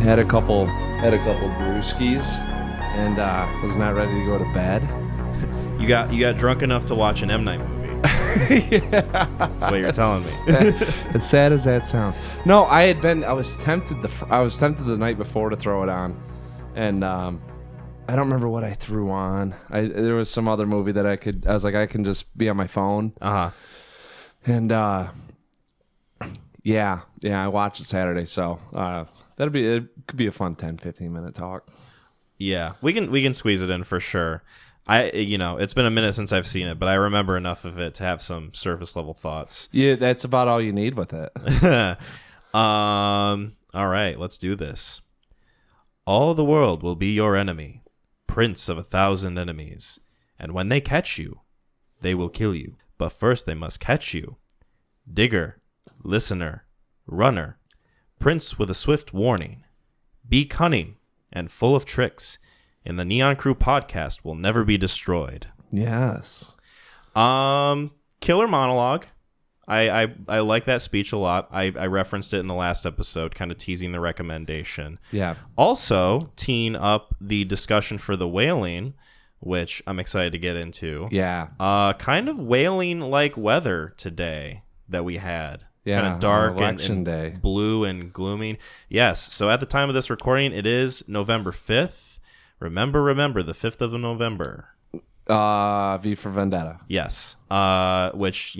Had a couple brewskis, and was not ready to go to bed. You got drunk enough to watch an M. Night movie. Yeah. That's what you're telling me. As sad as that sounds. No, I was tempted the night before to throw it on, and I don't remember what I threw on. There was some other movie that I was like, I can just be on my phone. And yeah, I watched it Saturday, so it could be a fun 10-15 minute talk. Yeah, we can squeeze it in for sure. It's been a minute since I've seen it, but I remember enough of it to have some surface level thoughts. Yeah, that's about all you need with it. All right, let's do this. All the world will be your enemy, prince of 1,000 enemies, and when they catch you, they will kill you. But first they must catch you. Digger, listener, runner, prince with a swift warning. Be cunning and full of tricks, and the Neon Crew podcast will never be destroyed. Yes. Killer monologue. I like that speech a lot. I referenced it in the last episode, kind of teasing the recommendation. Yeah. Also, teeing up the discussion for the Wailing, which I'm excited to get into. Yeah. Kind of Wailing-like weather today that we had. Yeah. Kind of dark election and day. Blue and gloomy. Yes. So at the time of this recording, it is November 5th. Remember, the 5th of November. V for Vendetta. Yes. Which,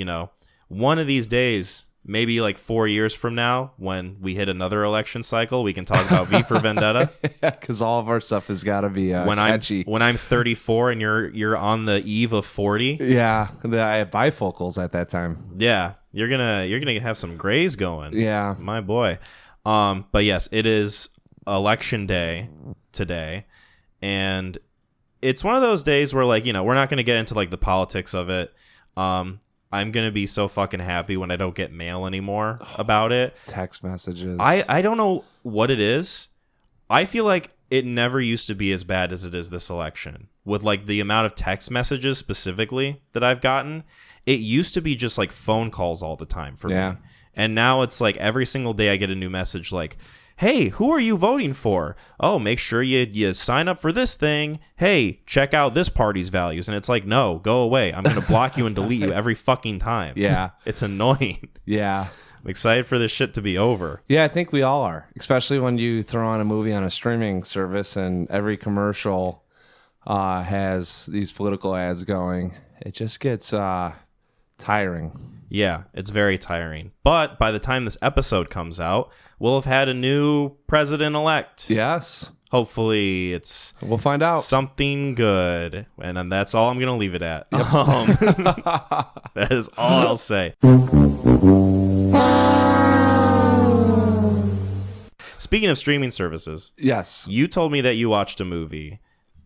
one of these days, maybe like 4 years from now, when we hit another election cycle, we can talk about V for Vendetta. Yeah, because all of our stuff has got to be catchy. When I'm 34 and you're on the eve of 40. Yeah, I had bifocals at that time. Yeah, you're gonna have some grays going. Yeah, my boy. But yes, it is election day today. And it's one of those days where, like, we're not going to get into, like, the politics of it. I'm going to be so fucking happy when I don't get mail anymore about it. Text messages. I don't know what it is. I feel like it never used to be as bad as it is this election. With, like, the amount of text messages specifically that I've gotten. It used to be just, like, phone calls all the time for me. And now it's, like, every single day I get a new message, like, hey, who are you voting for? Oh, make sure you sign up for this thing. Hey, check out this party's values. And it's like, no, go away. I'm going to block you and delete you every fucking time. Yeah. It's annoying. Yeah. I'm excited for this shit to be over. Yeah, I think we all are. Especially when you throw on a movie on a streaming service and every commercial has these political ads going. It just gets tiring. Yeah, it's very tiring. But by the time this episode comes out, we'll have had a new president-elect. Yes. Hopefully we'll find out. Something good. And that's all I'm going to leave it at. Yep. That is all I'll say. Speaking of streaming services. Yes. You told me that you watched a movie.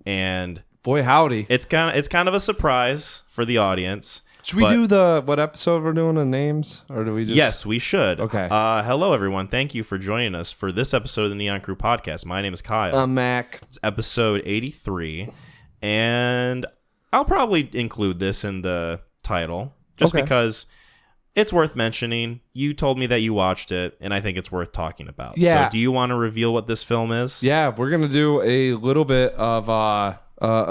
And boy, howdy. It's kind of a surprise for the audience. Should we do what episode we're doing, the names? Or do we just... Yes, we should. Okay. Hello, everyone. Thank you for joining us for this episode of the Neon Crew podcast. My name is Kyle. I'm Mac. It's episode 83. And I'll probably include this in the title just because it's worth mentioning. You told me that you watched it, and I think it's worth talking about. Yeah. So do you want to reveal what this film is? Yeah, we're going to do a little bit of a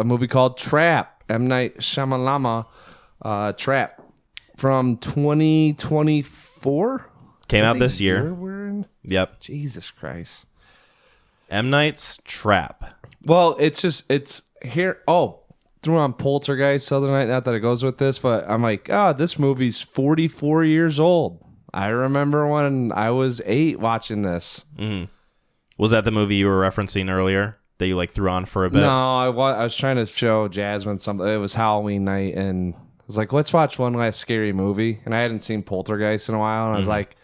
movie called Trap. M. Night Shyamalan. Trap from 2024 came out this year. We're in? Yep. Jesus Christ. M. Night's Trap. Well, it's here. Oh, threw on Poltergeist the other night. Not that it goes with this, but I'm like, this movie's 44 years old. I remember when I was 8 watching this. Mm. Was that the movie you were referencing earlier that you threw on for a bit? No, I was trying to show Jasmine something. It was Halloween night, and I was like, let's watch one last scary movie. And I hadn't seen Poltergeist in a while. And I was like,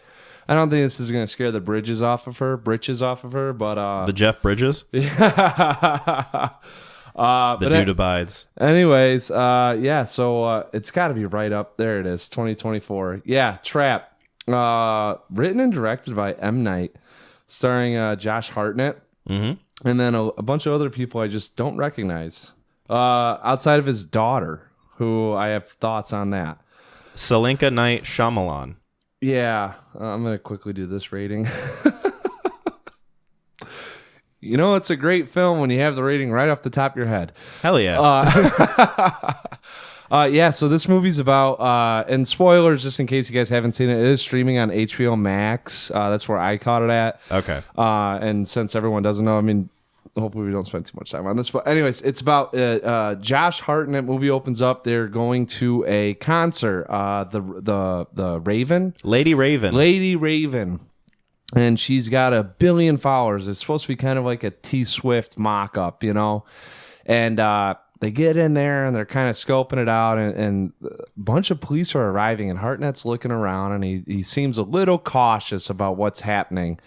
I don't think this is going to scare the britches off of her. But the Jeff Bridges? Yeah. The dude abides. Anyways, so it's got to be right up. There it is, 2024. Yeah, Trap. Written and directed by M. Night. Starring Josh Hartnett. Mm-hmm. And then a bunch of other people I just don't recognize. Outside of his daughter, who I have thoughts on that. Selenka Night Shyamalan. Yeah, I'm going to quickly do this rating. You know, it's a great film when you have the rating right off the top of your head. Hell yeah. Yeah, so this movie's about, and spoilers, just in case you guys haven't seen it, it is streaming on HBO Max. That's where I caught it at. Okay. And since everyone doesn't know, I mean, hopefully we don't spend too much time on this. But anyways, it's about Josh Hartnett. Movie opens up. They're going to a concert. The Raven, Lady Raven. Lady Raven, and she's got 1 billion followers. It's supposed to be kind of like a T Swift mock-up, you know, and they get in there and they're kind of scoping it out, and a bunch of police are arriving, and Hartnett's looking around, and he seems a little cautious about what's happening.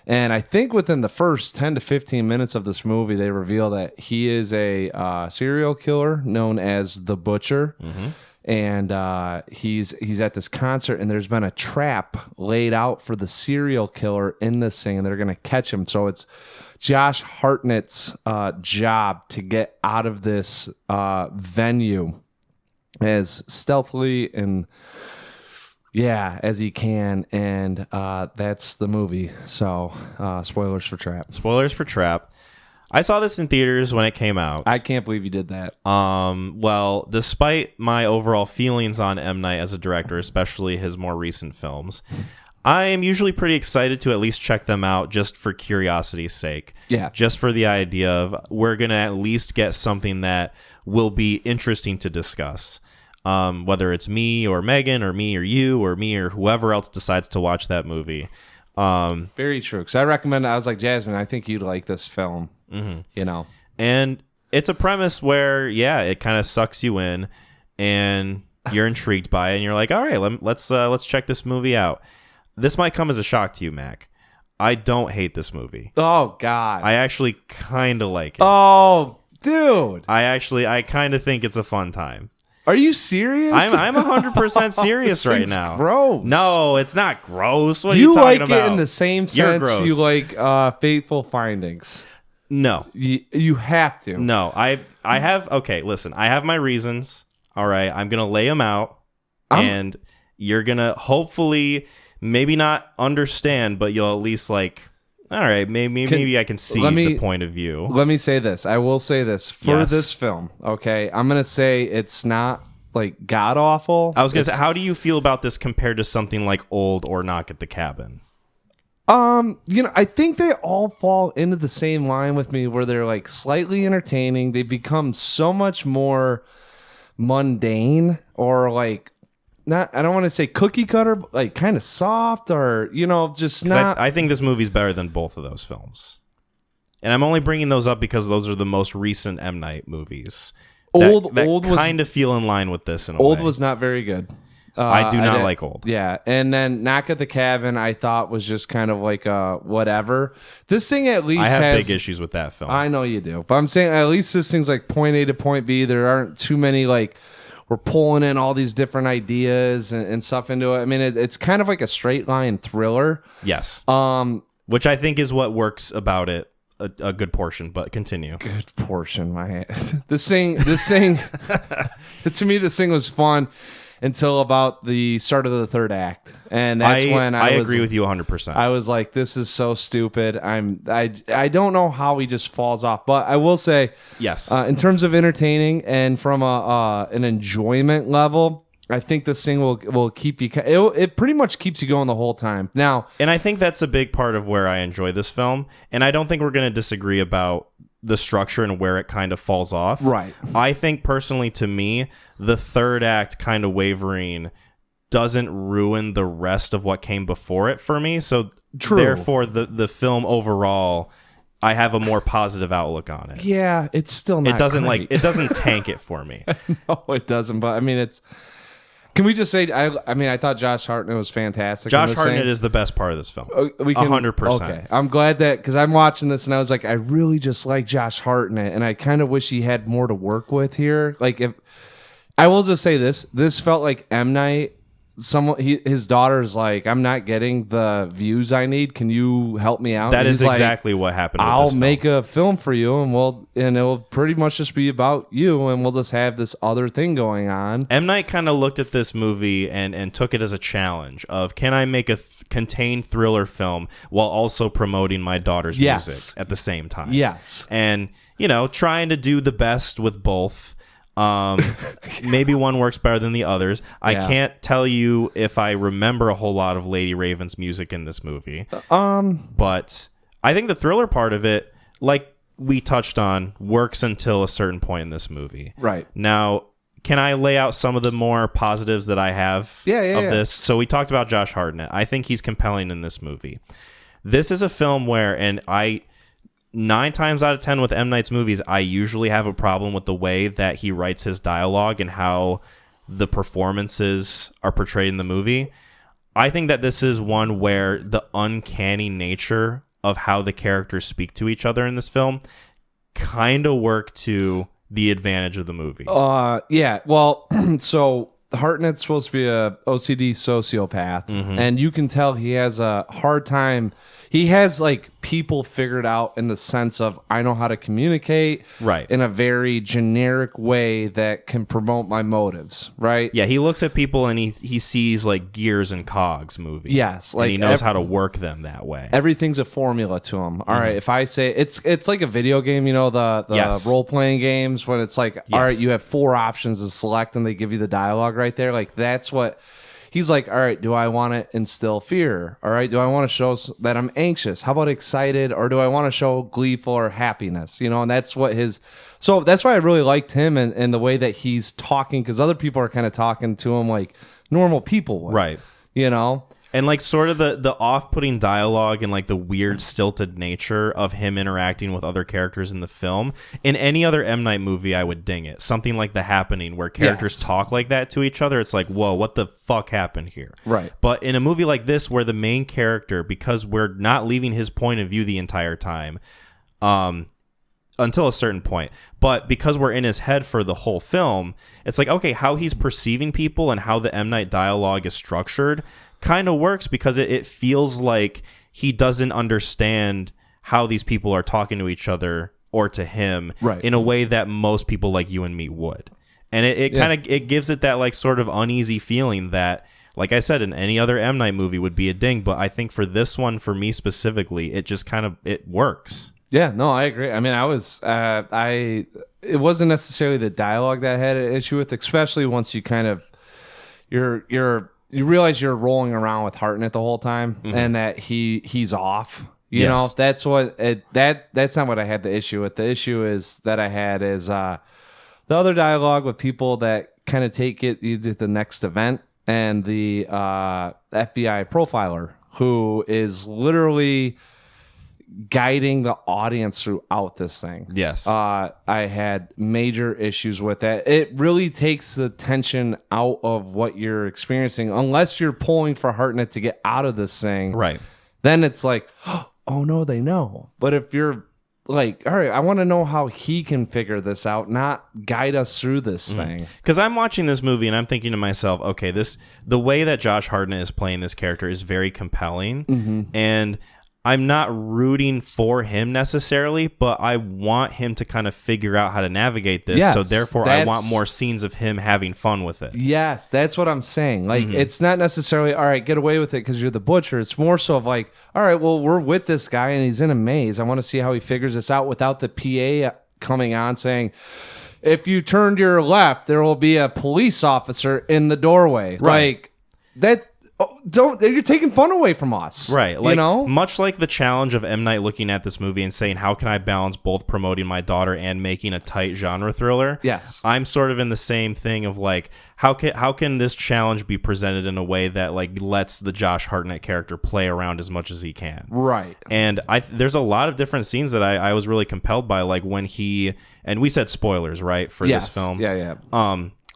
And I think within the first 10 to 15 minutes of this movie, they reveal that he is a serial killer known as the Butcher. Mm-hmm. And he's at this concert, and there's been a trap laid out for the serial killer in this thing, and they're going to catch him. So it's Josh Hartnett's job to get out of this venue as stealthily and as he can, and that's the movie. So spoilers for Trap. Spoilers for Trap. I saw this in theaters when it came out. I can't believe you did that. Well, despite my overall feelings on M. Night as a director, especially his more recent films, I am usually pretty excited to at least check them out just for curiosity's sake. Yeah. Just for the idea of we're going to at least get something that will be interesting to discuss. Whether it's me or Megan or me or you or me or whoever else decides to watch that movie. Very true. Because I recommend, I was like, Jasmine, I think you'd like this film. Mm-hmm. You know, and it's a premise where, it kind of sucks you in, and you're intrigued by it, and you're like, all right, let's check this movie out. This might come as a shock to you, Mac. I don't hate this movie. Oh God, I actually kind of like it. Oh, dude, I kind of think it's a fun time. Are you serious? I'm 100% serious right now. Gross. No, it's not gross. What are you talking about? You like it in the same sense you like Fateful Findings. No. You have to. No, I have, okay, listen, I have my reasons. All right, I'm going to lay them out, and you're going to hopefully maybe not understand, but you'll at least like, all right, maybe I can see the point of view. Let me say this. I will say this. For this film, okay, I'm going to say it's not like god-awful. I was going to say, how do you feel about this compared to something like Old or Knock at the Cabin? I think they all fall into the same line with me where they're like slightly entertaining. They become so much more mundane or like not, I don't want to say cookie cutter, but like kind of soft or, just not. I think this movie's better than both of those films. And I'm only bringing those up because those are the most recent M. Night movies. Old kind of feel in line with this in a way. Old was not very good. I do not like Old. Yeah, and then Knock at the Cabin I thought was just kind of like whatever. This thing at least I have has big issues with that film. I know you do, but I'm saying at least this thing's like point A to point B. There aren't too many like we're pulling in all these different ideas and stuff into it. I mean, it's kind of like a straight line thriller. Yes. Which I think is what works about it a good portion, but continue. Good portion, my ass. This thing to me, this thing was fun until about the start of the third act, and that's when I agree with you 100%. I was like, "This is so stupid." I don't know how he just falls off, but I will say, yes, in terms of entertaining and from an enjoyment level, I think this thing will keep you. It pretty much keeps you going the whole time. Now, and I think that's a big part of where I enjoy this film, and I don't think we're going to disagree about the structure and where it kind of falls off. Right. I think personally, to me, the third act kind of wavering doesn't ruin the rest of what came before it for me. So therefore, the film overall, I have a more positive outlook on it. Yeah, it's still not. It doesn't great. it doesn't tank it for me. No, it doesn't. But I mean, it's. Can we just say? I thought Josh Hartnett was fantastic. Josh Hartnett is the best part of this film. 100%. Okay, I'm glad that because I'm watching this and I was like, I really just like Josh Hartnett, and I kind of wish he had more to work with here. Like, if I will just say this felt like M. Night's his daughter's like, I'm not getting the views I need. Can you help me out? That And is he's like, exactly what happened. With I'll this film. make a film for you, and it'll pretty much just be about you, and we'll just have this other thing going on. M. Night kind of looked at this movie and took it as a challenge of, can I make a contained thriller film while also promoting my daughter's music at the same time? Yes. And, trying to do the best with both. Maybe one works better than the others. I can't tell you if I remember a whole lot of Lady Raven's music in this movie. But I think the thriller part of it, like we touched on, works until a certain point in this movie. Right. Now, can I lay out some of the more positives that I have of this? So we talked about Josh Hartnett. I think he's compelling in this movie. This is a film where, and 9 times out of 10 with M. Night's movies, I usually have a problem with the way that he writes his dialogue and how the performances are portrayed in the movie. I think that this is one where the uncanny nature of how the characters speak to each other in this film kind of work to the advantage of the movie. Yeah. Well, so Hartnett's supposed to be a OCD sociopath, and you can tell he has a hard time. He has like people figured out in the sense of, I know how to communicate in a very generic way that can promote my motives, right? Yeah, he looks at people and he sees like gears and cogs moving. Yes, like, and he knows how to work them that way. Everything's a formula to him. All right, if I say it's like a video game, the role playing games when it's like, all right, you have 4 options to select and they give you the dialogue right there. Like, that's what. He's like, all right, do I want to instill fear? All right, do I want to show that I'm anxious? How about excited? Or do I want to show gleeful or happiness? And that's what so that's why I really liked him and the way that he's talking, because other people are kind of talking to him like normal people would. Right. And like sort of the off-putting dialogue and like the weird stilted nature of him interacting with other characters in the film. In any other M. Night movie, I would ding it. Something like The Happening, where characters talk like that to each other. It's like, whoa, what the fuck happened here? Right. But in a movie like this, where the main character, because we're not leaving his point of view the entire time, until a certain point, but because we're in his head for the whole film, it's like, okay, how he's perceiving people and how the M. Night dialogue is structured kind of works, because it feels like he doesn't understand how these people are talking to each other or to him in a way that most people like you and me would. And it kind of it gives it that like sort of uneasy feeling that, like I said, in any other M. Night movie would be a ding, but I think for this one, for me specifically, it just kind of it works. Yeah, no, I agree. I mean, it wasn't necessarily the dialogue that I had an issue with, especially once you kind of you realize you're rolling around with Hartnett the whole time, and that he's off. You know, that's what that's not what I had the issue with. The issue is that I had is the other dialogue with people that kind of take it to the next event, and the FBI profiler who is literally guiding the audience throughout this thing. Yes. I had major issues with that. It really takes the tension out of what you're experiencing, unless you're pulling for Hartnett to get out of this thing. Right. Then it's like, oh no, they know. But if you're like, all right, I want to know how he can figure this out, not guide us through this thing. Because I'm watching this movie and I'm thinking to myself, okay, the way that Josh Hartnett is playing this character is very compelling. And I'm not rooting for him necessarily, but I want him to kind of figure out how to navigate this. Yes, so therefore, I want more scenes of him having fun with it. Yes, that's what I'm saying. Like, it's not necessarily, all right, get away with it because you're the butcher. It's more so of like, all right, well, we're with this guy and he's in a maze. I want to see how he figures this out without the PA coming on saying, if you turn to your left, there will be a police officer in the doorway. Right. Like, that... you're taking fun away from us, right? Like, much like the challenge of M. Night looking at this movie and saying, how can I balance both promoting my daughter and making a tight genre thriller? Yes, I'm sort of in the same thing of like, how can this challenge be presented in a way that like lets the Josh Hartnett character play around as much as he can? Right. And there's a lot of different scenes that I was really compelled by, like when and we said spoilers, right, for this film. Yeah.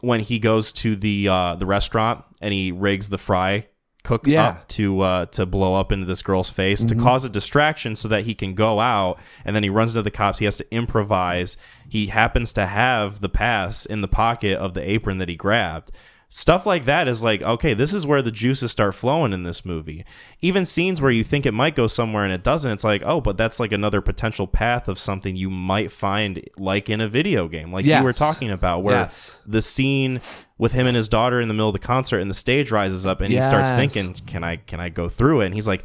When he goes to the restaurant and he rigs the fry cook up to blow up into this girl's face to cause a distraction so that he can go out, and then he runs into the cops. He has to improvise. He happens to have the pass in the pocket of the apron that he grabbed. Stuff like that is like, okay, this is where the juices start flowing in this movie. Even scenes where you think it might go somewhere and it doesn't, it's like, oh, but that's like another potential path of something you might find like in a video game, like you were talking about, where the scene with him and his daughter in the middle of the concert and the stage rises up and he starts thinking, can I go through it? And he's like,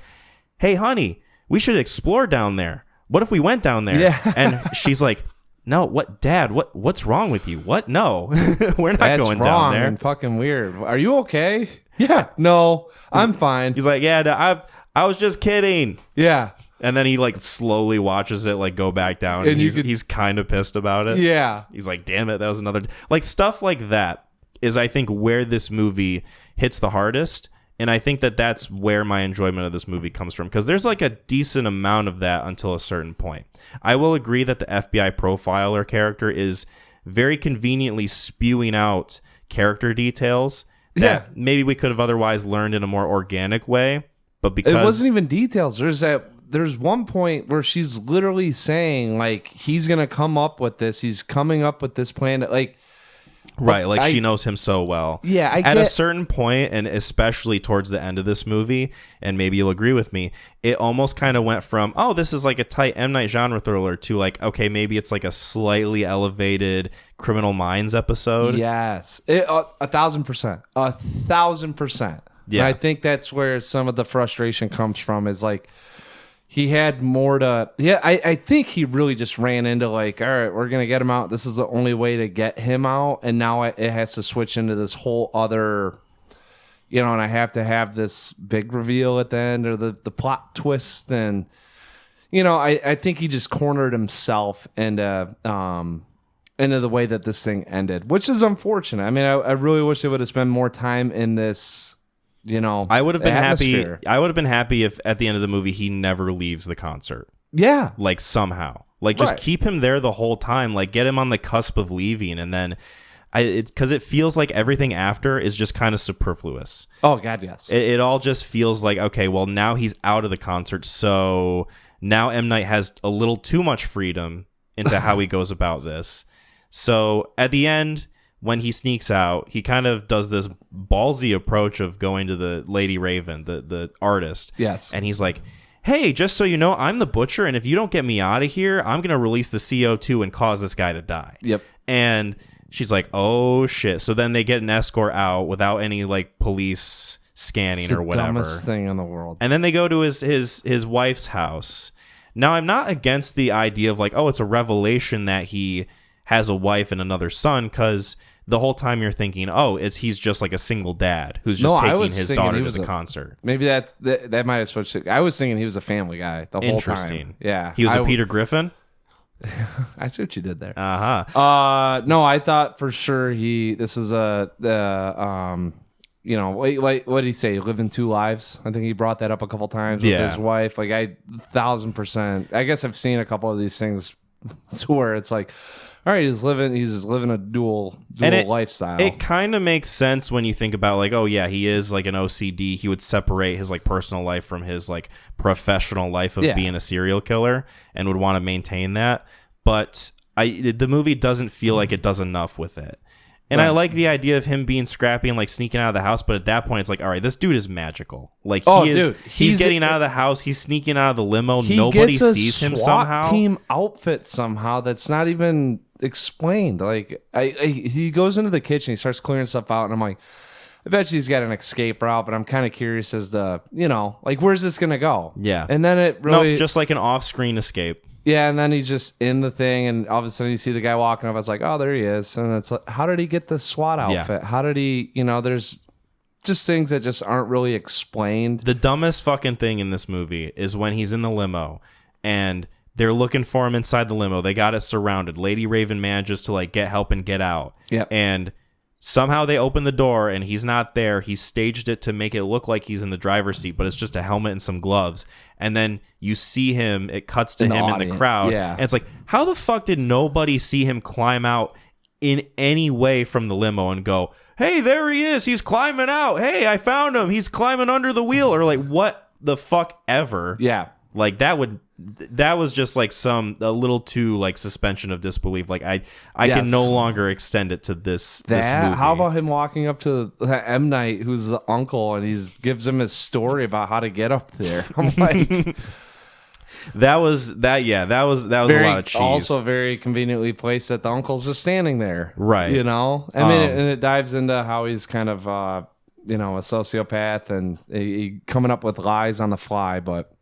hey, honey, we should explore down there. What if we went down there? Yeah. And she's like, no, what, Dad? What's wrong with you? What? No, we're not going down there. And fucking weird. Are you okay? Yeah. No, I'm fine. He's like, yeah, no, I was just kidding. Yeah. And then he like slowly watches it like go back down, and he's kind of pissed about it. Yeah. He's like, damn it, that was another like stuff like that is I think where this movie hits the hardest. And I think that that's where my enjoyment of this movie comes from, because there's like a decent amount of that until a certain point. I will agree that the FBI profiler character is very conveniently spewing out character details that maybe we could have otherwise learned in a more organic way. But because it wasn't even details. There's one point where she's literally saying like he's gonna come up with this. He's coming up with this plan. Like. Right, like she knows him so well. Yeah, at a certain point, and especially towards the end of this movie, and maybe you'll agree with me, it almost kind of went from, oh, this is like a tight M. Night genre thriller to like, okay, maybe it's like a slightly elevated Criminal Minds episode. Yes, 1,000%. 1,000%. Yeah, and I think that's where some of the frustration comes from. Is like. He had more to... Yeah, I think he really just ran into like, all right, we're going to get him out. This is the only way to get him out. And now it has to switch into this whole other... You know, and I have to have this big reveal at the end or the plot twist. And, you know, I think he just cornered himself into the way that this thing ended, which is unfortunate. I mean, I really wish they would have spent more time in this... You know, I would have been happy. I would have been happy if at the end of the movie he never leaves the concert. Yeah, like somehow, like just keep him there the whole time. Like get him on the cusp of leaving, and then because it feels like everything after is just kind of superfluous. Oh God, yes. It all just feels like, okay, well now he's out of the concert, so now M. Night has a little too much freedom into how he goes about this. So at the end, when he sneaks out, he kind of does this ballsy approach of going to the Lady Raven, the artist. Yes. And he's like, hey, just so you know, I'm the butcher, and if you don't get me out of here, I'm going to release the CO2 and cause this guy to die. Yep. And she's like, oh, shit. So then they get an escort out without any, like, police scanning or whatever. It's the dumbest thing in the world. And then they go to his wife's house. Now, I'm not against the idea of, like, oh, it's a revelation that he has a wife and another son, because... The whole time you're thinking, oh, he's just like a single dad who's just taking his daughter to the concert. Maybe that might have switched. I was thinking he was a Family Guy the whole time. Interesting. Yeah. He was a Peter Griffin? I see what you did there. Uh-huh. No, I thought for sure this is you know, wait, what did he say? Living two lives? I think he brought that up a couple times with his wife. Like 1,000%. I guess I've seen a couple of these things to where it's like, all right, he's living a dual lifestyle. It kind of makes sense when you think about like, oh yeah, he is like an OCD. He would separate his like personal life from his like professional life of being a serial killer and would want to maintain that. But the movie doesn't feel like it does enough with it. And I like the idea of him being scrappy and like sneaking out of the house, but at that point it's like, all right, this dude is magical. Like he's getting out of the house, he's sneaking out of the limo, nobody sees him somehow. Team outfit somehow that's not even explained. Like he goes into the kitchen, he starts clearing stuff out, and I'm like, I bet you he's got an escape route, but I'm kind of curious as to, you know, like where's this gonna go? Yeah. And then it really just like an off-screen escape. Yeah, and then he's just in the thing, and all of a sudden you see the guy walking up. I was like, oh, there he is. And it's like, how did he get the SWAT outfit? How did he, you know, there's just things that just aren't really explained. The dumbest fucking thing in this movie is when he's in the limo, and they're looking for him inside the limo. They got it surrounded. Lady Raven manages to, like, get help and get out. Yeah. And somehow they open the door, and he's not there. He staged it to make it look like he's in the driver's seat, but it's just a helmet and some gloves. And then you see him, it cuts to him in the crowd. Yeah. And it's like, how the fuck did nobody see him climb out in any way from the limo and go, hey, there he is. He's climbing out. Hey, I found him. He's climbing under the wheel. Or like, what the fuck ever. Yeah. Like that was just like a little too like suspension of disbelief. Like I can no longer extend it to this movie. How about him walking up to M. Night, who's the uncle, and he gives him his story about how to get up there? I'm like, that was a lot of cheese. Also very conveniently placed that the uncle's just standing there, right? You know, I mean, and it dives into how he's kind of a sociopath and he coming up with lies on the fly, but.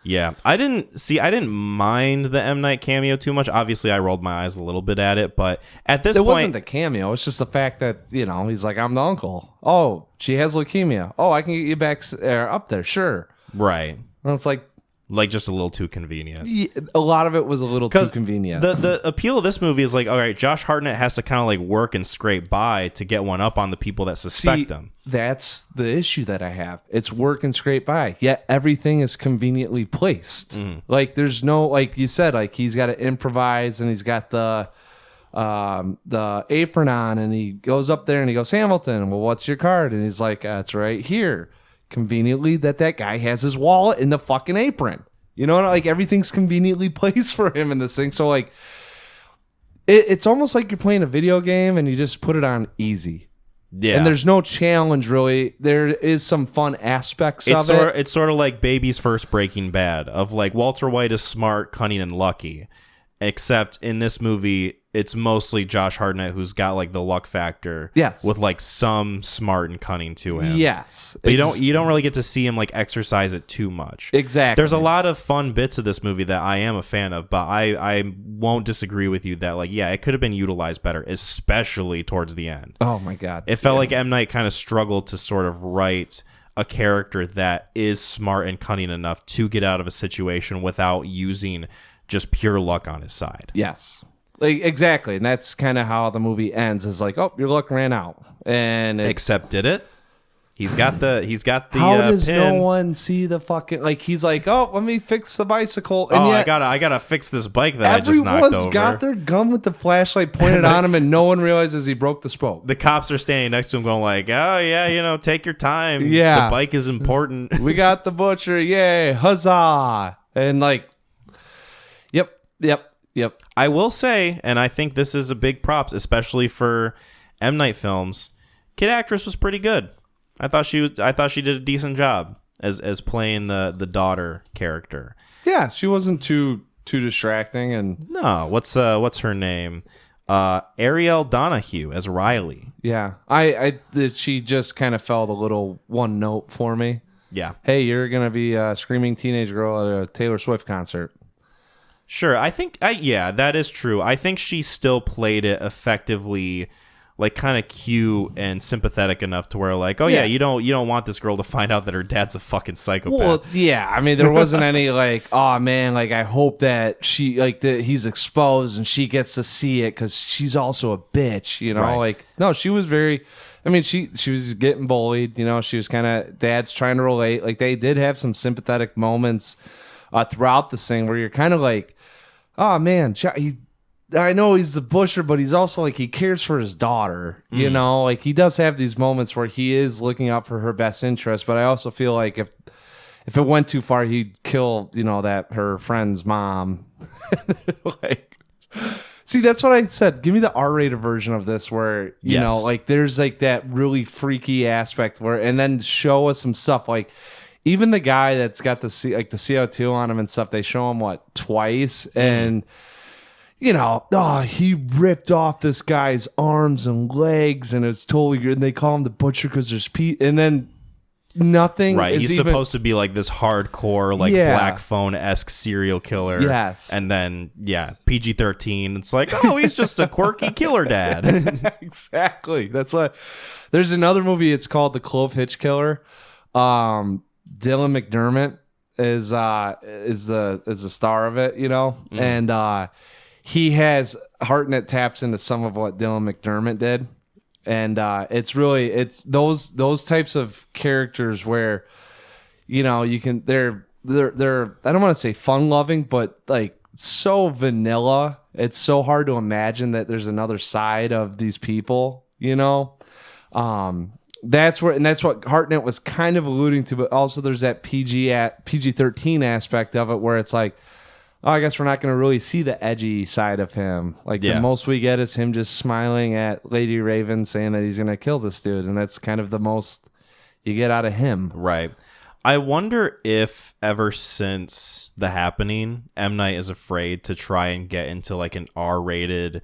Yeah, I didn't mind the M. Night cameo too much. Obviously, I rolled my eyes a little bit at it, but at this point... It wasn't the cameo. It's just the fact that, he's like, I'm the uncle. Oh, she has leukemia. Oh, I can get you back up there. Sure. Right. And it's like just a little too convenient. A lot of it was a little too convenient. The appeal of this movie is like, all right, Josh Hartnett has to kind of like work and scrape by to get one up on the people that suspect him. That's the issue that I have. It's work and scrape by, yet everything is conveniently placed. Like there's no, like you said, like he's got to improvise and he's got the apron on and he goes up there and he goes, Hamilton, well, what's your card? And he's like, it's right here. Conveniently that guy has his wallet in the fucking apron. You know, like everything's conveniently placed for him in this thing. So like it's almost like you're playing a video game and you just put it on easy. Yeah. And there's no challenge really. There is some fun aspects of it. It's sort of like Baby's first Breaking Bad of like Walter White is smart, cunning, and lucky. Except in this movie, it's mostly Josh Hartnett who's got like the luck factor. Yes. With like some smart and cunning to him. Yes. But you don't really get to see him like exercise it too much. Exactly. There's a lot of fun bits of this movie that I am a fan of, but I won't disagree with you that like, yeah, it could have been utilized better, especially towards the end. Oh my God. It felt like M. Night kind of struggled to sort of write a character that is smart and cunning enough to get out of a situation without using just pure luck on his side. Yes. Like exactly. And that's kind of how the movie ends is like, oh, your luck ran out. And except did it? He's got the how does pin. No one see the fucking like he's like, oh, let me fix the bicycle. And yet, I gotta fix this bike that I just knocked over. Everyone's got their gun with the flashlight pointed on him and no one realizes he broke the spoke. The cops are standing next to him going like, oh yeah, take your time. Yeah. The bike is important. We got the butcher, yay, huzzah. And like Yep. I will say, and I think this is a big props, especially for M. Night films. Kid actress was pretty good. I thought she did a decent job as playing the daughter character. Yeah, she wasn't too distracting. And no, what's her name? Ariel Donahue as Riley. Yeah, she just kind of felt a little one note for me. Yeah. Hey, you're gonna be a screaming teenage girl at a Taylor Swift concert. Sure, that is true. I think she still played it effectively, like kind of cute and sympathetic enough to where like, yeah, you don't want this girl to find out that her dad's a fucking psychopath. Well, yeah, I mean, there wasn't any like, oh man, like I hope that she like that he's exposed and she gets to see it because she's also a bitch, you know. Right. Like, no, she was very. I mean, she was getting bullied, you know. She was kind of dad's trying to relate. Like they did have some sympathetic moments throughout this thing where you're kind of like. Oh man, I know he's the butcher, but he's also like he cares for his daughter. You know, like he does have these moments where he is looking out for her best interest. But I also feel like if it went too far, he'd kill her friend's mom. Like, see, that's what I said. Give me the R-rated version of this, where you know, like there's like that really freaky aspect where, and then show us some stuff like. Even the guy that's got the CO2 on him and stuff, they show him twice, and he ripped off this guy's arms and legs, and it's totally. And they call him the butcher because there's and then nothing. Right, he's supposed to be like this hardcore, like Black Phone-esque serial killer. Yes, and then PG-13. It's like, oh, he's just a quirky killer dad. Exactly. That's what. There's another movie. It's called The Clove Hitch Killer. Dylan McDermott is the star of it, you know, and he has Hartnett taps into some of what Dylan McDermott did, and it's those types of characters where you can they're I don't want to say fun loving, but like so vanilla. It's so hard to imagine that there's another side of these people, that's what Hartnett was kind of alluding to, but also there's that PG-13 aspect of it where it's like, oh, I guess we're not going to really see the edgy side of him. Like the most we get is him just smiling at Lady Raven saying that he's going to kill this dude, and that's kind of the most you get out of him. Right. I wonder if ever since The Happening, M. Night is afraid to try and get into like an R-rated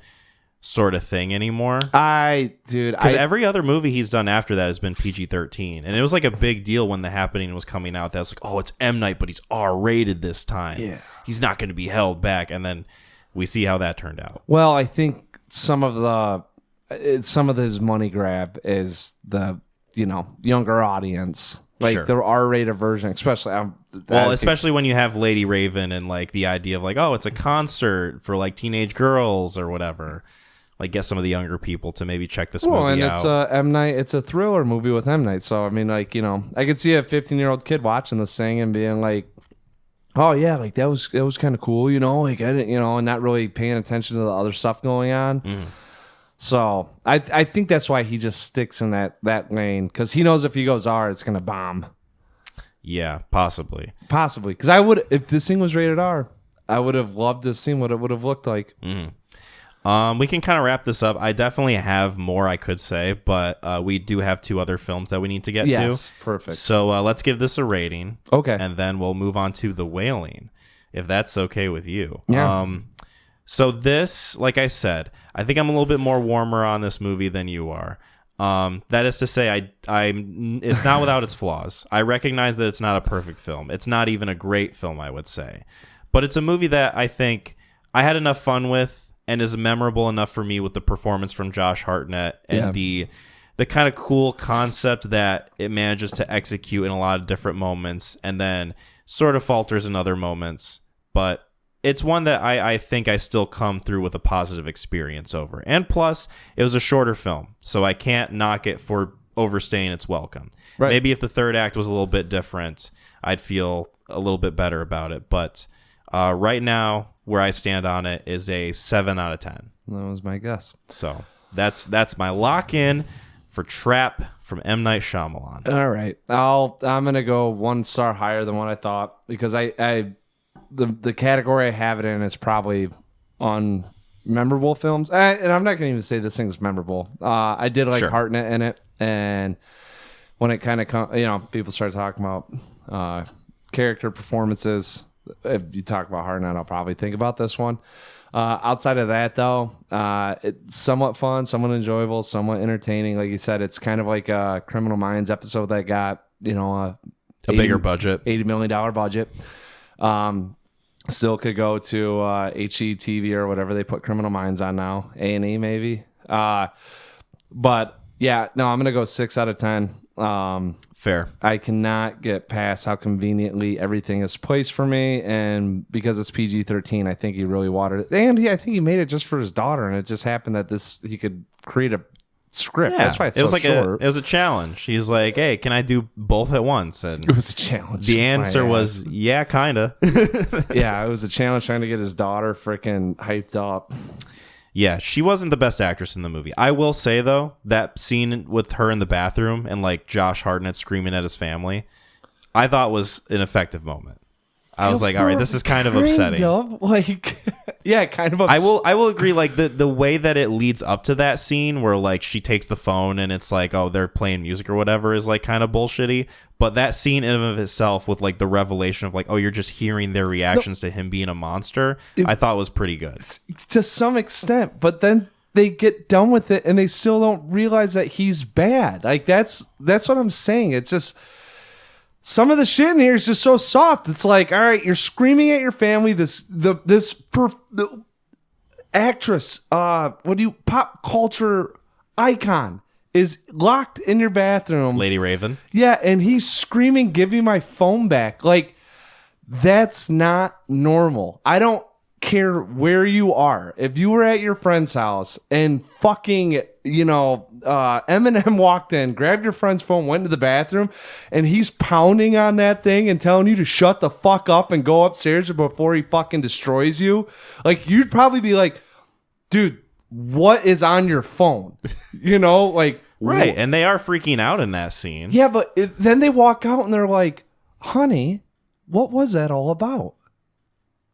sort of thing anymore. Because every other movie he's done after that has been PG-13, and it was like a big deal when The Happening was coming out. That was like, oh, it's M. Night, but he's R-rated this time. Yeah, he's not going to be held back. And then we see how that turned out. Well, I think some of his money grab is the younger audience. Like the R-rated version, especially. Especially when you have Lady Raven and like the idea of like, oh, it's a concert for like teenage girls or whatever. Like get some of the younger people to maybe check this movie out. It's M. Night. It's a thriller movie with M. Night. So I mean, like I could see a 15-year-old kid watching this thing and being like, oh yeah, like that was kind of cool, like I didn't, and not really paying attention to the other stuff going on. Mm. So I think that's why he just sticks in that lane, because he knows if he goes R, it's gonna bomb. Yeah, possibly. Because I would, if this thing was rated R, I would have loved to see what it would have looked like. Mm. We can kind of wrap this up. I definitely have more I could say, but we do have 2 other films that we need to get to. Yes, perfect. So let's give this a rating. Okay. And then we'll move on to The Wailing, if that's okay with you. Yeah. So this, like I said, I think I'm a little bit more warmer on this movie than you are. That is to say, it's not without its flaws. I recognize that it's not a perfect film. It's not even a great film, I would say. But it's a movie that I think I had enough fun with and is memorable enough for me with the performance from Josh Hartnett and the kind of cool concept that it manages to execute in a lot of different moments and then sort of falters in other moments. But it's one that I think I still come through with a positive experience over. And plus, it was a shorter film, so I can't knock it for overstaying its welcome. Right. Maybe if the third act was a little bit different, I'd feel a little bit better about it. But right now, where I stand on it is a 7 out of 10. That was my guess. So that's my lock-in for Trap from M. Night Shyamalan. All right. I'm going to go 1 star higher than what I thought, because the category I have it in is probably on memorable films. And I'm not going to even say this thing's memorable. I did like Hartnett in it. And when it kind of people start talking about character performances, if you talk about Hartnett, I'll probably think about this one. Outside of that, though, it's somewhat fun, somewhat enjoyable, somewhat entertaining. Like you said, it's kind of like a Criminal Minds episode that got, a bigger budget, $80 million budget. Still could go to HGTV or whatever they put Criminal Minds on now, A&E maybe. But yeah, no, I'm gonna go 6 out of 10. Fair. I cannot get past how conveniently everything is placed for me, and because it's PG-13, I think he really watered it. And I think he made it just for his daughter, and it just happened that he could create a script. Yeah, that's why it's it was so like short. It was a challenge. He's like, "Hey, can I do both at once?" And it was a challenge. The answer was, "Yeah, kinda." Yeah, it was a challenge trying to get his daughter freaking hyped up. Yeah, she wasn't the best actress in the movie. I will say, though, that scene with her in the bathroom and like Josh Hartnett screaming at his family, I thought was an effective moment. I was like, all right, this is kind of upsetting. Yeah, kind of upsetting. I will agree, like the way that it leads up to that scene where like she takes the phone and it's like, oh, they're playing music or whatever is like kind of bullshitty. But that scene in and of itself with like the revelation of like, oh, you're just hearing their reactions to him being a monster, I thought was pretty good. To some extent, but then they get done with it and they still don't realize that he's bad. Like that's what I'm saying. It's just some of the shit in here is just so soft. It's like, all right, you're screaming at your family. The actress, pop culture icon is locked in your bathroom. Lady Raven. Yeah, and he's screaming, "Give me my phone back!" Like that's not normal. I don't care where you are. If you were at your friend's house and fucking, Eminem walked in, grabbed your friend's phone, went to the bathroom, and he's pounding on that thing and telling you to shut the fuck up and go upstairs before he fucking destroys you, like you'd probably be like, dude, what is on your phone? Like Right, and they are freaking out in that scene. Yeah, but then they walk out and they're like, honey, what was that all about?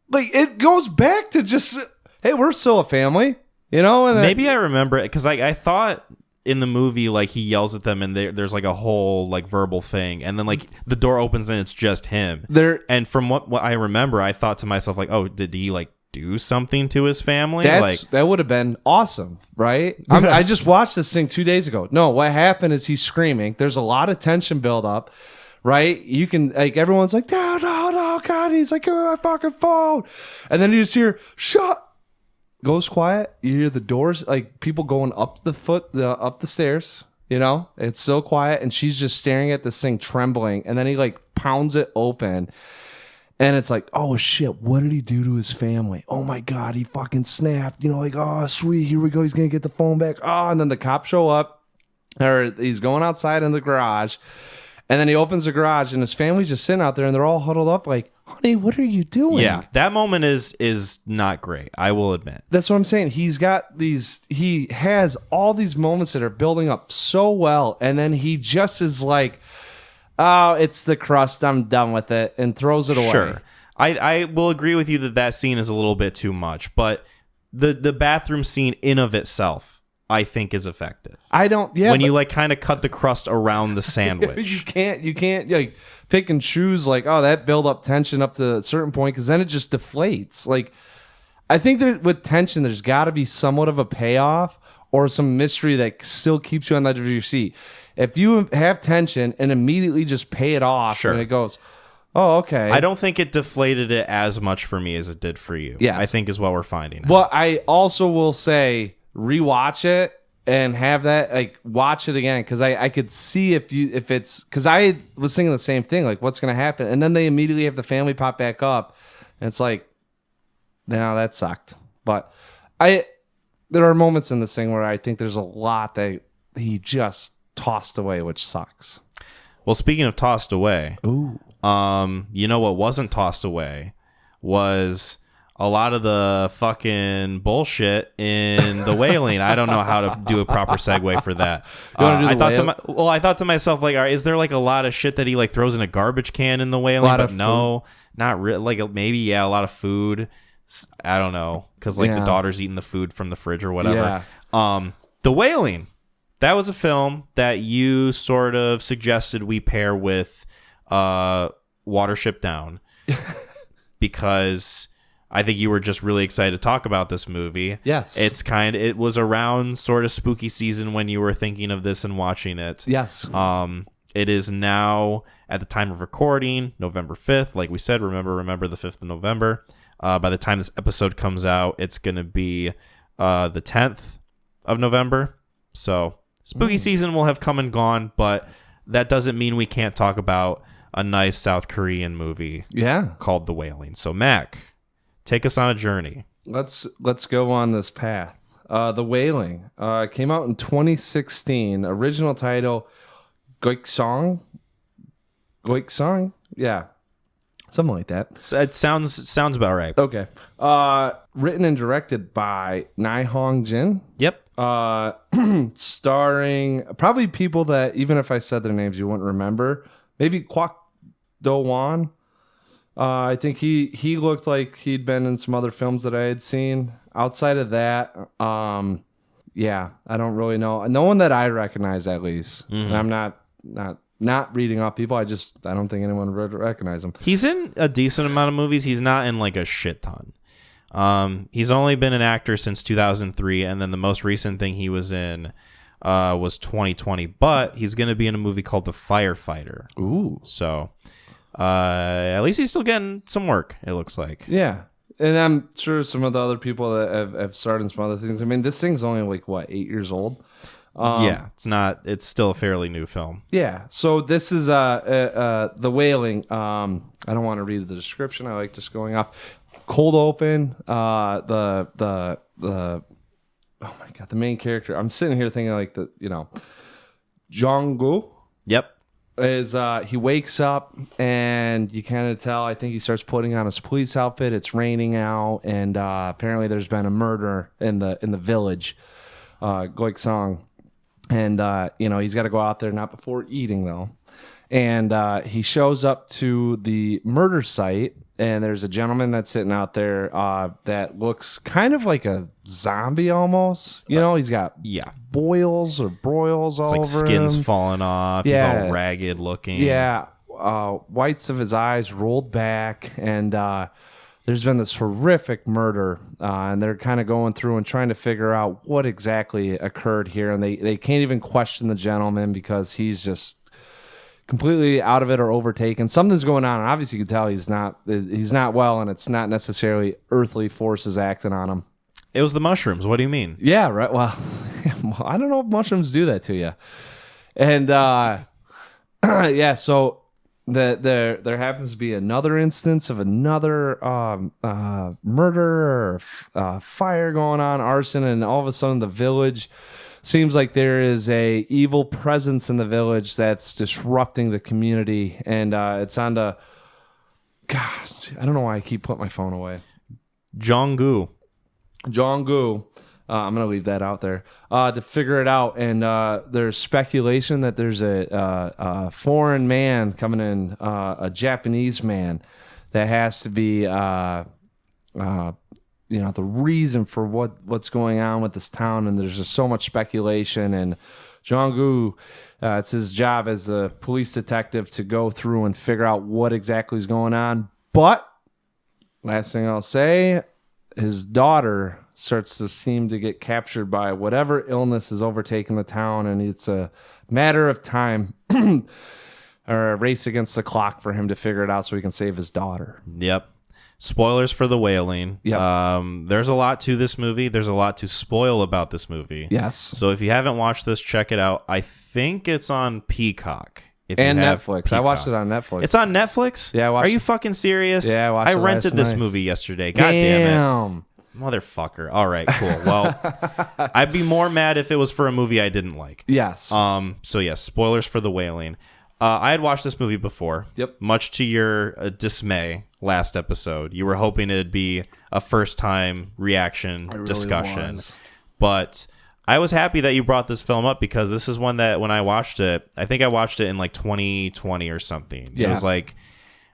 Like, it goes back to just, hey, we're still a family, you know? And maybe I remember it because I thought in the movie, like, he yells at them and there's like a whole like verbal thing, and then like the door opens and it's just him. And from what I remember, I thought to myself, like, oh, did he like do something to his family? That would have been awesome, right? I just watched this thing 2 days ago. No, what happened is he's screaming. There's a lot of tension build up, right? You can, like, everyone's like, no, God. He's like, you're my fucking phone. And then you just hear, shut. Goes quiet. You hear the doors, like people going up up the stairs. You know, it's so quiet, and she's just staring at this thing, trembling. And then he like pounds it open. And it's like, oh, shit, what did he do to his family? Oh, my God, he fucking snapped. You know, like, oh, sweet, here we go. He's going to get the phone back. Oh, and then the cops show up, or he's going outside in the garage. And then he opens the garage, and his family's just sitting out there, and they're all huddled up like, honey, what are you doing? Yeah, that moment is not great, I will admit. That's what I'm saying. He has all these moments that are building up so well, and then he just is like, oh, it's the crust, I'm done with it, and throws it away. Sure. I will agree with you that scene is a little bit too much, but the bathroom scene in of itself, I think, is effective. When you like kind of cut the crust around the sandwich. you can't like pick and choose like, oh, that build up tension up to a certain point, because then it just deflates. Like, I think that with tension, there's got to be somewhat of a payoff or some mystery that still keeps you on the edge of your seat. If you have tension and immediately just pay it off, sure, and it goes, oh, okay. I don't think it deflated it as much for me as it did for you. Yeah, I think is what we're finding. Well, I also will say rewatch it and have that, like, watch it again, because I could see if it's, because I was thinking the same thing, like, what's going to happen, and then they immediately have the family pop back up, and it's like, no, that sucked. But there are moments in this thing where I think there's a lot that he just tossed away, which sucks. Well, speaking of tossed away, ooh, you know what wasn't tossed away was a lot of the fucking bullshit in the Wailing. I don't know how to do a proper segue for that. I thought to myself, like, all right, is there like a lot of shit that he like throws in a garbage can in the Wailing? But no, not really. Like, maybe, yeah, a lot of food. I don't know, because like the daughter's eating the food from the fridge or whatever. Yeah. The Wailing. That was a film that you sort of suggested we pair with Watership Down because I think you were just really excited to talk about this movie. Yes. It was around sort of spooky season when you were thinking of this and watching it. Yes. It is now, at the time of recording, November 5th. Like we said, remember the 5th of November. By the time this episode comes out, it's going to be the 10th of November. So spooky season will have come and gone, but that doesn't mean we can't talk about a nice South Korean movie called The Wailing. So, Mac, take us on a journey. Let's go on this path. The Wailing came out in 2016. Original title, Goiksong? Yeah. Something like that. So it sounds about right. Okay. Written and directed by Nae Hong Jin. Yep. Starring probably people that, even if I said their names, you wouldn't remember. Maybe Kwak Do Won. I think he looked like he'd been in some other films that I had seen. Outside of that, yeah, I don't really know. No one that I recognize, at least. Mm-hmm. And I'm not reading off people. I don't think anyone would recognize him. He's in a decent amount of movies. He's not in like a shit ton. He's only been an actor since 2003, and then the most recent thing he was in was 2020. But he's going to be in a movie called The Firefighter. Ooh. So at least he's still getting some work, it looks like. Yeah. And I'm sure some of the other people that have started in some other things. I mean, this thing's only like, what, 8 years old? Yeah, it's still a fairly new film. Yeah. So this is The Wailing. I don't want to read the description. I like just going off. Cold open. The oh my God, the main character. I'm sitting here thinking like Jong-gu. Yep. Is he wakes up and you kind of tell, I think he starts putting on his police outfit. It's raining out, and apparently there's been a murder in the village, Goiksong. And, he's got to go out there, not before eating, though. And he shows up to the murder site, and there's a gentleman that's sitting out there that looks kind of like a zombie almost. He's got boils or broils all over him. It's like skin's falling off. He's all ragged looking. Yeah. Whites of his eyes rolled back, and there's been this horrific murder, and they're kind of going through and trying to figure out what exactly occurred here, and they can't even question the gentleman because he's just completely out of it or overtaken. Something's going on, and obviously you can tell he's not well, and it's not necessarily earthly forces acting on him. It was the mushrooms. What do you mean? Yeah, right. Well, I don't know if mushrooms do that to you. And so there happens to be another instance of another murder or fire going on, arson, and all of a sudden the village seems like there is a evil presence in the village that's disrupting the community, and it's on to, gosh, I don't know why I keep putting my phone away. Jong-gu. I'm going to leave that out there to figure it out. And there's speculation that there's a foreign man coming in, a Japanese man that has to be, the reason for what's going on with this town. And there's just so much speculation. And Jong-gu, it's his job as a police detective to go through and figure out what exactly is going on. But last thing I'll say, his daughter starts to seem to get captured by whatever illness is overtaking the town, and it's a matter of time or a race against the clock for him to figure it out so he can save his daughter. Yep. Spoilers for The Wailing. Yep. There's a lot to this movie. There's a lot to spoil about this movie. Yes. So if you haven't watched this, check it out. I think it's on Peacock. And Netflix. Peacock. I watched it on Netflix. It's on Netflix? Yeah, I watched Are you fucking serious? Yeah, I watched it rented last this night. movie yesterday. God damn it. Motherfucker. All right, cool. Well, I'd be more mad if it was for a movie I didn't like. Yes. So yes, spoilers for The Wailing. I had watched this movie before. Yep. Much to your dismay last episode. You were hoping it'd be a first-time reaction discussion. Was. But I was happy that you brought this film up because this is one that when I watched it, I think I watched it in like 2020 or something. Yeah. It was like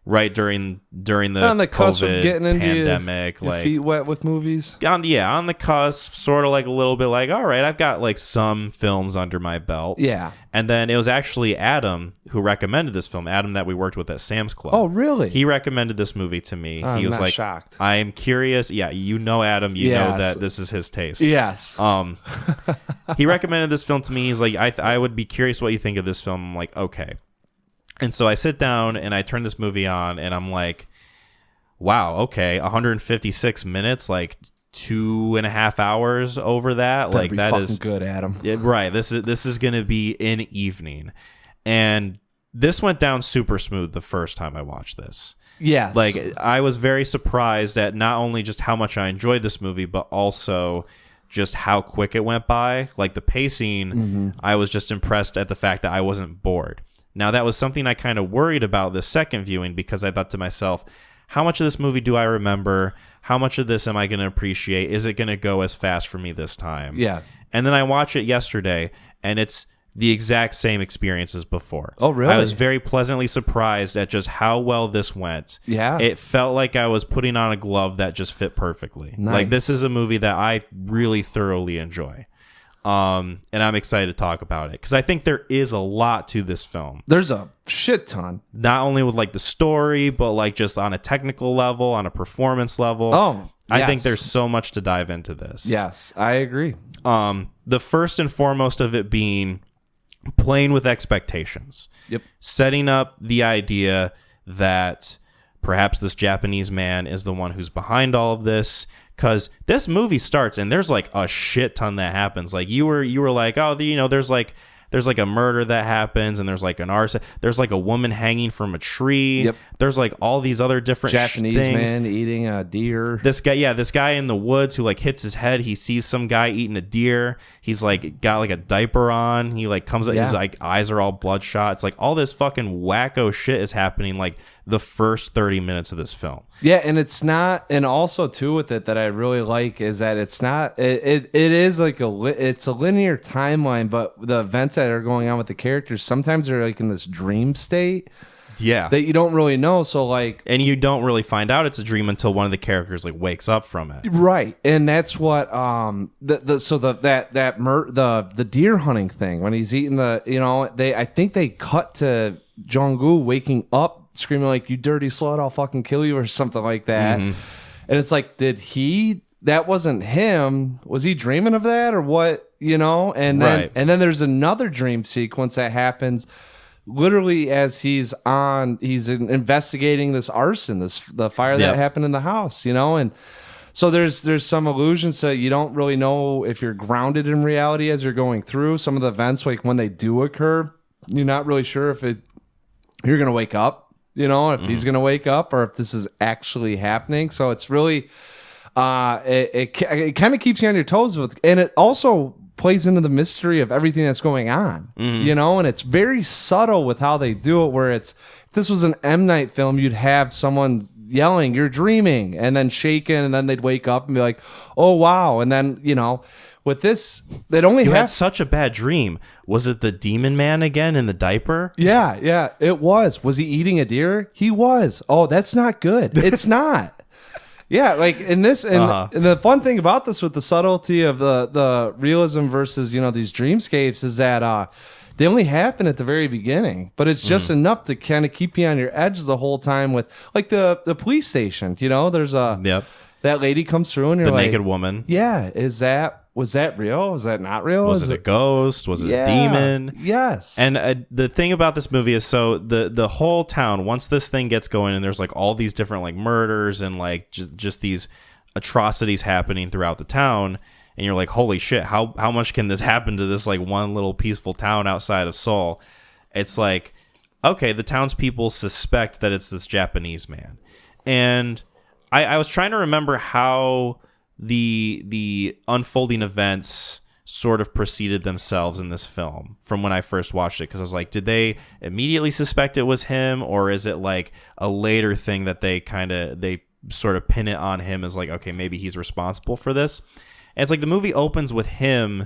right during the on the cusp COVID of getting into pandemic, your like feet wet with movies. On the cusp, sort of like a little bit like, all right, I've got like some films under my belt. Yeah. And then it was actually Adam who recommended this film. Adam that we worked with at Sam's Club. Oh, really? He recommended this movie to me. I'm he was not like, shocked. I am curious. Yeah, Adam, you know that this is his taste. Yes. He recommended this film to me. He's like, I would be curious what you think of this film. I'm like, okay. And so I sit down and I turn this movie on and I'm like, wow, okay, 156 minutes, like 2.5 hours over that. Better like be that fucking is good, Adam. Yeah, right. This is gonna be an evening. And this went down super smooth the first time I watched this. Yes. Like I was very surprised at not only just how much I enjoyed this movie, but also just how quick it went by. Like the pacing, I was just impressed at the fact that I wasn't bored. Now, that was something I kind of worried about the second viewing because I thought to myself, how much of this movie do I remember? How much of this am I going to appreciate? Is it going to go as fast for me this time? Yeah. And then I watched it yesterday, and it's the exact same experience as before. Oh, really? I was very pleasantly surprised at just how well this went. Yeah. It felt like I was putting on a glove that just fit perfectly. Nice. Like, this is a movie that I really thoroughly enjoy. And I'm excited to talk about it because I think there is a lot to this film. There's a shit ton. Not only with like the story, but like just on a technical level, on a performance level. Oh, yes. I think there's so much to dive into this. Yes, I agree. The first and foremost of it being playing with expectations. Yep. Setting up the idea that perhaps this Japanese man is the one who's behind all of this. Because this movie starts and there's like a shit ton that happens. Like you were like, oh, there's like a murder that happens and there's like an arson. There's like a woman hanging from a tree. Yep. There's like all these other different Japanese things. man eating a deer. This guy in the woods who like hits his head. He sees some guy eating a deer. He's like got like a diaper on. He like comes out. His like eyes are all bloodshot. It's like all this fucking wacko shit is happening like the first 30 minutes of this film. Yeah, and it's not, and also too with it that I really like is that it's not. It is like it's a linear timeline, but the events that are going on with the characters sometimes they're like in this dream state. Yeah. That you don't really know. So like, and you don't really find out it's a dream until one of the characters like wakes up from it. Right. And that's what the deer hunting thing when he's eating I think they cut to Jong-gu waking up screaming like, "You dirty slut, I'll fucking kill you," or something like that. And it's like, that wasn't him. Was he dreaming of that or what, And then there's another dream sequence that happens literally as he's investigating this arson, the fire that happened in the house, and so there's some allusions to you don't really know if you're grounded in reality as you're going through some of the events, like when they do occur, you're not really sure if you're gonna wake up, if he's gonna wake up or if this is actually happening. So it's really it kind of keeps you on your toes and it also plays into the mystery of everything that's going on, and it's very subtle with how they do it, where if this was an M. Night film, you'd have someone yelling, "You're dreaming," and then shaking, and then they'd wake up and be like, "Oh, wow." And then, with this, they'd only had such a bad dream. Was it the demon man again in the diaper? Yeah, it was. Was he eating a deer? He was. Oh, that's not good. It's not. Yeah, like in this, and the fun thing about this with the subtlety of the realism versus these dreamscapes is that they only happen at the very beginning, but it's just enough to kind of keep you on your edge the whole time. With like the police station, there's that lady comes through and you're the like, naked woman. Yeah, was that real? Was that not real? Was it a ghost? Was it a demon? Yes. And the thing about this movie is, so the whole town, once this thing gets going, and there's like all these different like murders and like just these atrocities happening throughout the town, and you're like, holy shit, how much can this happen to this like one little peaceful town outside of Seoul? It's like, okay, the townspeople suspect that it's this Japanese man, and I was trying to remember how the unfolding events sort of preceded themselves in this film from when I first watched it, because I was like, did they immediately suspect it was him, or is it like a later thing that they sort of pin it on him as like, okay, maybe he's responsible for this? And it's like the movie opens with him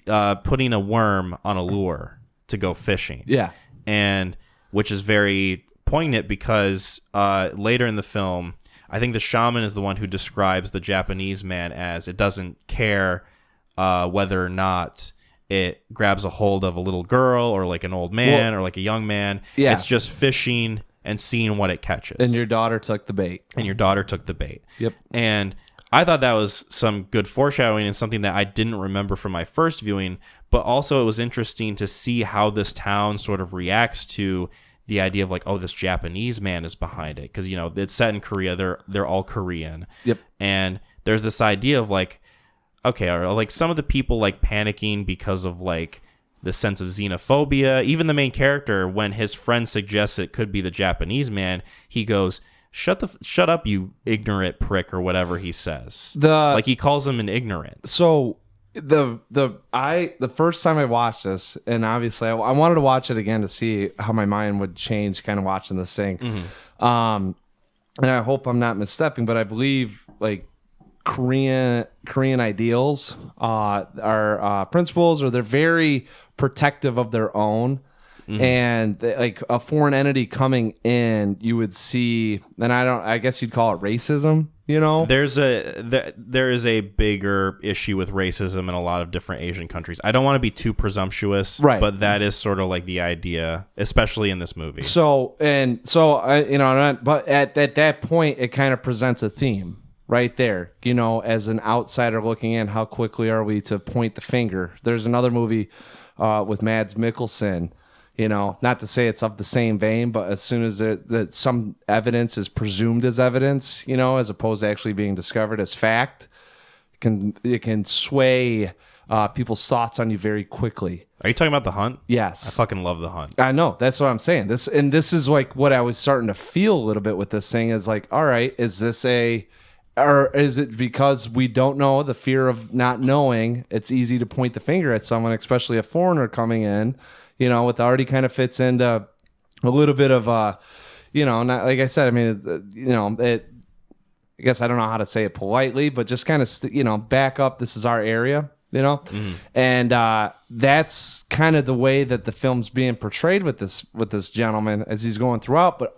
putting a worm on a lure to go fishing. Yeah. And which is very poignant because later in the film, I think the shaman is the one who describes the Japanese man as it doesn't care whether or not it grabs a hold of a little girl or like an old man or like a young man. Yeah. It's just fishing and seeing what it catches. And your daughter took the bait. Yep. And I thought that was some good foreshadowing and something that I didn't remember from my first viewing, but also it was interesting to see how this town sort of reacts to the idea of like, oh, this Japanese man is behind it, because it's set in Korea. They're all Korean. Yep. And there's this idea of like, okay, are like some of the people like panicking because of like the sense of xenophobia? Even the main character, when his friend suggests it could be the Japanese man, he goes, shut up, you ignorant prick," or whatever he says. Like he calls him an ignorant. So the first time I watched this, and obviously I wanted to watch it again to see how my mind would change kind of watching this thing. And I hope I'm not misstepping, but I believe like Korean ideals are principles, or they're very protective of their own. And like a foreign entity coming in, you would see, and I guess you'd call it racism, There is a bigger issue with racism in a lot of different Asian countries. I don't want to be too presumptuous, right? But that is sort of like the idea, especially in this movie. But at that point, it kind of presents a theme right there, as an outsider looking in. How quickly are we to point the finger? There's another movie with Mads Mikkelsen. Not to say it's of the same vein, but as soon as that some evidence is presumed as evidence, as opposed to actually being discovered as fact, it can sway people's thoughts on you very quickly. Are you talking about The Hunt? Yes. I fucking love The Hunt. I know. That's what I'm saying. This is like what I was starting to feel a little bit with this thing is like, all right, is this or is it because we don't know, the fear of not knowing, it's easy to point the finger at someone, especially a foreigner coming in, it already kind of fits into a little bit of, not like I said, I mean, I guess I don't know how to say it politely, but just kind of, back up. This is our area, and that's kind of the way that the film's being portrayed with this gentleman as he's going throughout. But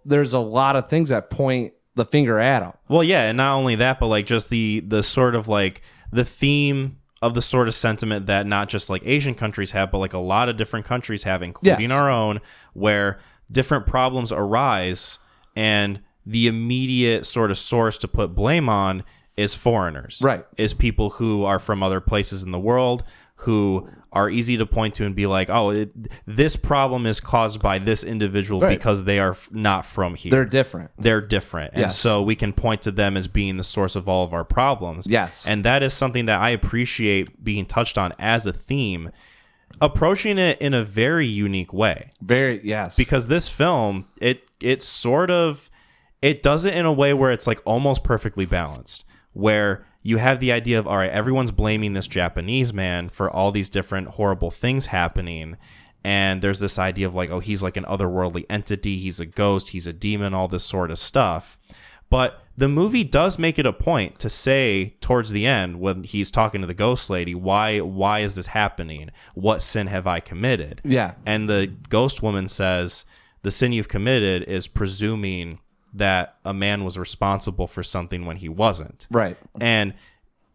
there's a lot of things that point the finger at him. Well, yeah, and not only that, but like just the sort of like the theme of the sort of sentiment that not just like Asian countries have, but like a lot of different countries have, including our own, where different problems arise and the immediate sort of source to put blame on is foreigners. Right. Is people who are from other places in the world who are easy to point to and be like, oh, this problem is caused by this individual because they are not from here. They're different. And so we can point to them as being the source of all of our problems. Yes. And that is something that I appreciate being touched on as a theme, approaching it in a very unique way. Yes. Because this film, it does it in a way where it's like almost perfectly balanced, where you have the idea of, all right, everyone's blaming this Japanese man for all these different horrible things happening. And there's this idea of like, oh, he's like an otherworldly entity. He's a ghost. He's a demon, all this sort of stuff. But the movie does make it a point to say towards the end when he's talking to the ghost lady, why is this happening? What sin have I committed? Yeah. And the ghost woman says, the sin you've committed is presuming that a man was responsible for something when he wasn't. Right. And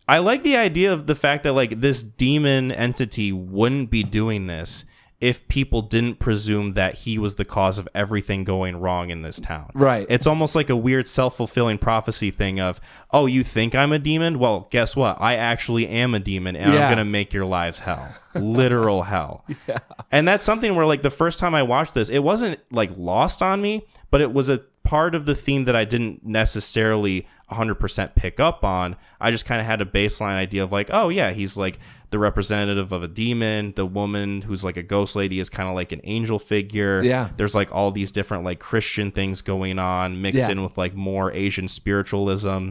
I like the idea of the fact that like this demon entity wouldn't be doing this if people didn't presume that he was the cause of everything going wrong in this town. Right. It's almost like a weird self-fulfilling prophecy thing of, oh, you think I'm a demon? Well, guess what? I actually am a demon, and I'm going to make your lives hell. Literal hell. Yeah. And that's something where like the first time I watched this, it wasn't like lost on me, but it was a part of the theme that I didn't necessarily 100% pick up on. I just kind of had a baseline idea of like, oh yeah, he's like the representative of a demon. The woman who's like a ghost lady is kind of like an angel figure. Yeah. There's like all these different like Christian things going on mixed in with like more Asian spiritualism.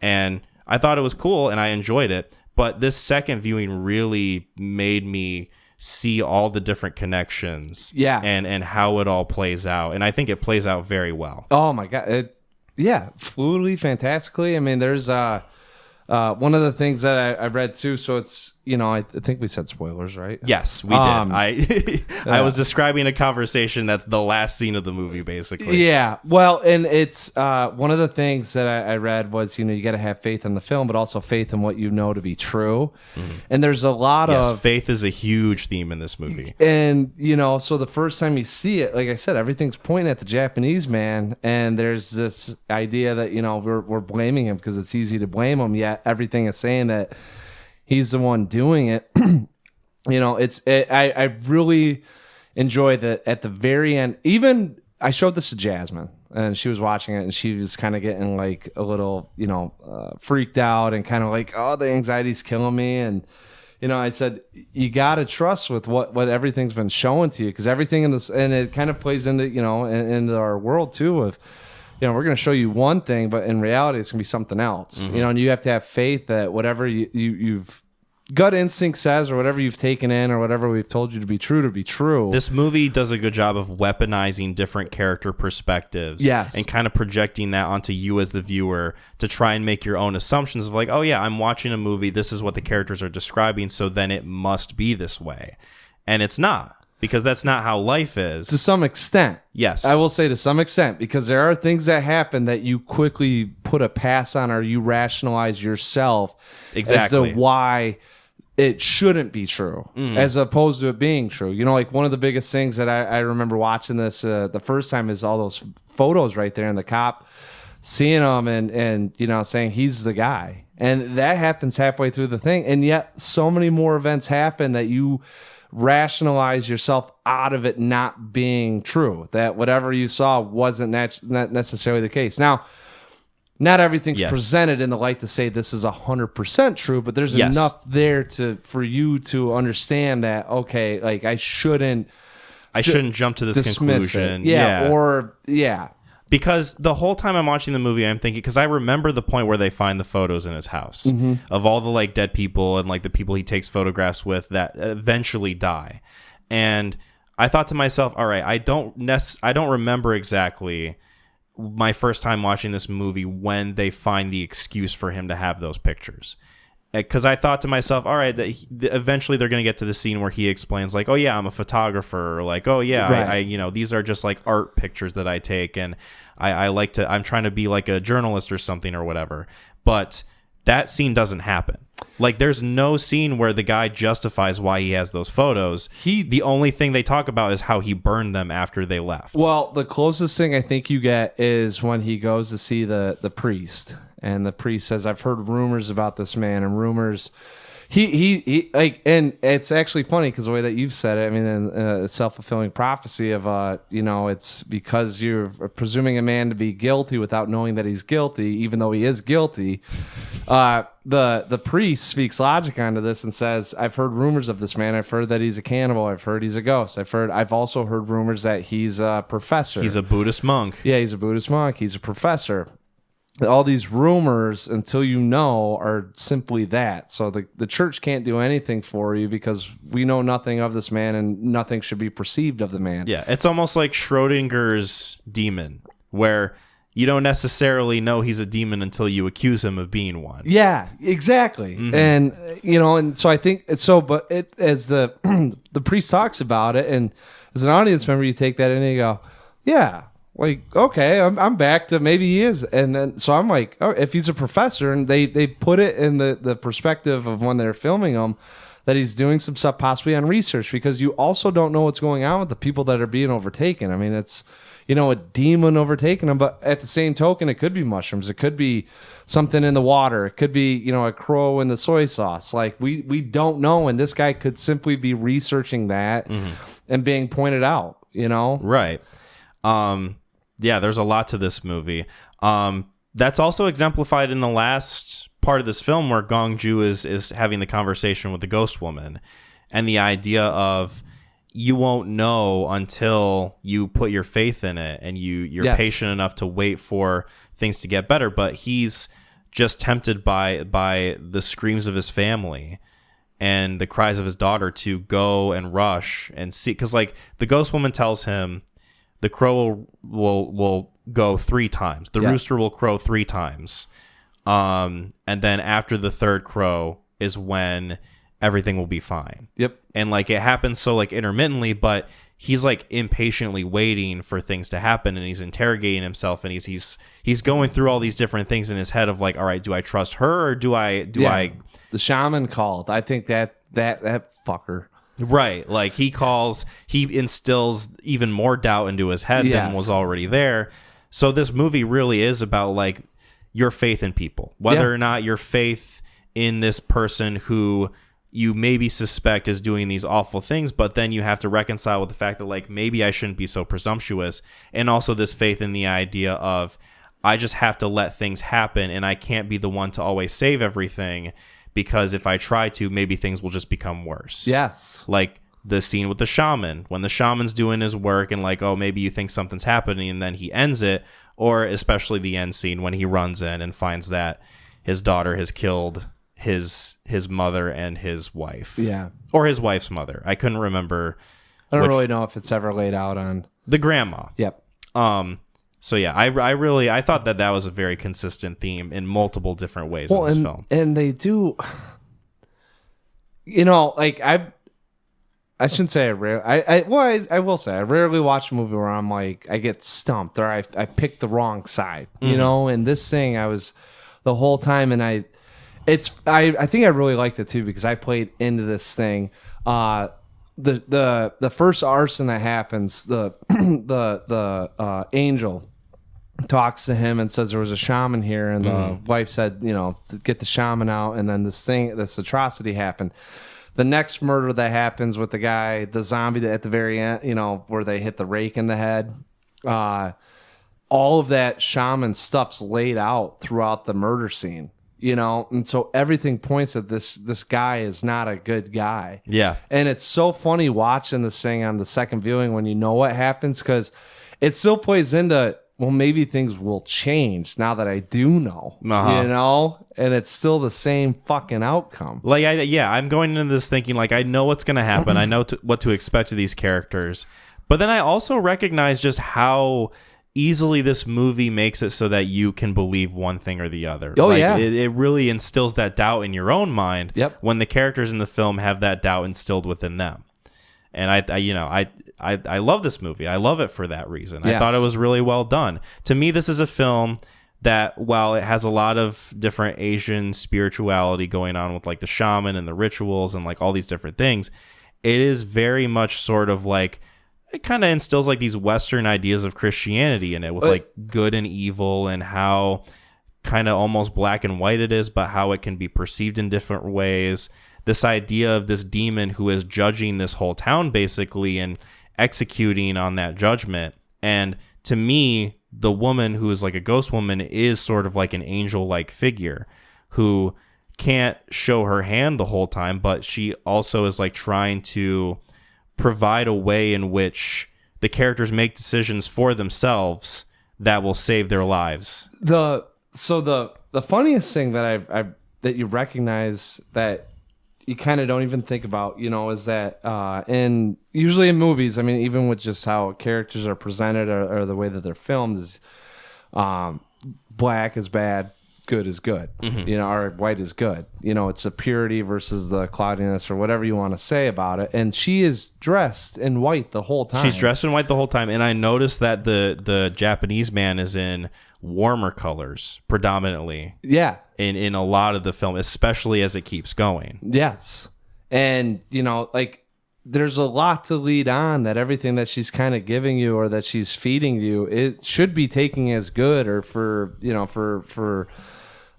And I thought it was cool and I enjoyed it. But this second viewing really made me see all the different connections and how it all plays out. And I think it plays out very well. Oh my God. Fluidly, fantastically. I mean, there's one of the things that I read too. So it's, I think we said spoilers, right? Yes, we did. I was describing a conversation that's the last scene of the movie, basically. Yeah. Well, and it's one of the things that I read was, you got to have faith in the film, but also faith in what you know to be true. Mm-hmm. And there's a lot of faith is a huge theme in this movie. And, so the first time you see it, like I said, everything's pointing at the Japanese man. And there's this idea that, we're blaming him because it's easy to blame him. Yet everything is saying that he's the one doing it. I really enjoy that at the very end. Even I showed this to Jasmine and she was watching it and she was kind of getting like a little, freaked out and kind of like, oh, the anxiety's killing me. And, I said, you got to trust with what everything's been showing to you, because everything in this, and it kind of plays into, into our world too of, we're going to show you one thing, but in reality, it's going to be something else. Mm-hmm. And you have to have faith that whatever you've gut instinct says, or whatever you've taken in, or whatever we've told you to be true. This movie does a good job of weaponizing different character perspectives. Yes. And kind of projecting that onto you as the viewer to try and make your own assumptions of like, oh yeah, I'm watching a movie. This is what the characters are describing. So then it must be this way. And it's not. Because that's not how life is. To some extent. Yes. I will say to some extent, because there are things that happen that you quickly put a pass on, or you rationalize yourself as to why it shouldn't be true, as opposed to it being true. Like one of the biggest things that I remember watching this the first time is all those photos right there, and the cop seeing them and saying he's the guy. And that happens halfway through the thing. And yet so many more events happen that you rationalize yourself out of it not being true, that whatever you saw wasn't not necessarily the case. Now, not everything's Yes. presented in the light to say this is 100% true, but there's Yes. enough there for you to understand that, okay, like I shouldn't jump to this dismiss conclusion. it. Yeah. Because the whole time I'm watching the movie, I'm thinking, because I remember the point where they find the photos in his house of all the like dead people and like the people he takes photographs with that eventually die. And I thought to myself, all right, I don't remember exactly my first time watching this movie when they find the excuse for him to have those pictures. Because I thought to myself, all right, eventually they're going to get to the scene where he explains, like, oh, yeah, I'm a photographer. Or like, oh, yeah, Right. I these are just like art pictures that I take. And I'm trying to be like a journalist or something or whatever. But that scene doesn't happen. Like, there's no scene where the guy justifies why he has those photos. The only thing they talk about is how he burned them after they left. Well, the closest thing I think you get is when he goes to see the priest, and the priest says, "I've heard rumors about this man," and rumors. He like, and it's actually funny because the way that you've said it, I mean, a self-fulfilling prophecy of, it's because you're presuming a man to be guilty without knowing that he's guilty, even though he is guilty. The priest speaks logic onto this and says, "I've heard rumors of this man. I've heard that he's a cannibal. I've heard he's a ghost. I've also heard rumors that he's a professor. He's a Buddhist monk." Yeah, he's a Buddhist monk. He's a professor. All these rumors, until you know, are simply that. So the church can't do anything for you because we know nothing of this man and nothing should be perceived of the man." Yeah, it's almost like Schrodinger's demon, where you don't necessarily know he's a demon until you accuse him of being one. Yeah, exactly. Mm-hmm. And and so I think it's so. But as the the priest talks about it, and as an audience member, you take that in and you go, "Yeah." Like, okay, I'm back to maybe he is. And then, so I'm like, oh, if he's a professor, and they put it in the perspective of when they're filming him, that he's doing some stuff possibly on research, because you also don't know what's going on with the people that are being overtaken. I mean, it's, a demon overtaking them, but at the same token, it could be mushrooms. It could be something in the water. It could be, a crow in the soy sauce. Like, we don't know. And this guy could simply be researching that and being pointed out, Right. Yeah, there's a lot to this movie. That's also exemplified in the last part of this film where Gong Ju is having the conversation with the ghost woman, and the idea of you won't know until you put your faith in it and you're Yes. patient enough to wait for things to get better. But he's just tempted by the screams of his family and the cries of his daughter to go and rush and see, because like the ghost woman tells him, the crow will go 3 times. The rooster will crow 3 times. And then after the third crow is when everything will be fine. Yep. And like it happens so like intermittently, but he's like impatiently waiting for things to happen, and he's interrogating himself, and he's going through all these different things in his head of like, all right, do I trust her or do I The shaman called. I think that fucker. Right, like he instills even more doubt into his head than was already there. So this movie really is about like your faith in people, whether or not your faith in this person who you maybe suspect is doing these awful things, but then you have to reconcile with the fact that like maybe I shouldn't be so presumptuous, and also this faith in the idea of I just have to let things happen and I can't be the one to always save everything. Because if I try to, maybe things will just become worse. Yes. Like the scene with the shaman, when the shaman's doing his work and like, oh, maybe you think something's happening and then he ends it. Or especially the end scene when he runs in and finds that his daughter has killed his mother and his wife. Yeah. Or his wife's mother. I couldn't remember. I don't really know if it's ever laid out on. The grandma. Yep. So yeah, I thought that was a very consistent theme in multiple different ways in this film. And they do, like I shouldn't say I will say I rarely watch a movie where I'm like I get stumped or I picked the wrong side, And this thing I was the whole time, and I think I really liked it too because I played into this thing. The first arson that happens, the angel talks to him and says there was a shaman here, and the wife said, get the shaman out, and then this atrocity happened. The next murder that happens with the zombie at the very end, where they hit the rake in the head, all of that shaman stuff's laid out throughout the murder scene, you know? And so everything points that this guy is not a good guy. Yeah. And it's so funny watching this thing on the second viewing when you know what happens, because it still plays into, well, maybe things will change now that I do know, you know? And it's still the same fucking outcome. Like, I'm going into this thinking, like, I know what's going to happen. I know what to expect of these characters. But then I also recognize just how easily this movie makes it so that you can believe one thing or the other. Oh, like, yeah. It really instills that doubt in your own mind when the characters in the film have that doubt instilled within them. And I love this movie. I love it for that reason. Yes. I thought it was really well done. To me, this is a film that, while it has a lot of different Asian spirituality going on with like the shaman and the rituals and like all these different things, it is very much sort of like, it kind of instills like these Western ideas of Christianity in it, with like good and evil and how kind of almost black and white it is, but how it can be perceived in different ways. This idea of this demon who is judging this whole town basically and executing on that judgment. And to me, the woman who is like a ghost woman is sort of like an angel-like figure who can't show her hand the whole time, but she also is like trying to provide a way in which the characters make decisions for themselves that will save their lives. The funniest thing that that you recognize that you kind of don't even think about, you know, is that usually in movies, I mean, even with just how characters are presented or the way that they're filmed, is black is bad, good is good, you know, or white is good. You know, it's the purity versus the cloudiness or whatever you want to say about it. And she is dressed in white the whole time. She's dressed in white the whole time. And I noticed that the Japanese man is in warmer colors predominantly. Yeah. In a lot of the film, especially as it keeps going. Yes. And, you know, like, there's a lot to lead on that everything that she's kind of giving you or that she's feeding you, it should be taking as good or for, you know, for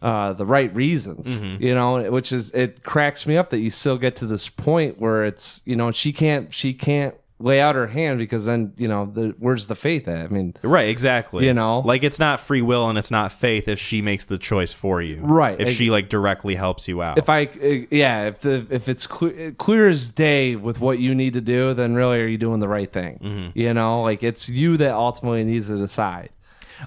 the right reasons, you know, which is, it cracks me up that you still get to this point where it's, you know, she can't lay out her hand, because then, you know, where's the faith at? I mean, right, exactly. You know, like, it's not free will and it's not faith if she makes the choice for you, right? If she like directly helps you out. If it's clear as day with what you need to do, then really, are you doing the right thing? You know, like, it's you that ultimately needs to decide.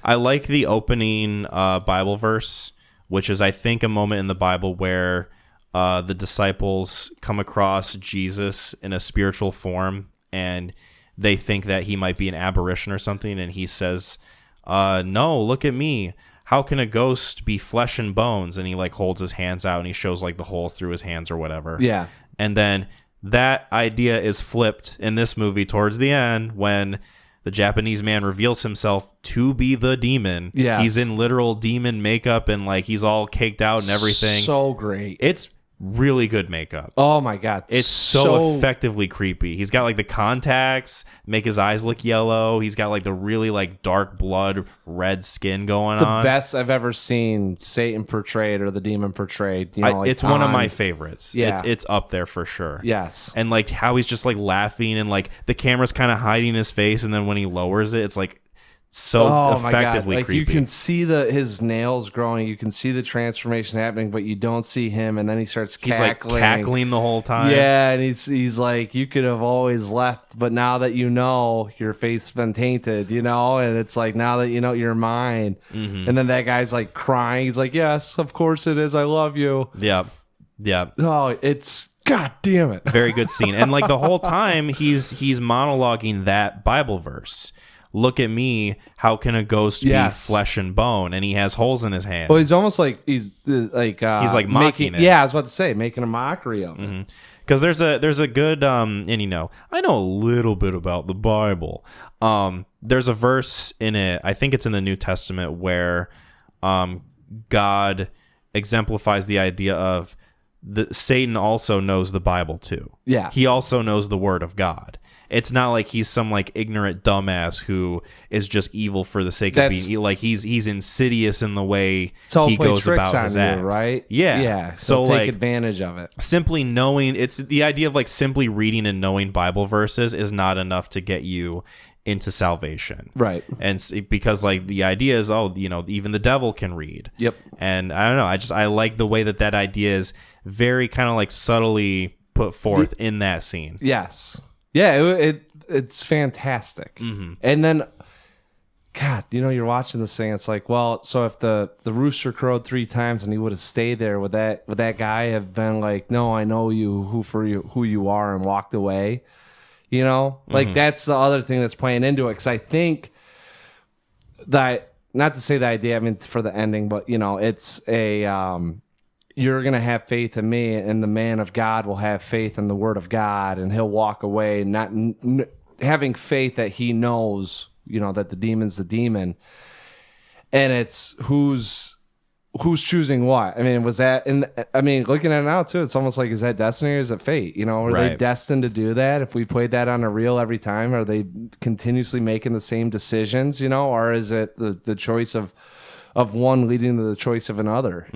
I like the opening Bible verse, which is, I think, a moment in the Bible where the disciples come across Jesus in a spiritual form, and they think that he might be an apparition or something, and he says, no, look at me. How can a ghost be flesh and bones? And he like holds his hands out and he shows like the holes through his hands or whatever. Yeah. And then that idea is flipped in this movie towards the end when the Japanese man reveals himself to be the demon. Yeah. He's in literal demon makeup and like he's all caked out and everything. So great. It's really good makeup. Oh my God. It's so effectively creepy. He's got like the contacts, make his eyes look yellow. He's got like the really like dark blood, red skin going on. The best I've ever seen Satan portrayed or the demon portrayed. You know, it's one of my favorites. Yeah. It's up there for sure. Yes. And like how he's just like laughing and like the camera's kind of hiding his face, and then when he lowers it, it's like so effectively like creepy. You can see his nails growing, you can see the transformation happening, but you don't see him, and then he starts cackling. He's like cackling the whole time. Yeah, and he's like, you could have always left, but now that you know, your faith's been tainted, you know, and it's like, now that you know, you're mine. And then that guy's like crying. He's like, yes, of course it is. I love you. Yeah. Oh, it's, God damn it. Very good scene. And like the whole time he's monologuing that Bible verse. Look at me. How can a ghost be flesh and bone? And he has holes in his hands. Well, he's almost like he's like mocking it. Yeah, I was about to say, making a mockery of it. Because there's a good and you know, I know a little bit about the Bible. There's a verse in it, I think it's in the New Testament, where God exemplifies the idea of Satan also knows the Bible too. Yeah, he also knows the Word of God. It's not like he's some like ignorant dumbass who is just evil for the sake of being like he's insidious in the way he goes about his acts, right? Yeah. So take like advantage of it. Simply knowing, it's the idea of like simply reading and knowing Bible verses is not enough to get you into salvation. Right. And because like the idea is, even the devil can read. Yep. And I don't know, I like the way that idea is very kind of like subtly put forth in that scene. Yes. Yeah, it's fantastic. Mm-hmm. And then, God, you're watching this thing. It's like, well, so if the rooster crowed 3 times and he would have stayed there, would that guy have been like, no, I know you, who you are, and walked away? Like that's the other thing that's playing into it. Because I think that, not to say the idea, I mean for the ending, but it's a you're gonna have faith in me, and the man of God will have faith in the word of God, and he'll walk away not having faith that he knows. That the demon's the demon, and it's who's choosing what. I mean, was that? And I mean, looking at it now too, it's almost like, is that destiny or is it fate? Are they destined to do that? If we played that on a reel every time, are they continuously making the same decisions? Or is it the choice of one leading to the choice of another?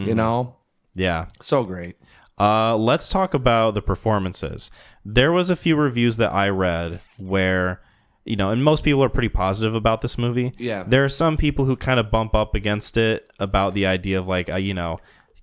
Yeah, so great. Let's talk about the performances. There was a few reviews that I read where. And most people are pretty positive about this movie. Yeah. There are some people who kind of bump up against it about the idea of like,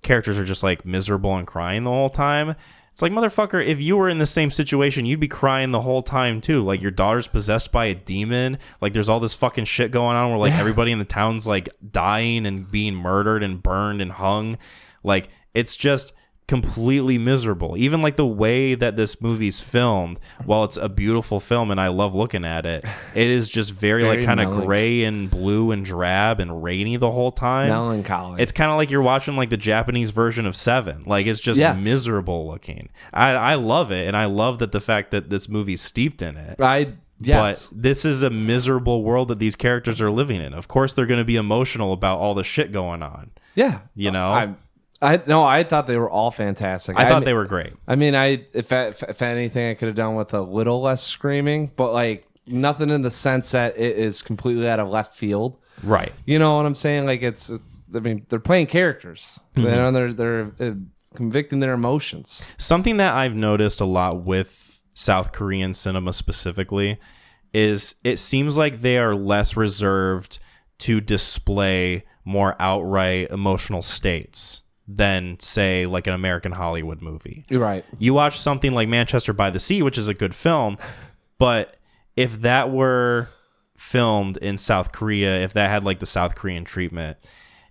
characters are just like miserable and crying the whole time. It's like, motherfucker, if you were in the same situation, you'd be crying the whole time too. Like your daughter's possessed by a demon. Like there's all this fucking shit going on where like everybody in the town's like dying and being murdered and burned and hung. Like it's just completely miserable. Even like the way that this movie's filmed, while it's a beautiful film and I love looking at it, it is just very like kind of gray and blue and drab and rainy the whole time. Melancholy. It's kind of like you're watching like the Japanese version of Seven. Like it's just miserable looking. I love it, and I love that the fact that this movie's steeped in it. But this is a miserable world that these characters are living in. Of course they're going to be emotional about all the shit going on. Yeah. I thought they were all fantastic. I thought they were great. I mean, if anything, I could have done with a little less screaming, but like nothing in the sense that it is completely out of left field. Right. You know what I'm saying? Like it's I mean, they're playing characters. Mm-hmm. They're convicting their emotions. Something that I've noticed a lot with South Korean cinema specifically is it seems like they are less reserved to display more outright emotional states than, say, like an American Hollywood movie. You're right. You watch something like Manchester by the Sea, which is a good film, but if that were filmed in South Korea, if that had like the South Korean treatment,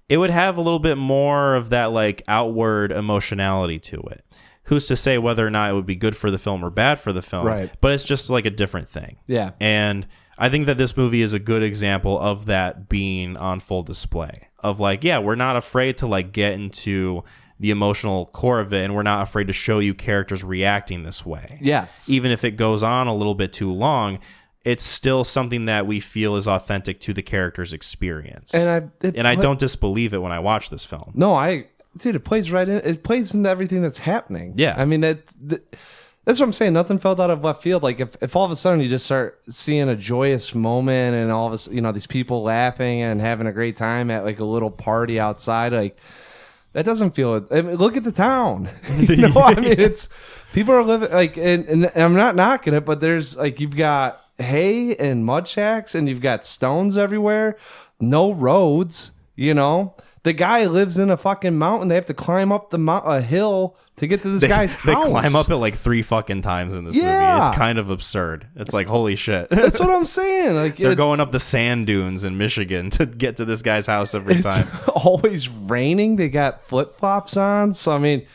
it would have a little bit more of that like outward emotionality to it. Who's to say whether or not it would be good for the film or bad for the film? Right. But it's just like a different thing. Yeah. And I think that this movie is a good example of that being on full display. Of like, yeah, we're not afraid to like get into the emotional core of it, and we're not afraid to show you characters reacting this way. Yes. Even if it goes on a little bit too long, it's still something that we feel is authentic to the character's experience. And I don't disbelieve it when I watch this film. No, dude, it plays right in. It plays into everything that's happening. Yeah. I mean, that's what I'm saying. Nothing felt out of left field. Like if all of a sudden you just start seeing a joyous moment and all of a sudden, these people laughing and having a great time at like a little party outside, like that doesn't feel. I mean, look at the town. I mean, it's people are living like, and I'm not knocking it, but there's like you've got hay and mud shacks and you've got stones everywhere, no roads. The guy lives in a fucking mountain. They have to climb up a hill to get to this guy's house. They climb up it like 3 fucking times in this movie. It's kind of absurd. It's like, holy shit. That's what I'm saying. Like they're going up the sand dunes in Michigan to get to this guy's house every time. It's always raining. They got flip-flops on. So, I mean,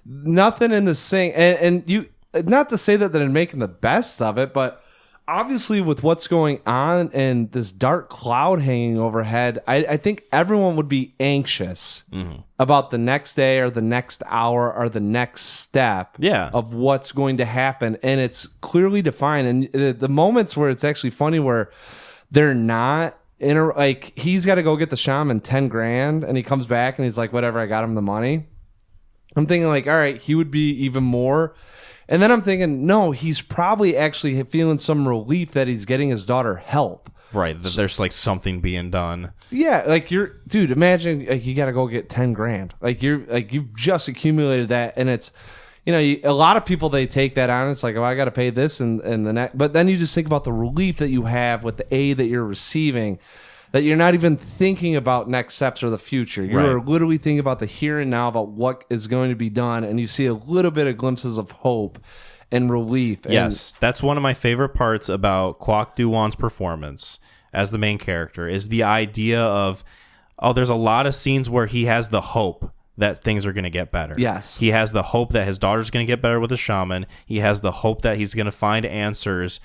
nothing in the same. And you, not to say that they're making the best of it, but obviously with what's going on and this dark cloud hanging overhead, I think everyone would be anxious about the next day or the next hour or the next step of what's going to happen. And it's clearly defined. And the moments where it's actually funny where they're not like he's got to go get the shaman 10 grand and he comes back and he's like, whatever, I got him the money. I'm thinking like, all right, he would be even more. And then I'm thinking, no, he's probably actually feeling some relief that he's getting his daughter help. Right. That there's like something being done. Yeah. Like imagine like you got to go get 10 grand. Like you've just accumulated that. And it's, a lot of people, they take that on. It's like, oh, I got to pay this and the next. But then you just think about the relief that you have with the aid that you're receiving, that you're not even thinking about next steps or the future. You're literally thinking about the here and now, about what is going to be done. And you see a little bit of glimpses of hope and relief. Yes, that's one of my favorite parts about Kwok Do-won's performance as the main character, is the idea of, there's a lot of scenes where he has the hope that things are going to get better. Yes. He has the hope that his daughter's going to get better with a shaman. He has the hope that he's going to find answers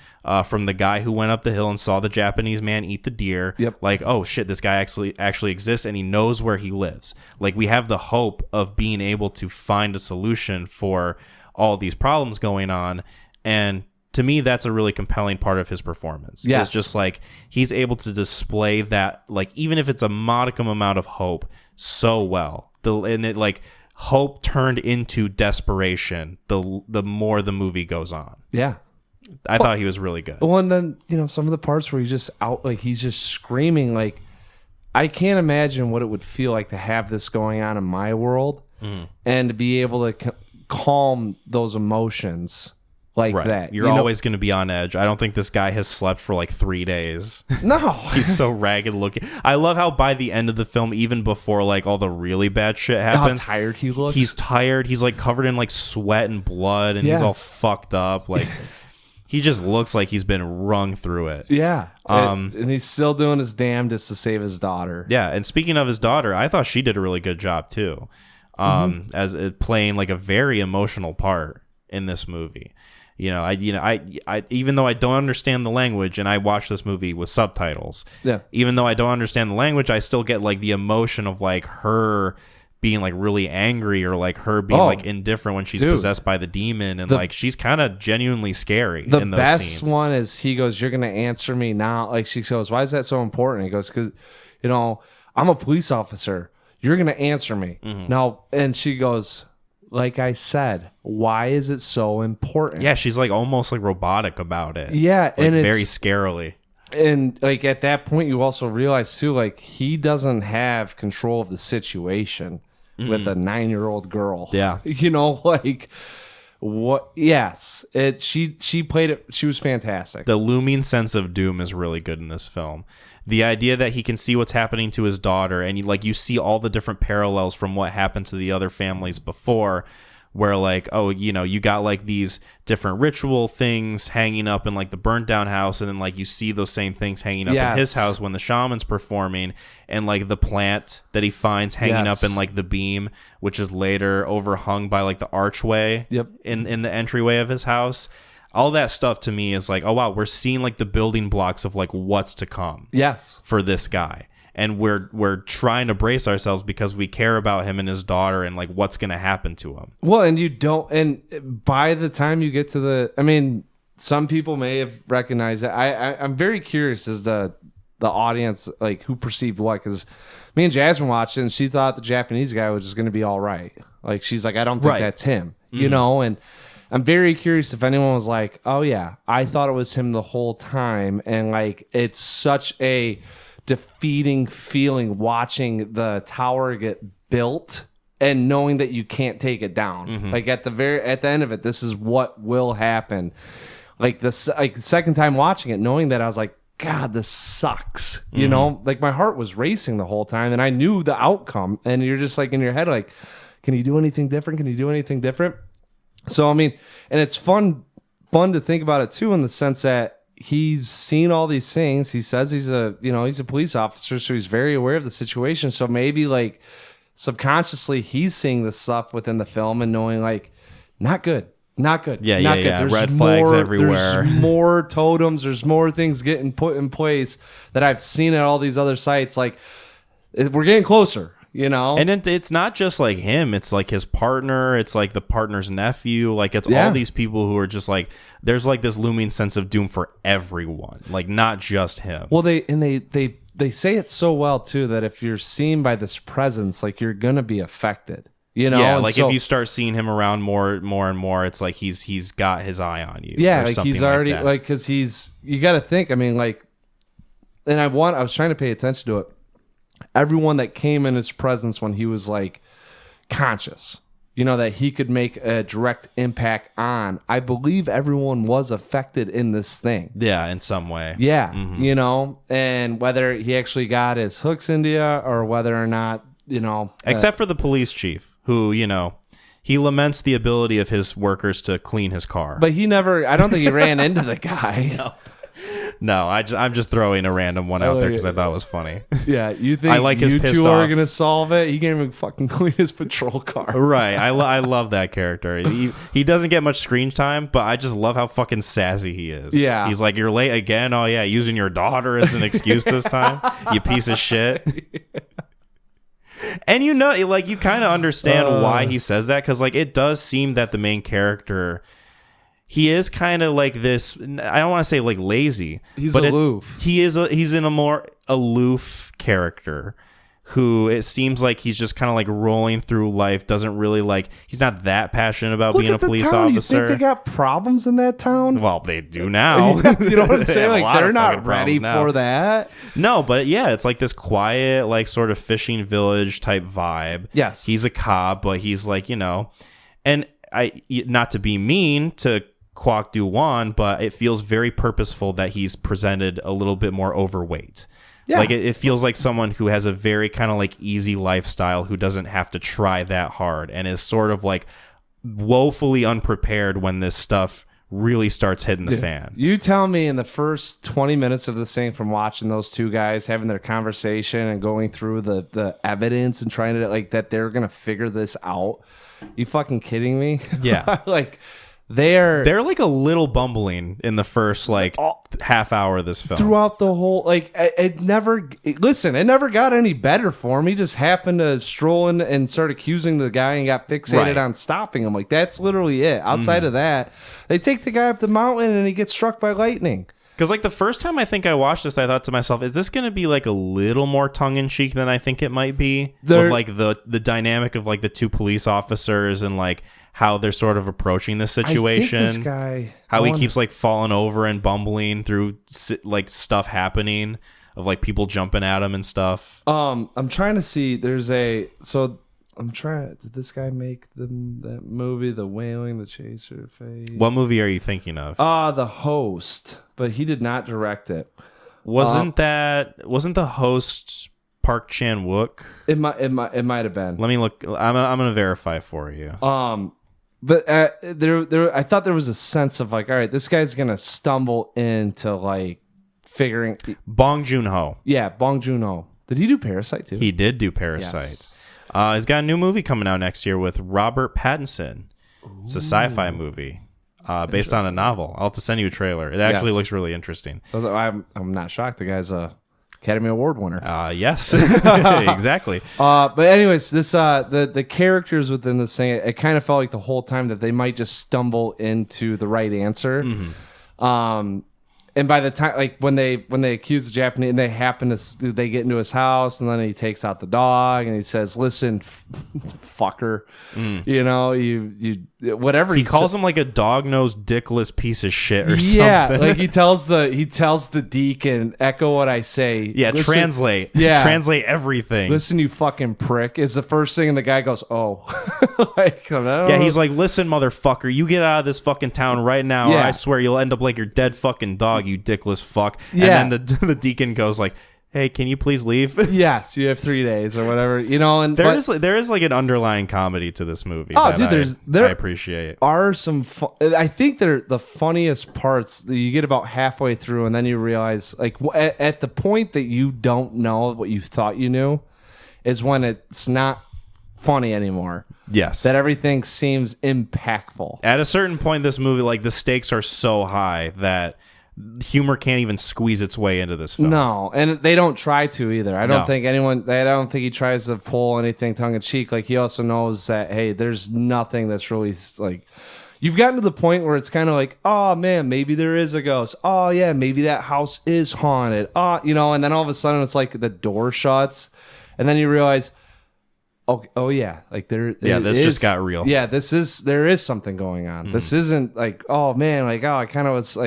from the guy who went up the hill and saw the Japanese man eat the deer. Yep. Like, oh shit, this guy actually exists and he knows where he lives. Like, we have the hope of being able to find a solution for all these problems going on. And to me, that's a really compelling part of his performance. Yes. It's just like, he's able to display that, like, even if it's a modicum amount of hope, so well. Hope turned into desperation the more the movie goes on. Yeah. I thought he was really good. Well, and then, some of the parts where he's just out, like, he's just screaming, like, I can't imagine what it would feel like to have this going on in my world and to be able to calm those emotions like that. You're always going to be on edge. I don't think this guy has slept for like 3 days. No. He's so ragged looking. I love how by the end of the film, even before like all the really bad shit happens, how tired he looks. He's tired. He's like covered in like sweat and blood, and he's all fucked up. Like, he just looks like he's been wrung through it. Yeah. And he's still doing his damnedest to save his daughter. Yeah. And speaking of his daughter, I thought she did a really good job too, as playing like a very emotional part in this movie. I even though I don't understand the language, and I watch this movie with subtitles. Yeah. Even though I don't understand the language, I still get like the emotion of like her being like really angry, or like her being like indifferent when she's possessed by the demon, and like she's kind of genuinely scary. The in those best scenes. one is he goes, "You're gonna answer me now." Like, she goes, "Why is that so important?" He goes, "Because I'm a police officer. You're gonna answer me now." And she goes, like I said, why is it so important? Yeah, she's like almost like robotic about it. Yeah, like, and it's very scarily. And like at that point, you also realize too, like, he doesn't have control of the situation with a 9-year-old girl. Yeah, like what? Yes, she played it. She was fantastic. The looming sense of doom is really good in this film. The idea that he can see what's happening to his daughter, and you see all the different parallels from what happened to the other families before, where like, you got like these different ritual things hanging up in like the burnt down house, and then like you see those same things hanging up in his house when the shaman's performing, and like the plant that he finds hanging up in like the beam, which is later overhung by like the archway in the entryway of his house. All that stuff to me is like, oh wow, we're seeing like the building blocks of like what's to come. Yes. For this guy. And we're trying to brace ourselves because we care about him and his daughter and like what's going to happen to him. Well, and by the time you get to some people may have recognized it. I'm very curious as the audience, like, who perceived what, because me and Jasmine watched it and she thought the Japanese guy was just going to be all right. Like, she's like, I don't think that's him, and I'm very curious if anyone was like, oh yeah, I thought it was him the whole time. And like, it's such a defeating feeling watching the tower get built and knowing that you can't take it down. Like at the end of it, this is what will happen. Like the second time watching it, knowing that, I was like, God, this sucks. Like my heart was racing the whole time and I knew the outcome, and you're just like in your head, like, can you do anything different? Can you do anything different? So, and it's fun to think about it too, in the sense that he's seen all these things. He says he's a police officer, so he's very aware of the situation. So maybe like subconsciously he's seeing this stuff within the film and knowing like, not good. Not good. Yeah. There's red flags everywhere. There's more totems. There's more things getting put in place that I've seen at all these other sites. Like, we're getting closer. And it's not just like him, it's like his partner, it's like the partner's nephew, like it's all these people who are just like, there's like this looming sense of doom for everyone, like not just him. Well, they say it so well too, that if you're seen by this presence, like, you're gonna be affected. Yeah, like if you start seeing him around more and more, it's like he's got his eye on you. Yeah, like he's already like, because you got to think. Like, and I was trying to pay attention to it. Everyone that came in his presence when he was like conscious, that he could make a direct impact on. I believe everyone was affected in this thing. Yeah, in some way. Yeah, and whether he actually got his hooks into you or whether or not, Except for the police chief, who, he laments the ability of his workers to clean his car. But I don't think he ran into the guy. No, I'm just throwing a random one out there because I thought it was funny. Yeah, you think I like his you pissed two off. are going to solve it? He can't even fucking clean his patrol car. Right. I love that character. He doesn't get much screen time, but I just love how fucking sassy he is. Yeah. He's like, you're late again? Oh, yeah, using your daughter as an excuse this time? You piece of shit. And you kind of understand why he says that, because it does seem that the main character, he is kind of like this. I don't want to say lazy. He's but aloof. He's in a more aloof character who it seems like he's just kind of rolling through life. Doesn't really he's not that passionate about being a police officer. You think they got problems in that town? Well, they do now. You know what I'm saying? They're not ready for that. No, but yeah, it's this quiet, sort of fishing village type vibe. Yes. He's a cop, but he's and not to be mean to Kwok Do-won, but it feels very purposeful that he's presented a little bit more overweight. Yeah. It feels like someone who has a very kind of easy lifestyle, who doesn't have to try that hard, and is sort of woefully unprepared when this stuff really starts hitting the fan. You tell me in the first 20 minutes of this thing, from watching those two guys having their conversation and going through the evidence and trying to that they're going to figure this out. You fucking kidding me? Yeah. They're a little bumbling in the first half hour of this film. Throughout the whole it never got any better for him. He just happened to stroll in and start accusing the guy and got fixated on stopping him. That's literally it. Outside of that, they take the guy up the mountain and he gets struck by lightning. Because the first time I think I watched this, I thought to myself, is this going to be a little more tongue in cheek than I think it might be? With the dynamic of the two police officers and how they're sort of approaching this situation. I think this guy, how he keeps falling over and bumbling through stuff happening of people jumping at him and stuff. I'm trying to see. Did this guy make that movie, The Wailing, The Chaser, Fate? What movie are you thinking of? The Host, but he did not direct it. Wasn't the host Park Chan-wook? It might have been. Let me look. I'm gonna verify for you. But there, I thought there was a sense of all right, this guy's gonna stumble into figuring. Bong Joon-ho. Yeah, Bong Joon-ho. Did he do Parasite too? He did do Parasite. Yes. He's got a new movie coming out next year with Robert Pattinson. Ooh. It's a sci-fi movie based on a novel. I'll have to send you a trailer. It actually looks really interesting. I'm not shocked. The guy's a Academy Award winner. Yes, exactly. But anyways, this the characters within this thing, it kind of felt like the whole time that they might just stumble into the right answer. Mm-hmm. And by the time, when they accuse the Japanese, and they get into his house, and then he takes out the dog, and he says, "Listen, fucker, you whatever." He calls him a dog-nosed, dickless piece of shit or something. Yeah, he tells the deacon, "Echo what I say." Yeah, listen, translate. Yeah, translate everything. Listen, you fucking prick, is the first thing, and the guy goes, "Oh." He's like, "Listen, motherfucker, you get out of this fucking town right now, or I swear you'll end up like your dead fucking dog, you dickless fuck." Yeah. And then the deacon goes "Hey, can you please leave?" Yes, you have 3 days or whatever, and there is an underlying comedy to this movie. Oh, dude, I appreciate. Are some I think they're the funniest parts that you get about halfway through, and then you realize at the point that you don't know what you thought you knew is when it's not funny anymore. Yes, that everything seems impactful. At a certain point, this movie, the stakes are so high that humor can't even squeeze its way into this film. No, and they don't try to either. I don't think he tries to pull anything tongue in cheek. He also knows that, hey, there's nothing that's really you've gotten to the point where it's kind of oh man, maybe there is a ghost. Oh yeah, maybe that house is haunted. And then all of a sudden it's the door shuts, and then you realize, oh yeah, this just got real. Yeah, there is something going on. This isn't oh man, I kind of was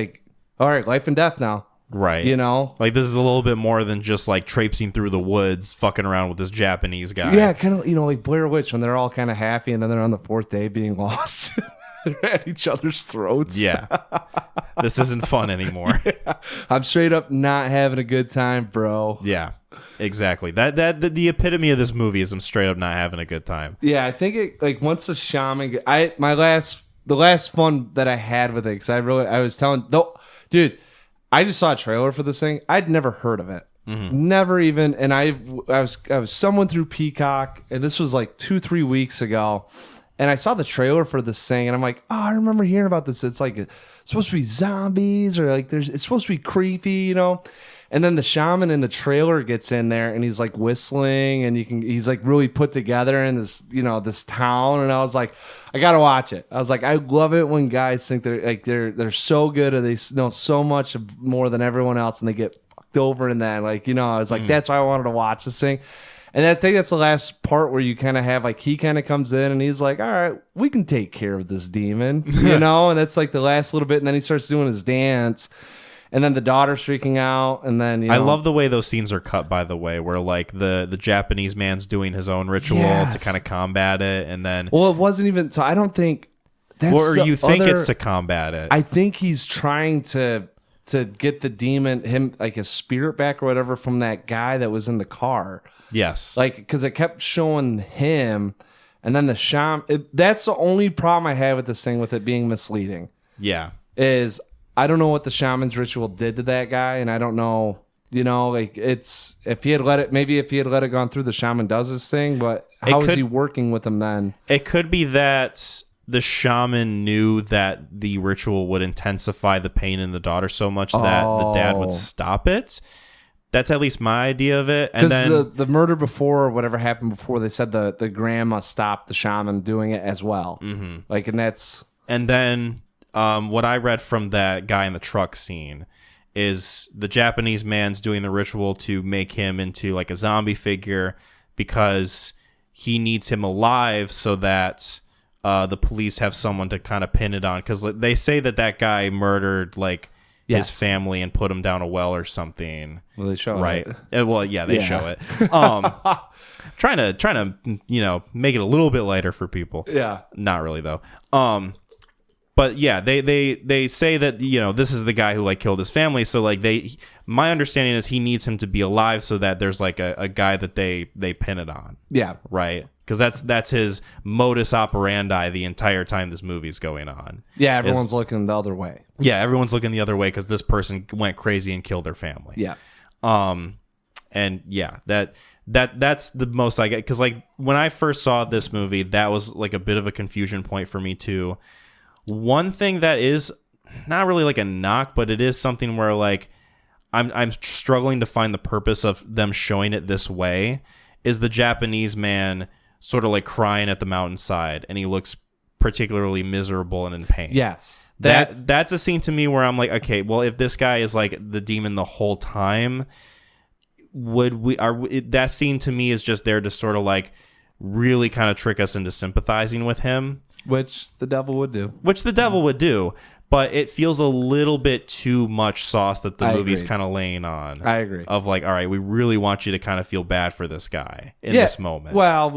all right, life and death now. Right. You know? Like, this is a little bit more than just, like, traipsing through the woods, fucking around with this Japanese guy. Yeah, kind of, like Blair Witch, when they're all kind of happy and then they're on the 4th day being lost. They're at each other's throats. Yeah. This isn't fun anymore. Yeah. I'm straight up not having a good time, bro. Yeah, exactly. The epitome of this movie is I'm straight up not having a good time. Yeah, I think it, like, once the shaman, the last fun that I had with it, because I was telling, though, dude, I just saw a trailer for this thing. I'd never heard of it. Never even, and I was someone through Peacock, and this was like 2-3 weeks ago, and I saw the trailer for this thing, and I'm like, oh, I remember hearing about this. It's like, it's supposed to be zombies, or like it's supposed to be creepy, you know? And then the shaman in the trailer gets in there, and he's like whistling, and he's like really put together in this, this town. And I was like, I gotta watch it. I was like, I love it when guys think they're so good, or they know so much more than everyone else, and they get fucked over in that. Like, I was like, that's why I wanted to watch this thing. And I think that's the last part where you kind of have, like, he kind of comes in and he's like, all right, we can take care of this demon, and that's like the last little bit. And then he starts doing his dance. And then the daughter's freaking out, and then I love the way those scenes are cut. By the way, where like the Japanese man's doing his own ritual to kind of combat it, and then it wasn't even. So I don't think that's. Or you think it's to combat it? I think he's trying to get the demon, like his spirit back or whatever, from that guy that was in the car. Yes, like because it kept showing him, and then the shaman. That's the only problem I had with this thing, with it being misleading. Yeah, is. I don't know what the shaman's ritual did to that guy, and I don't know, like if he had let it gone through, the shaman does his thing, but how is he working with him then? It could be that the shaman knew that the ritual would intensify the pain in the daughter so much that the dad would stop it. That's at least my idea of it. And then the murder before, or whatever happened before, they said the grandma stopped the shaman doing it as well. Mm-hmm. Like, and then. What I read from that guy in the truck scene is the Japanese man's doing the ritual to make him into like a zombie figure because he needs him alive so that the police have someone to kind of pin it on. Because they say that guy murdered like his family and put him down a well or something. Well, they show it. Right. Well, yeah, they show it. Trying to make it a little bit lighter for people. Yeah. Not really though. But yeah, they say that, this is the guy who like killed his family. So like my understanding is he needs him to be alive so that there's like a guy that they pin it on. Yeah. Right. Because that's his modus operandi the entire time this movie's going on. Yeah. Everyone's looking the other way. Yeah. Everyone's looking the other way because this person went crazy and killed their family. Yeah. And yeah, that's the most I get. Because like when I first saw this movie, that was like a bit of a confusion point for me too. One thing that is not really like a knock, but it is something where like I'm struggling to find the purpose of them showing it this way, is the Japanese man sort of like crying at the mountainside, and he looks particularly miserable and in pain. Yes. That's a scene to me where I'm like, okay, well, if this guy is like the demon the whole time, that scene to me is just there to sort of like really kind of trick us into sympathizing with him. Which the devil would do. But it feels a little bit too much sauce that the movie's kind of laying on. I agree. Of like, all right, we really want you to kind of feel bad for this guy in this moment. Well,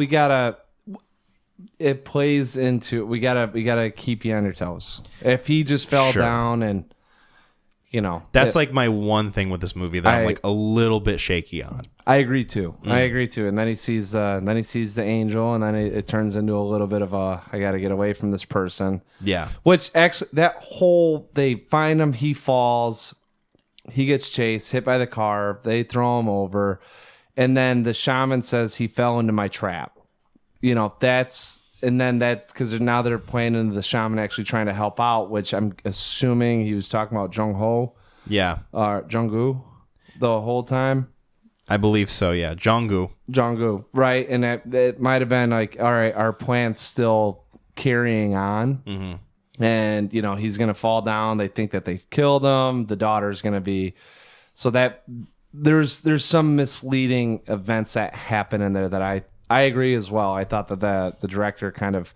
it plays into, we gotta keep you on your toes. If he just fell down and, that's like my one thing with this movie that I'm like a little bit shaky on. I agree too. And then he sees the angel, and then it turns into a little bit of I got to get away from this person. Yeah. Which actually, they find him, he falls, he gets chased, hit by the car, they throw him over, and then the shaman says he fell into my trap. And then because now they're playing into the shaman actually trying to help out, which I'm assuming he was talking about Jung-ho. Yeah. Or Jung-gu the whole time. I believe so, yeah. Jong-gu, right? And it might have been like, all right, our plan's still carrying on. Mm-hmm. And, he's going to fall down. They think that they've killed him. The daughter's going to be... So that there's some misleading events that happen in there that I agree as well. I thought that the director kind of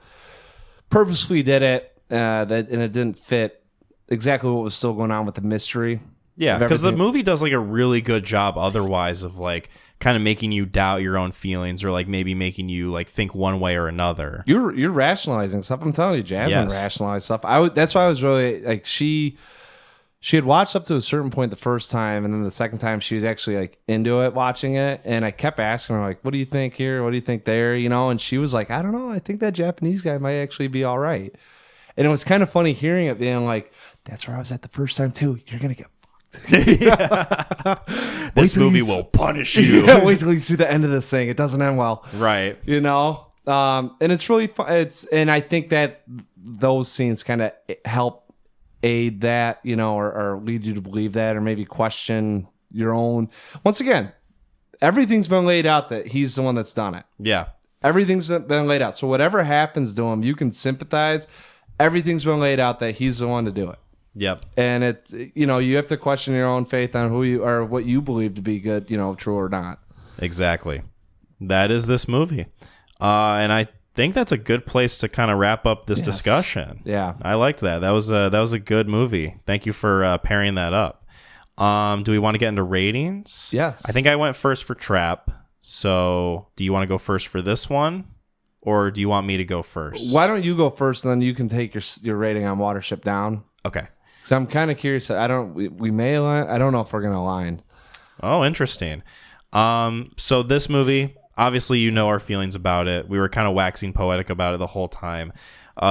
purposefully did it, and it didn't fit exactly what was still going on with the mystery. Yeah, of because the everything. movie does like a really good job otherwise of like kind of making you doubt your own feelings or like maybe making you like think one way or another. You're rationalizing stuff. I'm telling you, Jasmine Yes. rationalized stuff. That's why I was really like she had watched up to a certain point the first time, and then the second time she was actually like into it, watching it. And I kept asking her like, "What do you think here? What do you think there?" You know, and she was like, "I don't know. I think that Japanese guy might actually be all right." And it was kind of funny hearing it, being like, "That's where I was at the first time too. You're gonna get." This movie will punish you. Yeah, wait till you see the end of this thing. It doesn't end well, Right. you know. And it's really fun. And I think that those scenes kind of help aid that, you know, or lead you to believe that, or maybe question your own. Once again, everything's been laid out that he's the one that's done it. Yeah. Everything's been laid out. So whatever happens to him, you can sympathize. Everything's been laid out that he's the one to do it. Yep. And it's, you know, you have to question your own faith on who you are, what you believe to be good, you know, true or not. Exactly. That is this movie. And I think that's a good place to kind of wrap up this discussion. Yeah. I liked that. That was a good movie. Thank you for pairing that up. Do we want to get into ratings? Yes. I think I went first for Trap. So do you want to go first for this one? Or do you want me to go first? Why don't you go first, and then you can take your rating on Watership Down? Okay. So I'm kind of curious. We may align. I don't know if we're going to align. Oh, interesting. So this movie, obviously you know our feelings about it. We were kind of waxing poetic about it the whole time.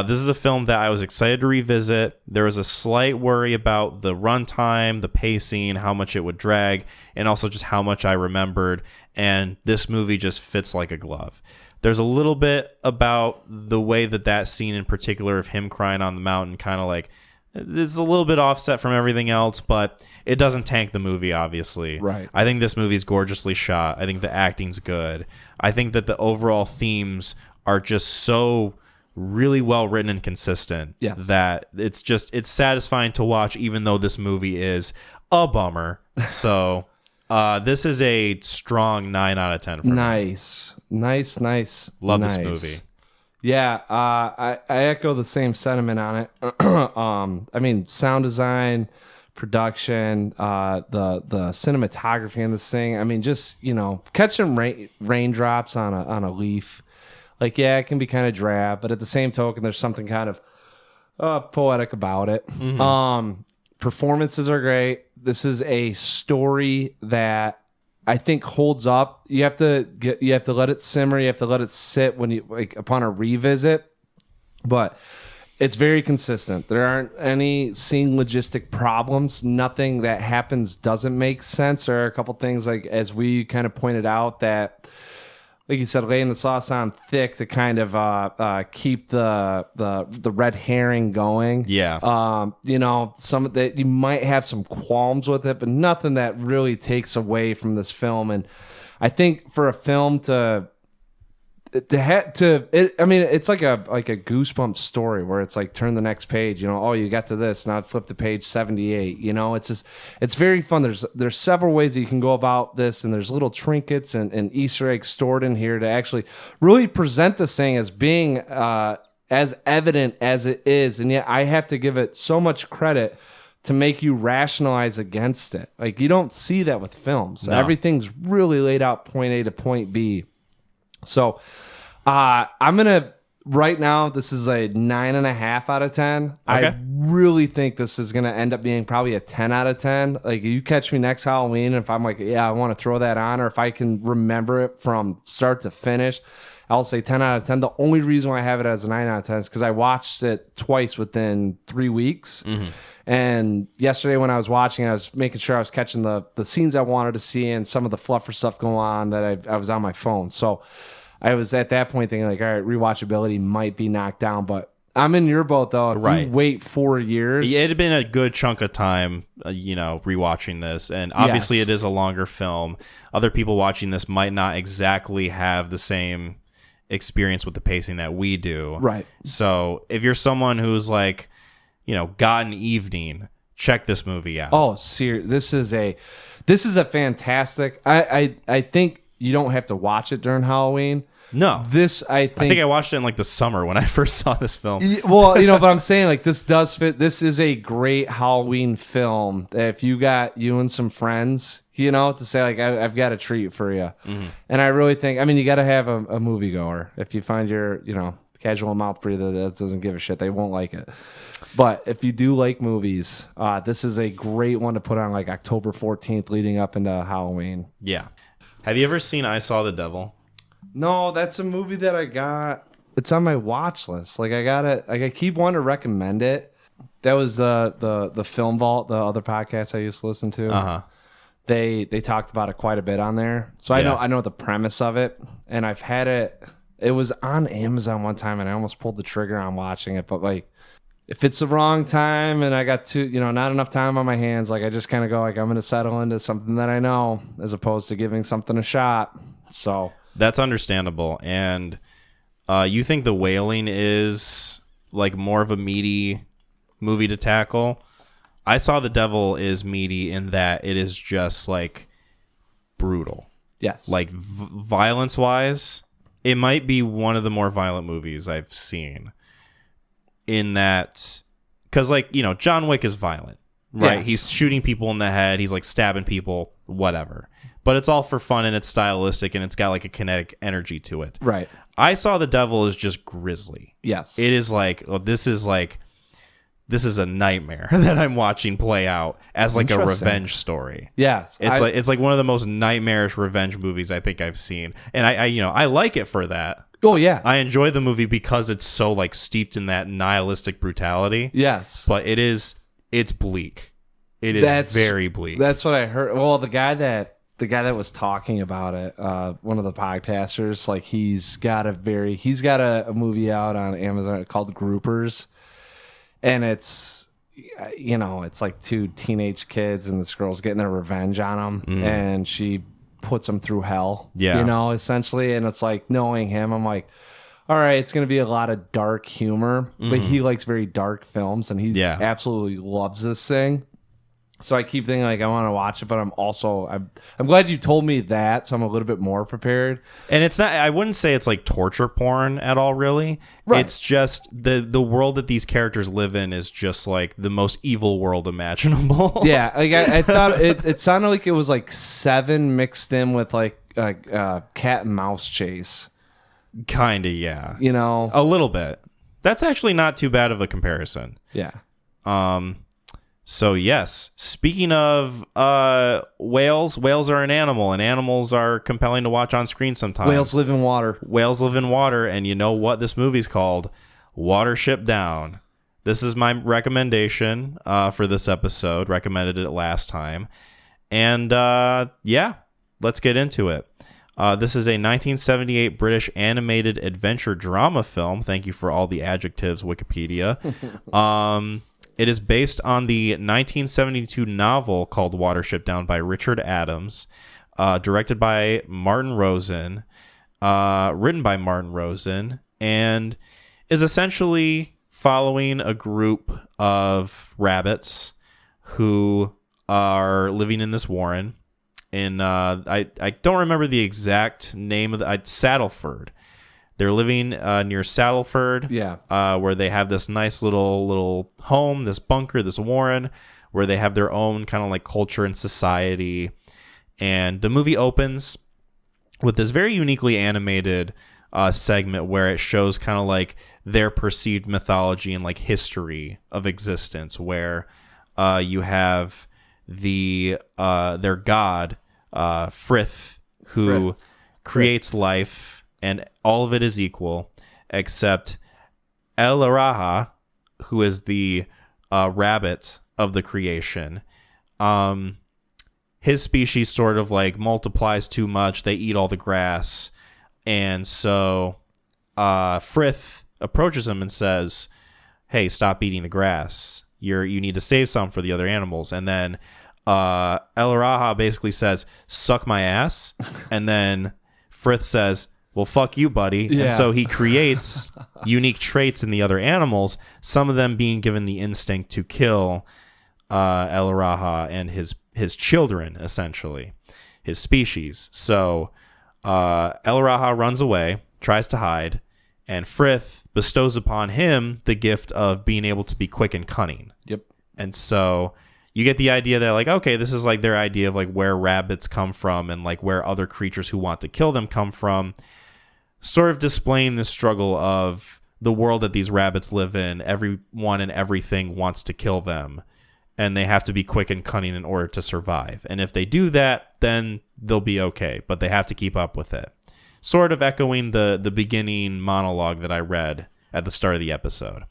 This is a film that I was excited to revisit. There was a slight worry about the runtime, the pacing, how much it would drag, and also just how much I remembered. And this movie just fits like a glove. There's a little bit about the way that scene in particular of him crying on the mountain kind of like, it's a little bit offset from everything else, but it doesn't tank the movie, obviously. Right. I think this movie's gorgeously shot. I think the acting's good. I think that the overall themes are just so really well written and consistent that it's satisfying to watch, even though this movie is a bummer. So this is a strong 9 out of 10 for me. Nice. Love this movie. Yeah, I echo the same sentiment on it. I mean, sound design, production, the cinematography in this thing. I mean, just, you know, catching raindrops on a leaf. Like, yeah, it can be kind of drab, but at the same token, there's something kind of poetic about it. Mm-hmm. Performances are great. This is a story that I think holds up. You have to let it simmer. You have to let it sit when you upon a revisit. But it's very consistent. There aren't any scene logistic problems. Nothing that happens doesn't make sense. There are a couple things, like as we kind of pointed out, that, like you said, laying the sauce on thick to kind of keep the red herring going. Yeah. You know, some of that you might have some qualms with it, but nothing that really takes away from this film. And I think for a film I mean, it's like a Goosebumps story where it's like, turn the next page, you know, oh, you got to this, now flip to page 78, you know. It's just, it's very fun. There's several ways that you can go about this, and there's little trinkets and Easter eggs stored in here to actually really present this thing as being as evident as it is. And yet I have to give it so much credit to make you rationalize against it. Like, you don't see that with films. No. Everything's really laid out point A to point B. So I'm going to, right now, this is a 9.5 out of 10. Okay. I really think this is going to end up being probably a 10 out of 10. Like, you catch me next Halloween, and if I'm like, yeah, I want to throw that on, or if I can remember it from start to finish, I'll say 10 out of 10. The only reason why I have it as a 9 out of 10 is because I watched it twice within 3 weeks. Mm-hmm. And yesterday when I was watching, I was making sure I was catching the scenes I wanted to see and some of the fluffer stuff going on that I was on my phone. So I was at that point thinking, like, all right, rewatchability might be knocked down, but I'm in your boat, though. If you wait 4 years. It had been a good chunk of time, rewatching this. And obviously it is a longer film. Other people watching this might not exactly have the same experience with the pacing that we do. Right. So if you're someone who's like, got an evening, check this movie out. Oh, seriously, this is a fantastic. I think you don't have to watch it during Halloween. No. This, I think I watched it in like the summer when I first saw this film. Well, but I'm saying like this does fit. This is a great Halloween film. That if you got you and some friends, to say like I've got a treat for you. Mm-hmm. And I really think, you got to have a moviegoer. If you find your casual mouth breather that doesn't give a shit, they won't like it. But if you do like movies, this is a great one to put on like October 14th leading up into Halloween. Yeah. Have you ever seen I Saw the Devil? No, that's a movie that I got. It's on my watch list. Like I got it. Like I keep wanting to recommend it. That was the Film Vault, the other podcast I used to listen to. Uh-huh. They talked about it quite a bit on there. So I know the premise of it, and I've had it. It was on Amazon one time, and I almost pulled the trigger on watching it. But like, if it's the wrong time and I got not enough time on my hands, like I just kind of go like I'm going to settle into something that I know as opposed to giving something a shot. So that's understandable. And you think The Wailing is like more of a meaty movie to tackle? I Saw the Devil is meaty in that it is just like brutal. Yes. Like violence wise, it might be one of the more violent movies I've seen. In that, because like John Wick is violent, right? Yes. He's shooting people in the head, he's like stabbing people, whatever. But it's all for fun and it's stylistic and it's got like a kinetic energy to it. Right. I Saw the Devil is just grisly. Yes. It is like, this is a nightmare that I'm watching play out as like a revenge story. Yes. It's like one of the most nightmarish revenge movies I think I've seen. And I like it for that. Oh yeah. I enjoy the movie because it's so like steeped in that nihilistic brutality. Yes. But it's bleak. It is very bleak. That's what I heard. Well, the guy that was talking about it, one of the podcasters, like he's got a movie out on Amazon called Groupers. And it's like two teenage kids and this girl's getting their revenge on them, and she puts them through hell. Yeah, essentially. And it's like, knowing him, I'm like, all right, it's going to be a lot of dark humor, but he likes very dark films, and he absolutely loves this thing. So I keep thinking like I want to watch it, but I'm glad you told me that, so I'm a little bit more prepared. And it's not, I wouldn't say it's like torture porn at all, really. Right. It's just the world that these characters live in is just like the most evil world imaginable. Yeah, like I thought it sounded like it was like Seven mixed in with like a cat and mouse chase. Kinda, yeah. A little bit. That's actually not too bad of a comparison. Yeah. So yes, speaking of whales are an animal, and animals are compelling to watch on screen sometimes. Whales live in water. Whales live in water, and you know what this movie's called? Watership Down. This is my recommendation for this episode. Recommended it last time. And let's get into it. This is a 1978 British animated adventure drama film. Thank you for all the adjectives, Wikipedia. It is based on the 1972 novel called Watership Down by Richard Adams, directed by Martin Rosen, written by Martin Rosen, and is essentially following a group of rabbits who are living in this warren. I don't remember the exact name of Saddleford. They're living near Saddleford, where they have this nice little home, this bunker, this warren, where they have their own kind of like culture and society. And the movie opens with this very uniquely animated segment where it shows kind of like their perceived mythology and like history of existence, where you have their god, Frith, who creates life. And all of it is equal, except El Araha, who is the rabbit of the creation. His species sort of like multiplies too much. They eat all the grass. And so Frith approaches him and says, hey, stop eating the grass. You need to save some for the other animals. And then El Araha basically says, suck my ass. And then Frith says, well, fuck you, buddy. Yeah. And so he creates unique traits in the other animals, some of them being given the instinct to kill El Araha and his children, essentially, his species. So El Raha runs away, tries to hide, and Frith bestows upon him the gift of being able to be quick and cunning. Yep. And so you get the idea that, like, okay, this is like their idea of like where rabbits come from and like where other creatures who want to kill them come from, sort of displaying the struggle of the world that these rabbits live in. Everyone and everything wants to kill them, and they have to be quick and cunning in order to survive. And if they do that, then they'll be okay, but they have to keep up with it. Sort of echoing the beginning monologue that I read at the start of the episode.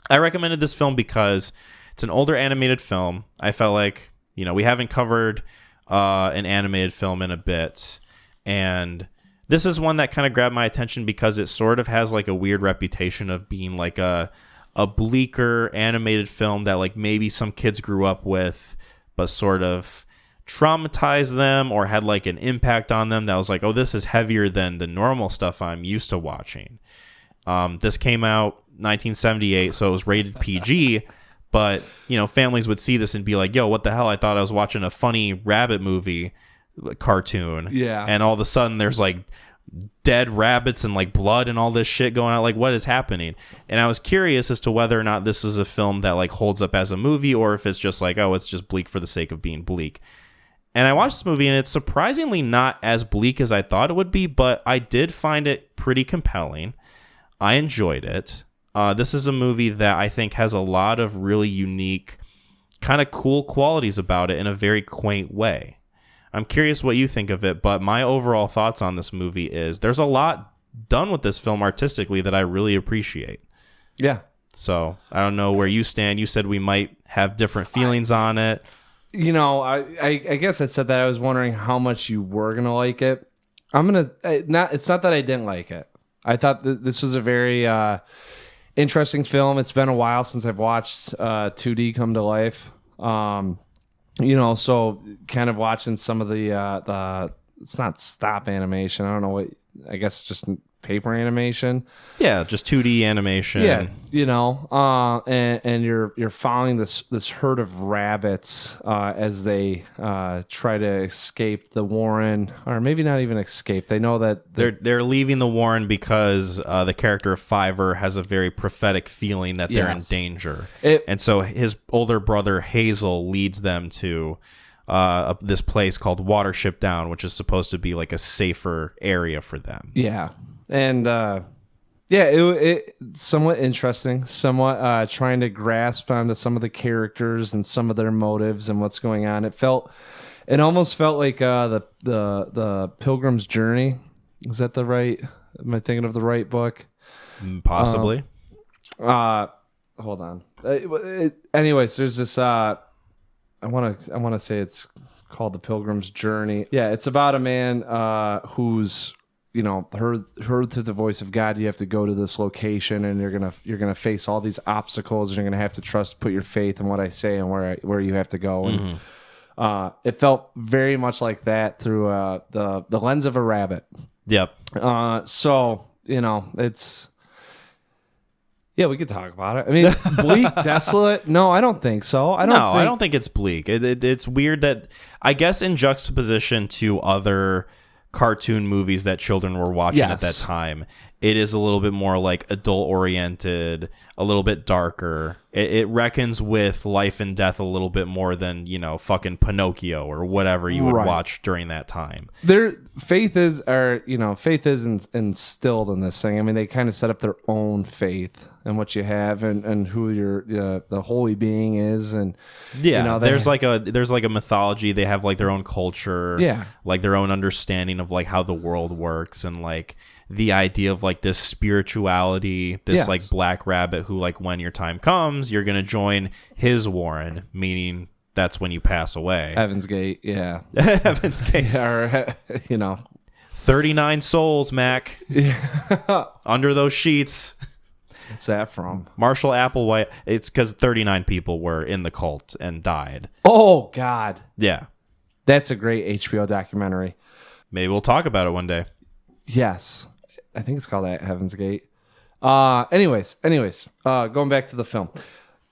I recommended this film because it's an older animated film. I felt like, we haven't covered an animated film in a bit, and this is one that kind of grabbed my attention because it sort of has like a weird reputation of being like a bleaker animated film that like maybe some kids grew up with, but sort of traumatized them or had like an impact on them that was like, oh, this is heavier than the normal stuff I'm used to watching. This came out 1978, so it was rated PG, but families would see this and be like, yo, what the hell? I thought I was watching a funny rabbit movie cartoon. Yeah. And all of a sudden there's like dead rabbits and like blood and all this shit going on. Like, what is happening? And I was curious as to whether or not this is a film that like holds up as a movie, or if it's just like, oh, it's just bleak for the sake of being bleak. And I watched this movie and it's surprisingly not as bleak as I thought it would be, but I did find it pretty compelling. I enjoyed it. This is a movie that I think has a lot of really unique, kind of cool qualities about it in a very quaint way. I'm curious what you think of it, but my overall thoughts on this movie is there's a lot done with this film artistically that I really appreciate. Yeah. So I don't know where you stand. You said we might have different feelings on it. I guess I said that I was wondering how much you were going to like it. It's not that I didn't like it. I thought that this was a very interesting film. It's been a while since I've watched 2D come to life. So kind of watching some of the it's not stop animation. I don't know what, I guess just paper animation. Yeah, just 2D animation. Yeah, and you're following this herd of rabbits as they try to escape the warren, or maybe not even escape. They know that they're leaving the warren because the character of Fiverr has a very prophetic feeling that they're in danger, and so his older brother Hazel leads them to this place called Watership Down, which is supposed to be like a safer area for them. Yeah. And it somewhat interesting, somewhat trying to grasp onto some of the characters and some of their motives and what's going on. It almost felt like the Pilgrim's Journey. Is that the right? Am I thinking of the right book? Possibly. Hold on. Anyways, there's this. I want to say it's called the Pilgrim's Journey. Yeah, it's about a man who's heard through the voice of God. You have to go to this location, and you're gonna face all these obstacles, and you're gonna have to put your faith in what I say and where you have to go. And it felt very much like that through the lens of a rabbit. Yep. So it's. Yeah, we could talk about it. I mean, bleak, desolate. No, I don't think so. I don't think it's bleak. It's weird that, I guess, in juxtaposition to other cartoon movies that children were watching at that time, it is a little bit more like adult oriented, a little bit darker. It reckons with life and death a little bit more than fucking Pinocchio or whatever you would watch during that time. Faith is instilled in this thing. I mean, they kind of set up their own faith and what you have and who the holy being is, and there's like a mythology. They have like their own culture, like their own understanding of like how the world works, and like the idea of like this spirituality, this like black rabbit who, like, when your time comes, you're gonna join his warren, meaning that's when you pass away. Heaven's Gate, yeah. Heaven's Gate. Or 39 souls, Mac. Under those sheets. What's that from? Marshall Applewhite. It's because 39 people were in the cult and died. Oh, God. Yeah. That's a great HBO documentary. Maybe we'll talk about it one day. Yes. I think it's called Heaven's Gate. Anyways, going back to the film.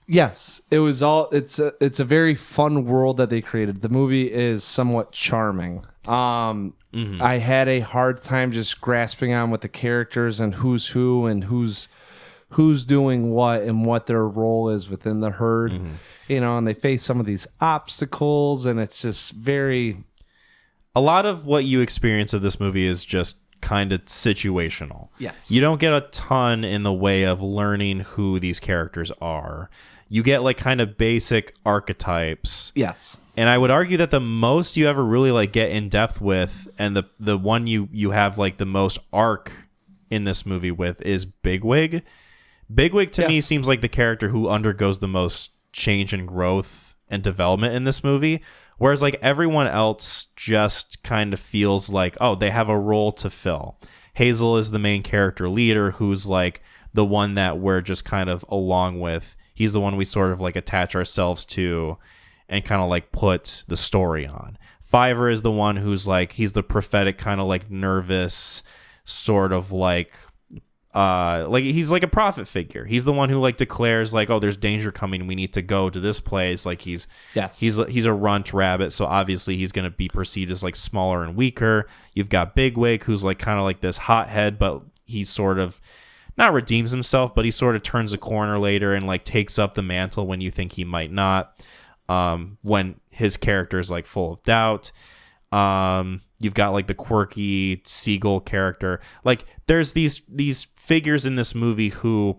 Yes, it's a very fun world that they created. The movie is somewhat charming. I had a hard time just grasping on with the characters and who's who and who's doing what and what their role is within the herd. You know, and they face some of these obstacles, and it's just very... A lot of what you experience of this movie is just kind of situational. Yes. You don't get a ton in the way of learning who these characters are. You get like kind of basic archetypes. Yes. And I would argue that the most you ever really like get in depth with, and the one you have like the most arc in this movie with, is Bigwig. Bigwig to me seems like the character who undergoes the most change and growth and development in this movie. Whereas like everyone else just kind of feels like, oh, they have a role to fill. Hazel is the main character leader, who's like the one that we're just kind of along with. He's the one we sort of like attach ourselves to and kind of like put the story on. Fiverr is the one who's like, he's the prophetic kind of like nervous sort of like he's like a prophet figure. He's the one who like declares like, oh, there's danger coming, we need to go to this place. Like he's a runt rabbit, so obviously he's going to be perceived as like smaller and weaker. You've got Bigwig, who's like kind of like this hothead, but he's sort of not redeems himself, but he sort of turns a corner later and like takes up the mantle when you think he might not, when his character is like full of doubt. You've got like the quirky seagull character. Like there's these figures in this movie who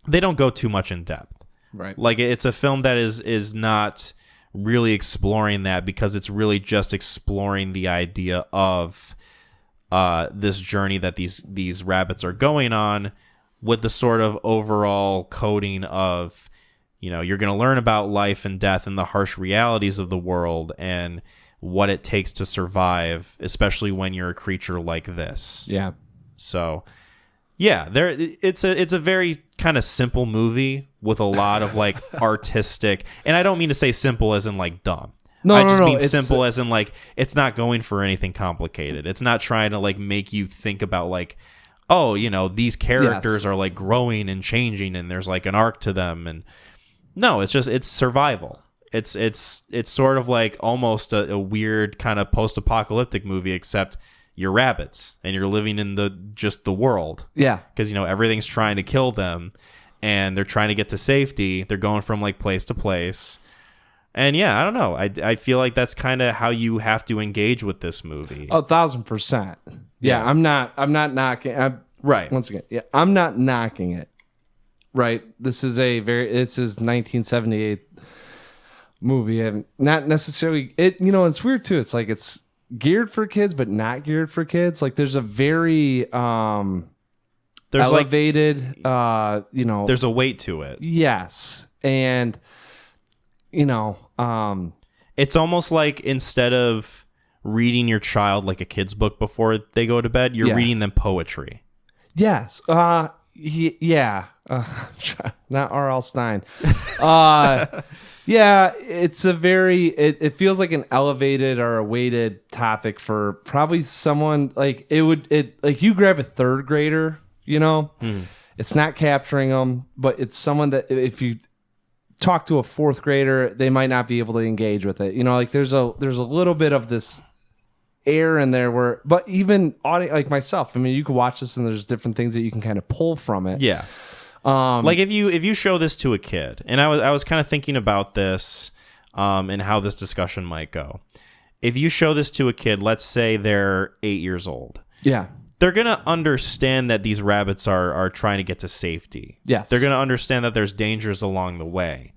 they don't go too much in depth. Right. Like it's a film that is not really exploring that, because it's really just exploring the idea of this journey that these rabbits are going on, with the sort of overall coding of, you know, you're going to learn about life and death and the harsh realities of the world and what it takes to survive, especially when you're a creature like this. Yeah. So, yeah, it's a very kind of simple movie with a lot of like artistic, and I don't mean to say simple as in like dumb. I just mean simple as in like it's not going for anything complicated. It's not trying to like make you think about like, oh, you know, these characters are like growing and changing and there's like an arc to them. And no, it's survival. It's sort of like almost a weird kind of post-apocalyptic movie, except you're rabbits and you're living in the world. Yeah. Because, you know, everything's trying to kill them and they're trying to get to safety. They're going from like place to place. And yeah, I don't know. I feel like that's kind of how you have to engage with this movie. 1,000%. Yeah. I'm not knocking. Right. Once again, yeah, I'm not knocking it. Right. This is 1978 movie, and not necessarily it. You know, it's weird too. It's like it's geared for kids, but not geared for kids. Like there's a very there's elevated. You know, there's a weight to it. Yes, and you know, it's almost like instead of reading your child like a kid's book before they go to bed, you're reading them poetry. Yes. Yeah. Not R.L. Stein. Yeah, it's a very. It feels like an elevated or a weighted topic for probably someone like it would. It like you grab a third grader, you know, it's not capturing them, but it's someone that if you talk to a fourth grader, they might not be able to engage with it. You know, like there's a little bit of this air in there where, but even like myself, I mean, you can watch this and there's different things that you can kind of pull from it. Yeah. Like if you show this to a kid, and I was kind of thinking about this, and how this discussion might go. If you show this to a kid, let's say they're 8 years old. Yeah. They're going to understand that these rabbits are trying to get to safety. Yes. They're going to understand that there's dangers along the way.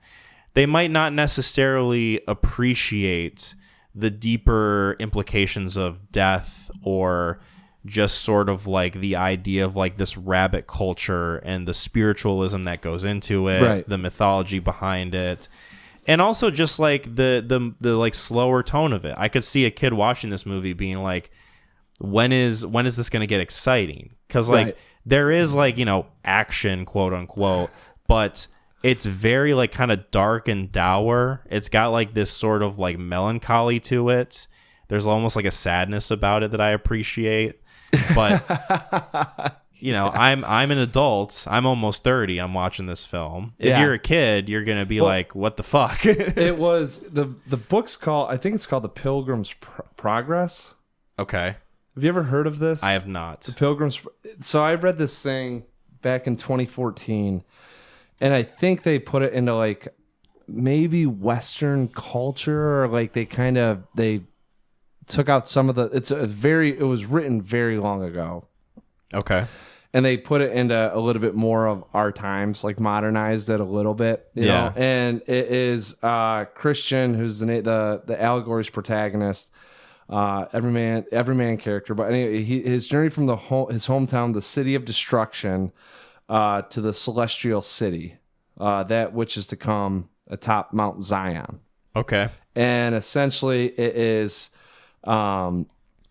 They might not necessarily appreciate the deeper implications of death, or just sort of like the idea of like this rabbit culture and the spiritualism that goes into it, right, the mythology behind it, and also just like the like slower tone of it. I could see a kid watching this movie being like, when is this going to get exciting? Because like right, there is like, you know, action, quote unquote, but it's very like kind of dark and dour. It's got like this sort of like melancholy to it. There's almost like a sadness about it that I appreciate. But I'm an adult. I'm almost 30. I'm watching this film. If Yeah. you're a kid, you're gonna be like, "What the fuck?" It was the book's called. I think it's called The Pilgrim's Progress. Okay, Have you ever heard of this? I have not. The Pilgrim's. So I read this thing back in 2014, and I think they put it into like maybe Western culture, or like they took out some of the. It was written very long ago. Okay. And they put it into a little bit more of our times, like modernized it a little bit, you know. And it is Christian, who's the allegory's protagonist, every man character. But anyway, his journey from his hometown, the city of destruction, to the celestial city, that which is to come atop Mount Zion. Okay. And essentially, it is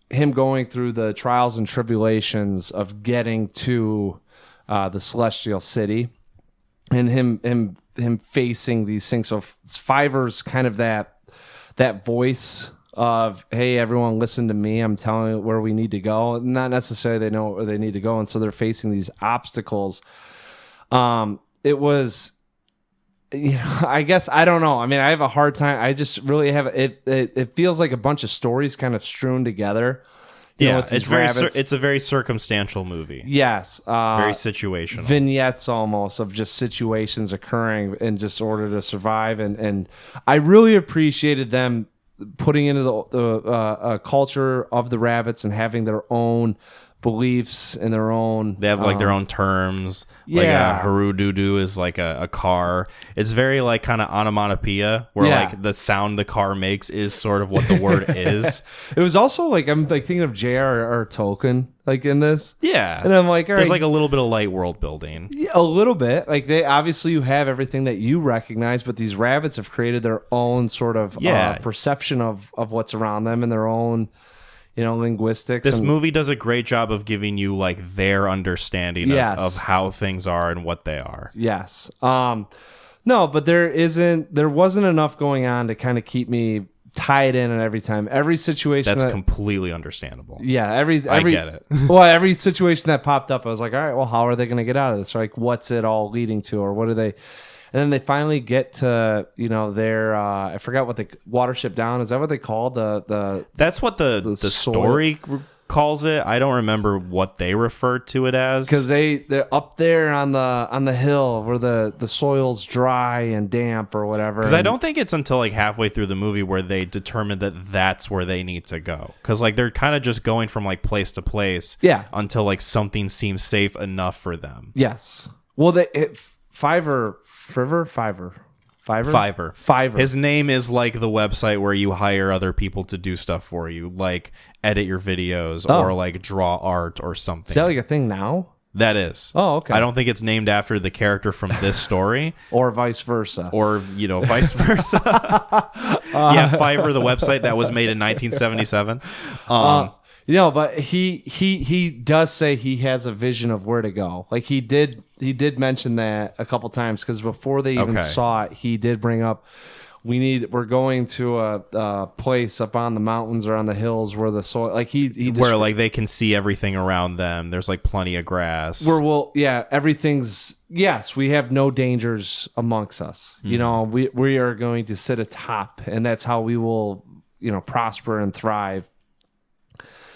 him going through the trials and tribulations of getting to the celestial city, and him facing these things. So Fiverr's kind of that voice of, hey, everyone, listen to me. I'm telling you where we need to go. Not necessarily they know where they need to go, and so they're facing these obstacles. It was, I guess, I don't know. I mean, I have a hard time. I just really have it. It feels like a bunch of stories kind of strewn together. It's a very circumstantial movie. Yes, Very situational. Vignettes almost of just situations occurring in just order to survive, and I really appreciated them putting into the culture of the rabbits and having their own beliefs and their own. They have like their own terms. Yeah. Like a harududu is like a car. It's very like kind of onomatopoeia where like the sound the car makes is sort of what the word is. It was also like, I'm like thinking of J.R.R. Tolkien like in this. Yeah. And I'm like, all right, there's like a little bit of light world building. Yeah, a little bit. Like they obviously you have everything that you recognize, but these rabbits have created their own sort of perception of what's around them and their own, linguistics. This movie does a great job of giving you like their understanding of how things are and what they are. Yes. No, but there wasn't enough going on to kind of keep me tied in, and every time, every situation that's completely understandable. Yeah, I get it. Well, every situation that popped up, I was like, all right, well, how are they going to get out of this? Or like, what's it all leading to, or what are they? And then they finally get to, their, I forgot what the Watership Down, is that what they call the That's what the story calls it. I don't remember what they referred to it as. Because they're up there on the hill where the soil's dry and damp or whatever. Because I don't think it's until like halfway through the movie where they determine that that's where they need to go. Because like they're kind of just going from like place to place. Yeah. Until like something seems safe enough for them. Yes. Well, Fiverr. His name is like the website where you hire other people to do stuff for you, like edit your videos or like draw art or something. Is that like a thing now? That is. Oh, okay. I don't think it's named after the character from this story. Or vice versa. Or, vice versa. Yeah, Fiverr, the website that was made in 1977. But he does say he has a vision of where to go. Like he did mention that a couple times, because before they even saw it, he did bring up we're going to a place up on the mountains or on the hills where the soil, like where like they can see everything around them. There's like plenty of grass. Everything's, yes, we have no dangers amongst us. We are going to sit atop, and that's how we will, prosper and thrive.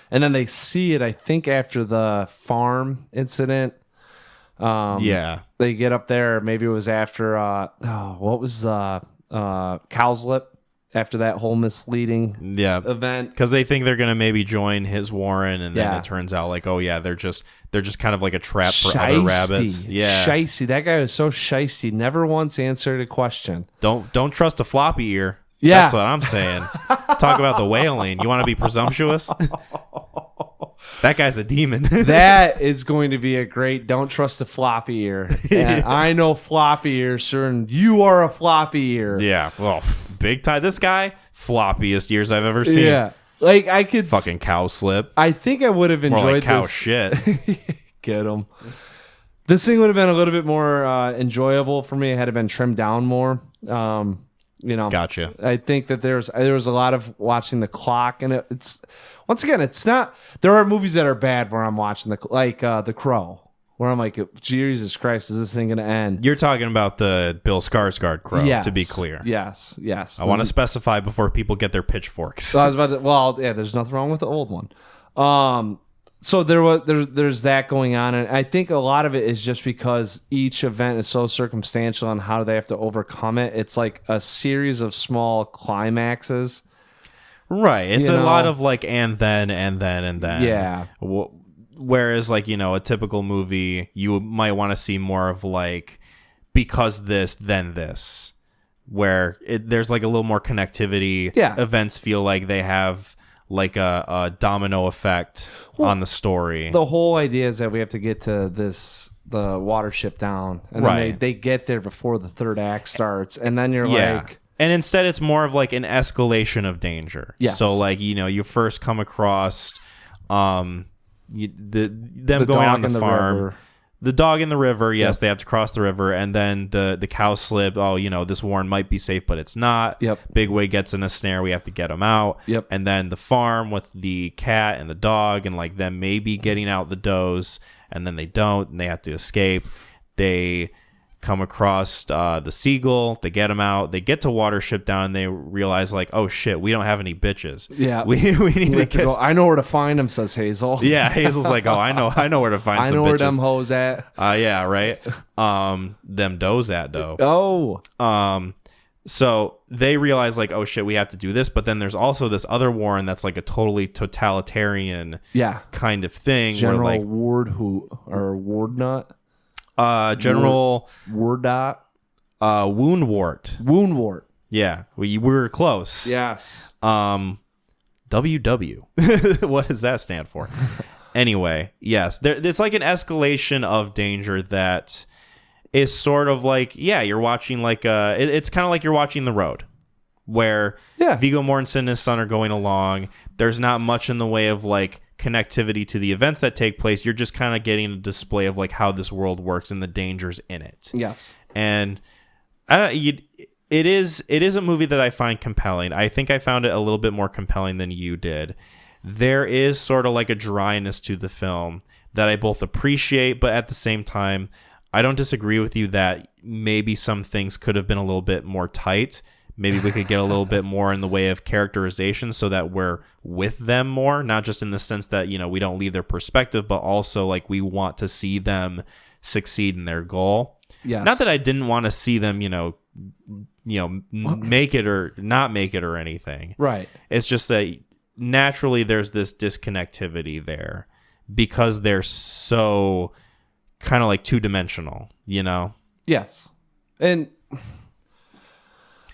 And then they see it, I think, after the farm incident. They get up there. Maybe it was after, what was Cowslip, after that whole misleading event. Because they think they're going to maybe join his warren, and then it turns out like, they're just kind of like a trap for other rabbits. Yeah. Shiesty. That guy was so shiesty. Never once answered a question. Don't trust a floppy ear. Yeah. That's what I'm saying. Talk about the Wailing. You want to be presumptuous? That guy's a demon. That is going to be a great don't trust a floppy ear. And I know floppy ears, sir, and you are a floppy ear. Yeah. Well, big time. This guy, floppiest ears I've ever seen. Yeah. Like I could fucking cow slip. I think I would have enjoyed more like cow this. Shit. Get him. This thing would have been a little bit more enjoyable for me. It had been trimmed down more. Gotcha. I think that there was a lot of watching the clock, and it's once again, it's not. There are movies that are bad where I'm watching the Crow. where I'm like, Jesus Christ, is this thing going to end? You're talking about the Bill Skarsgård crow, Yes. to be clear. Yes. I want to specify before people get their pitchforks. So I was about to, well, yeah, there's nothing wrong with the old one. So there's that going on, and I think a lot of it is just because each event is so circumstantial on how they have to overcome it. It's like a series of small climaxes. Right. It's You a know? lot of like, and then. Yeah. Whereas like, a typical movie, you might want to see more of like, because this, then this, where there's like a little more connectivity. Yeah. Events feel like they have like a domino effect on the story. The whole idea is that we have to get to the Watership Down, and Right. then they get there before the third act starts, and then you're Yeah. like, And instead, it's more of like an escalation of danger. Yes. So like, you first come across them going dog on in the the farm. river. The dog in the river, yes, Yep. they have to cross the river, and then the cow slip. Oh, this warren might be safe, but it's not. Yep. Bigwig gets in a snare. We have to get him out. Yep. And then the farm with the cat and the dog, and like them maybe getting out the does, and then they don't, and they have to escape. They come across the seagull. They get him out. They get to Watership Down. And they realize like, oh shit, we don't have any bitches. Yeah. we need we to have to get. go. I know where to find him, says Hazel. Yeah, Hazel's like, oh, I know where to find I some know bitches. where them hoes at. Yeah, right. Them does at though. Oh. So they realize like, oh shit, we have to do this. But then there's also this other warren that's like a totally totalitarian Yeah. kind of thing. General where like Wardnut. General Wardot. Woundwort. Woundwort. Yeah, we were close. Yes. WW. What does that stand for? Anyway, yes, it's like an escalation of danger that is sort of like, yeah, you're watching like it's kind of like you're watching The Road, where Viggo Mortensen and his son are going along. There's not much in the way of like connectivity to the events that take place. You're just kind of getting a display of like how this world works and the dangers in it. Yes. And it is a movie that I find compelling. I think I found it a little bit more compelling than you did. There is sort of like a dryness to the film that I both appreciate, but at the same time, I don't disagree with you that maybe some things could have been a little bit more tight. Maybe we could get a little bit more in the way of characterization so that we're with them more, not just in the sense that, we don't leave their perspective, but also like we want to see them succeed in their goal. Yes. Not that I didn't want to see them, make it or not make it or anything. Right. It's just that naturally there's this disconnectivity there because they're so kind of like two-dimensional, Yes. And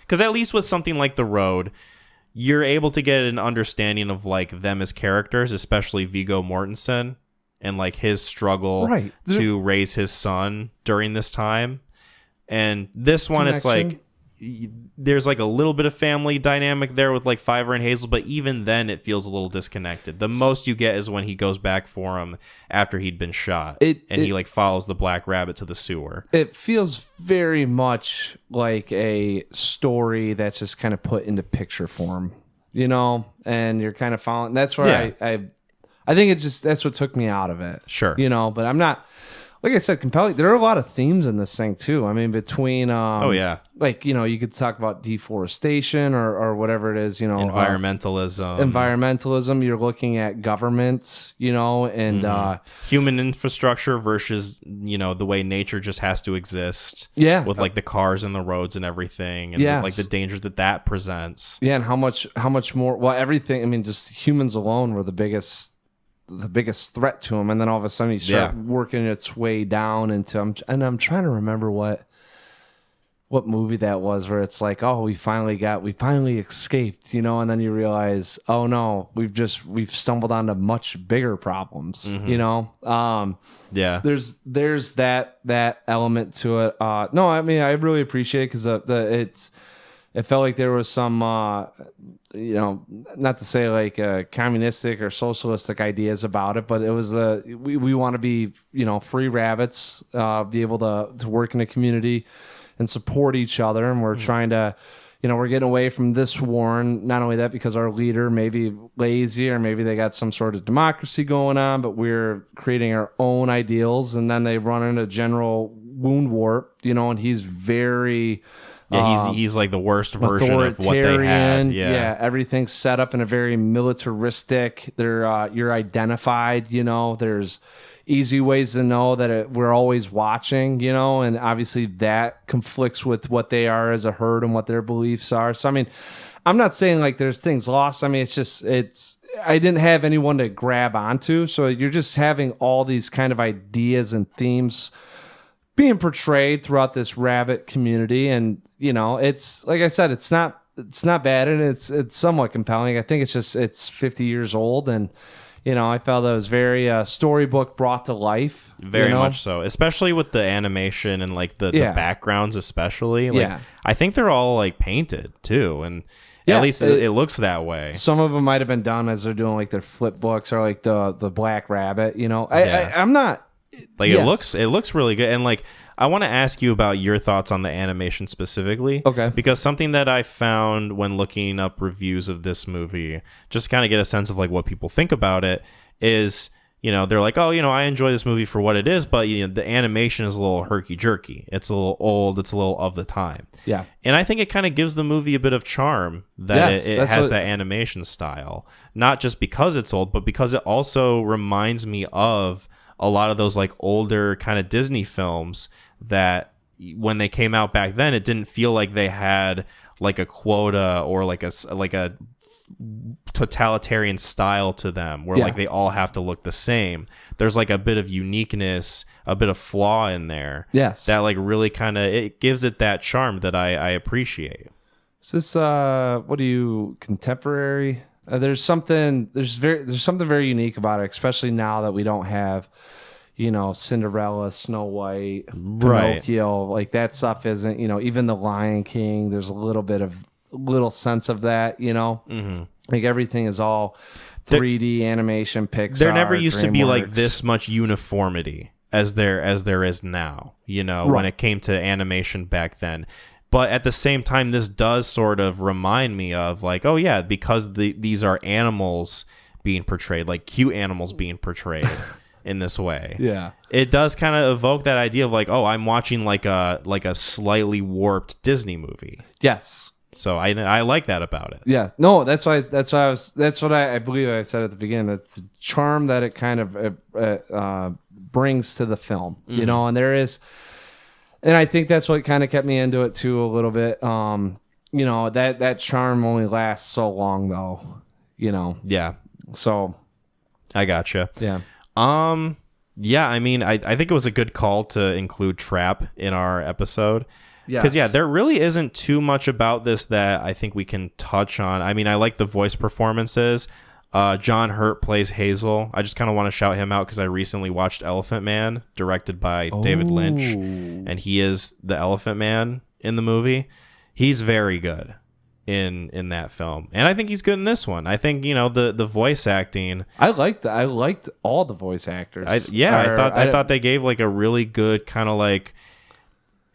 because at least with something like The Road, you're able to get an understanding of like them as characters, especially Viggo Mortensen and like his struggle to raise his son during this time. And this one, it's like there's like a little bit of family dynamic there with like Fiverr and Hazel, but even then it feels a little disconnected. The most you get is when he goes back for him after he'd been shot he like follows the black rabbit to the sewer. It feels very much like a story that's just kind of put into picture form, and you're kind of following. That's where I think that's what took me out of it. Sure. But I'm not, like I said, compelling. There are a lot of themes in this thing too. I mean, between like you could talk about deforestation or whatever it is, environmentalism. You're looking at governments, and human infrastructure versus the way nature just has to exist. Yeah, with like the cars and the roads and everything, and like the dangers that presents. Yeah, and how much more? Well, everything. I mean, just humans alone were the biggest threat to him, and then all of a sudden you start working its way down into. I'm trying to remember what movie that was, where it's like, oh, we finally escaped, and then you realize, oh no, we've stumbled onto much bigger problems, There's that element to it. No, I mean, I really appreciate it because it felt like there was some, not to say like communistic or socialistic ideas about it, but it was we want to be, free rabbits, be able to work in a community and support each other, and we're trying to, we're getting away from this war, and not only that, because our leader may be lazy, or maybe they got some sort of democracy going on, but we're creating our own ideals, and then they run into General Wound Warp, and he's very... Yeah, he's like the worst version of what they had. Yeah, everything's set up in a very militaristic. You're identified. There's easy ways to know that we're always watching. And obviously that conflicts with what they are as a herd and what their beliefs are. So I mean, I'm not saying like there's things lost. I mean, I didn't have anyone to grab onto. So you're just having all these kind of ideas and themes being portrayed throughout this rabbit community, and it's like I said, it's not bad, and it's somewhat compelling. I think it's 50 years old, and I felt that was very storybook brought to life. Very much so, especially with the animation and like the backgrounds, especially. Like, I think they're all like painted too, and at least it looks that way. Some of them might have been done as they're doing like their flip books or like the Black Rabbit. I'm not. Like it looks really good, and like I want to ask you about your thoughts on the animation specifically. Okay. Because something that I found when looking up reviews of this movie, just to kind of get a sense of like what people think about it, is they're like, oh, I enjoy this movie for what it is, but the animation is a little herky jerky. It's a little old. It's a little of the time. Yeah. And I think it kind of gives the movie a bit of charm that it has that animation style, not just because it's old, but because it also reminds me of a lot of those like older kind of Disney films that when they came out back then, it didn't feel like they had like a quota or like a totalitarian style to them where like they all have to look the same. There's like a bit of uniqueness, a bit of flaw in there. Yes. That like really kind of, it gives it that charm that I appreciate. Is this contemporary? There's something very unique about it, especially now that we don't have, Cinderella, Snow White, Pinocchio. Like that stuff isn't, even the Lion King. There's a little sense of that, Mm-hmm. Like everything is all 3D animation, Pixar. There never used to be like DreamWorks. this much uniformity as there is now, when it came to animation back then. But at the same time, this does sort of remind me of like, oh yeah, because these are animals being portrayed, like cute animals being portrayed in this way. Yeah, it does kind of evoke that idea of like, oh, I'm watching like a slightly warped Disney movie. Yes. So I like that about it. Yeah. No, that's what I believe I said at the beginning. That's the charm that it kind of brings to the film, and there is. And I think that's what kind of kept me into it too a little bit. That charm only lasts so long though, Yeah. So I gotcha. Yeah. Yeah, I mean, I think it was a good call to include Trap in our episode. Because, there really isn't too much about this that I think we can touch on. I mean, I like the voice performances. John Hurt plays Hazel. I just kind of want to shout him out because I recently watched Elephant Man, directed by David Lynch, and he is the Elephant Man in the movie. He's very good in that film, and I think he's good in this one. I think the voice acting. I liked all the voice actors. I thought they gave like a really good kind of like.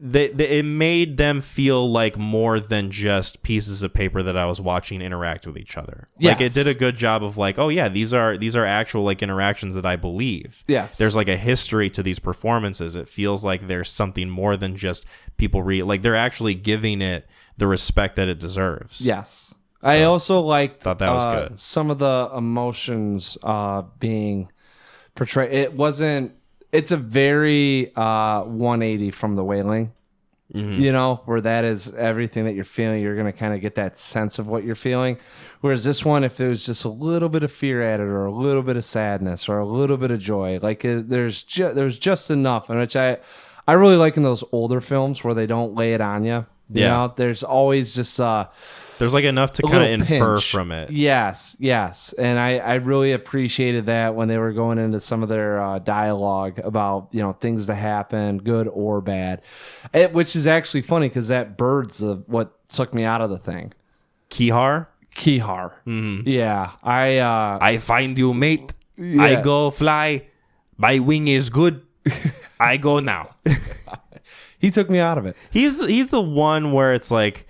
It made them feel like more than just pieces of paper that I was watching interact with each other. Yes. Like it did a good job of like, oh yeah, these are actual like interactions that I believe. Yes. There's like a history to these performances. It feels like there's something more than just people like they're actually giving it the respect that it deserves. Yes. So, I also thought that was good. Some of the emotions being portrayed. It's a very 180 from the Wailing, where that is everything that you're feeling. You're going to kind of get that sense of what you're feeling. Whereas this one, if there was just a little bit of fear added or a little bit of sadness or a little bit of joy, like there's just enough. And which I really like in those older films where they don't lay it on you. You know, there's always just there's like enough to kind of infer pinch from it. Yes. And I really appreciated that when they were going into some of their dialogue about, things that happen, good or bad. Which is actually funny because that bird's what took me out of the thing. Kihar? Mm-hmm. Yeah. I find you, mate. Yeah. I go fly. My wing is good. I go now. He took me out of it. He's the one where it's like,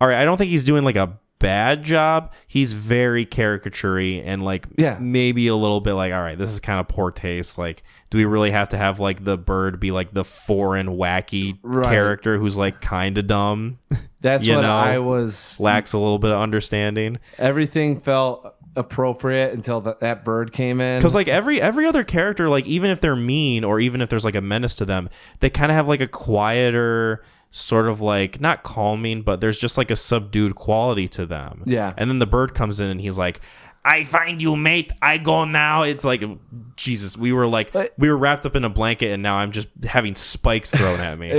all right, I don't think he's doing like a bad job. He's very caricature-y and like maybe a little bit like, all right, this is kind of poor taste. Like, do we really have to have like the bird be like the foreign wacky character who's like kind of dumb? That's what I was lacks a little bit of understanding. Everything felt appropriate until that bird came in, because like every other character, like even if they're mean or even if there's like a menace to them, they kind of have like a quieter sort of like, not calming, but there's just like a subdued quality to them. Yeah. And then the bird comes in and he's like, I find you, mate. I go now. It's like, Jesus, we were wrapped up in a blanket and now I'm just having spikes thrown at me.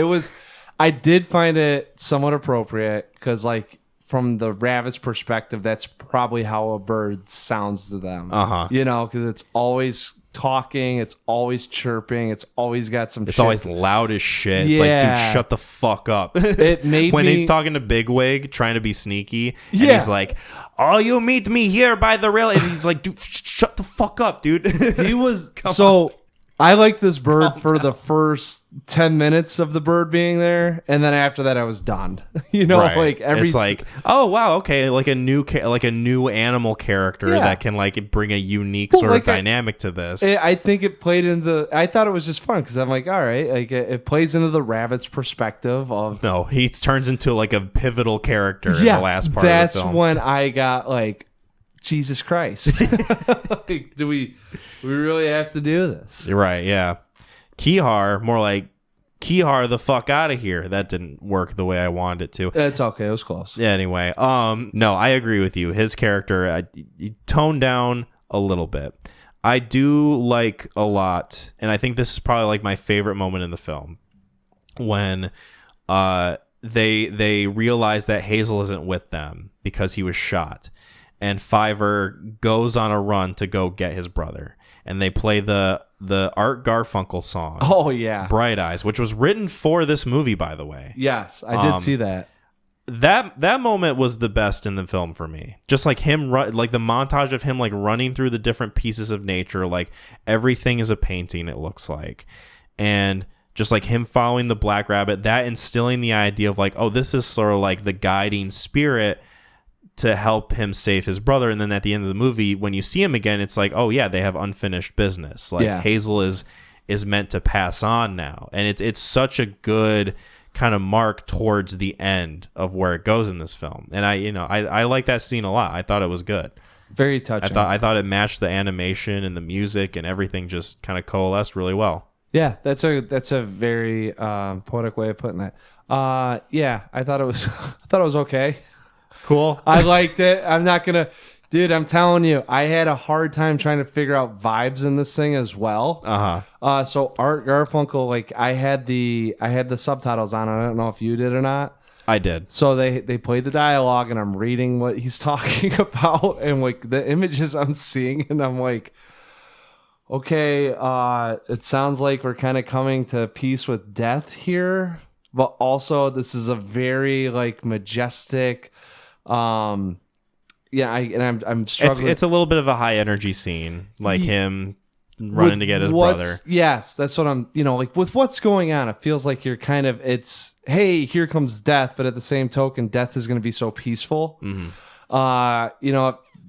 I did find it somewhat appropriate because like from the rabbit's perspective, that's probably how a bird sounds to them. You know, because it's always talking, it's always chirping, it's always got some it's always loud as shit. It's like, dude, shut the fuck up. It made when me... he's talking to Bigwig trying to be sneaky and he's like, oh, you meet me here by the rail, and he's like, dude, shut the fuck up, dude. He was so I like this bird for the first 10 minutes of the bird being there, and then after that I was done. You know, like it's like, oh wow, okay, like a new animal character that can like bring a unique sort of dynamic to this. I think it played into I thought it was just fun because I'm like, all right, like it plays into the rabbit's perspective of... No, he turns into like a pivotal character in the last part of the film. That's when I got like, Jesus Christ. Like, do we really have to do this? Right, yeah. Kihar, more like Kihar the fuck out of here. That didn't work the way I wanted it to. It's okay, it was close. Yeah, anyway, no, I agree with you. His character, he toned down a little bit. I do like a lot, and I think this is probably like my favorite moment in the film, when they realize that Hazel isn't with them because he was shot. And Fiver goes on a run to go get his brother. And they play the Art Garfunkel song. Oh, yeah. Bright Eyes, which was written for this movie, by the way. Yes, I did see that. That moment was the best in the film for me. Just like him, like the montage of him like running through the different pieces of nature. Like everything is a painting, it looks like. And just like him following the Black Rabbit, that instilling the idea of like, oh, this is sort of like the guiding spirit to help him save his brother. And then at the end of the movie, when you see him again, it's like, oh yeah, they have unfinished business. Like Hazel is meant to pass on now. And it's such a good kind of mark towards the end of where it goes in this film. And I like that scene a lot. I thought it was good. Very touching. I thought it matched the animation and the music and everything just kind of coalesced really well. Yeah, that's a very poetic way of putting that. Yeah, I thought it was okay. Cool. I liked it. I'm not gonna, dude. I'm telling you, I had a hard time trying to figure out vibes in this thing as well. So Art Garfunkel, like I had the subtitles on. I don't know if you did or not. I did. So they played the dialogue, and I'm reading what he's talking about, and like the images I'm seeing, and I'm like, okay, it sounds like we're kind of coming to peace with death here, but also this is a very like majestic. I'm struggling. It's a little bit of a high energy scene, like him running to get his brother. Yes, that's what I'm. Like with what's going on, it feels like you're kind of. It's hey, here comes death, but at the same token, death is going to be so peaceful. It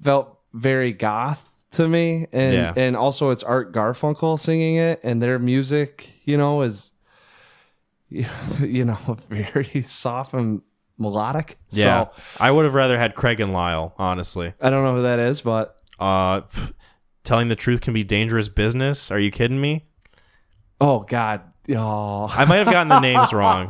felt very goth to me, and also it's Art Garfunkel singing it, and their music, is, very soft and melodic. Yeah, so, I would have rather had Craig and Lyle, honestly. I don't know who that is, but telling the truth can be dangerous business. Are you kidding me? Oh God. Oh. I might have gotten the names wrong.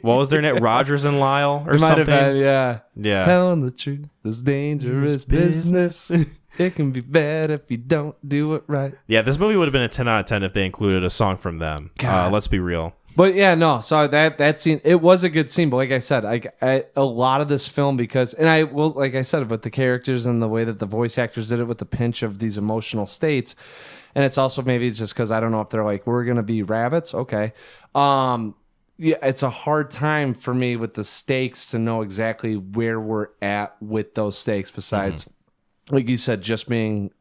What was their name? Rogers and Lyle or something? Might have been, yeah. Telling the truth is dangerous business. It can be bad if you don't do it right. Yeah, this movie would have been a 10 out of 10 if they included a song from them. Let's be real. But yeah, no. So that scene, it was a good scene. But like I said, a lot of this film, because, and I will, like I said, about the characters and the way that the voice actors did it with the pinch of these emotional states, and it's also maybe just because I don't know if they're like, we're gonna be rabbits, okay. Yeah, it's a hard time for me with the stakes to know exactly where we're at with those stakes. Besides, like you said, just being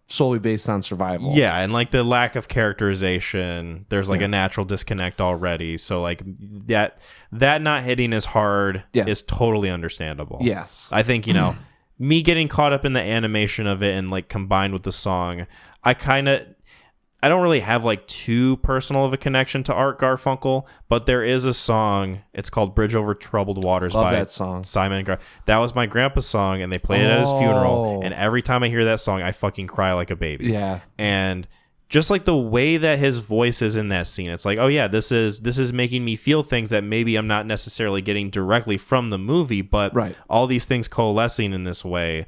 solely based on survival. Yeah, and like the lack of characterization, there's like a natural disconnect already. So like that not hitting as hard is totally understandable. Yes. I think, you know, me getting caught up in the animation of it and like combined with the song, I don't really have like too personal of a connection to Art Garfunkel, but there is a song. It's called "Bridge Over Troubled Waters" by that song. Simon and Gar. That was my grandpa's song, and they played it at his funeral. And every time I hear that song, I fucking cry like a baby. Yeah. And just like the way that his voice is in that scene, it's like, oh yeah, this is making me feel things that maybe I'm not necessarily getting directly from the movie, but all these things coalescing in this way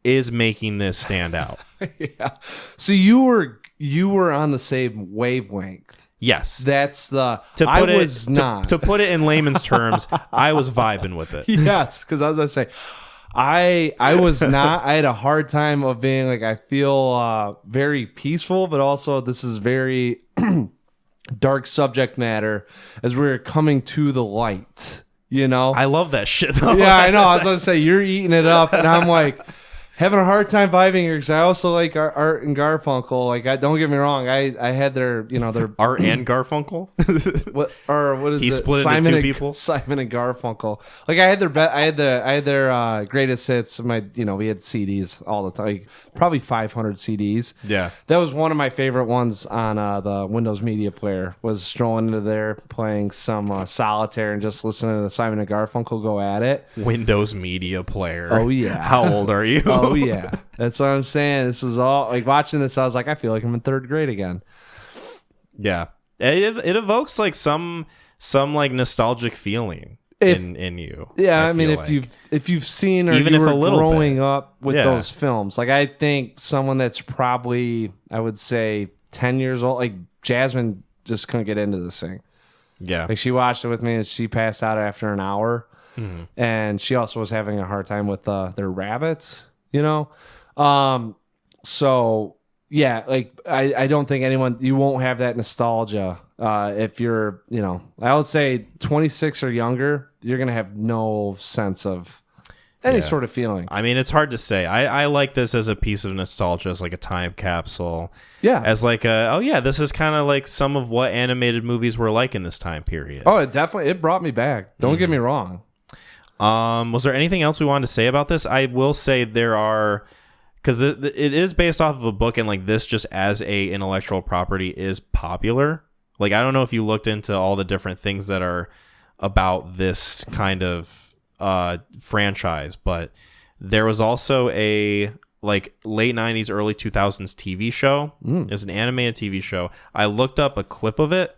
is making this stand out. Yeah. So you were on the same wavelength. Yes. That's the to put it in layman's terms, I was vibing with it. Yes, because I was gonna say I was not. I had a hard time of being like, I feel very peaceful, but also this is very dark subject matter as we're coming to the light, you know? I love that shit though. Yeah, I know. I was gonna say you're eating it up and I'm like having a hard time vibing here because I also like Art and Garfunkel. Like, don't get me wrong, I had their, you know, their Art and Garfunkel. what is he it? Split Simon into and two people. Simon and Garfunkel. Like, I had their greatest hits. We had CDs all the time, like, probably 500 CDs. Yeah, that was one of my favorite ones on the Windows Media Player. Was strolling into there, playing some solitaire, and just listening to Simon and Garfunkel go at it. Windows Media Player. Oh yeah. How old are you? Oh yeah, that's what I'm saying. This was all like watching this. I was like, I feel like I'm in third grade again. Yeah, it evokes like some like nostalgic feeling in you. Yeah, I mean, if you've seen or even you if were a little growing bit. up with those films, like I think someone that's probably, I would say 10 years old, like Jasmine just couldn't get into this thing. Yeah, like she watched it with me and she passed out after an hour. Mm-hmm. And she also was having a hard time with their rabbits. You know, so yeah, like I don't think you won't have that nostalgia if you're, you know, I would say 26 or younger, you're gonna have no sense of any sort of feeling. I mean, it's hard to say. I like this as a piece of nostalgia, as like a time capsule. Yeah, as like this is kind of like some of what animated movies were like in this time period. Oh, it brought me back. Don't get me wrong. Was there anything else we wanted to say about this? I will say there are, because it is based off of a book, and like this just as a intellectual property is popular. Like, I don't know if you looked into all the different things that are about this kind of franchise, but there was also a like late 90s, early 2000s TV show. It was an animated TV show. I looked up a clip of it,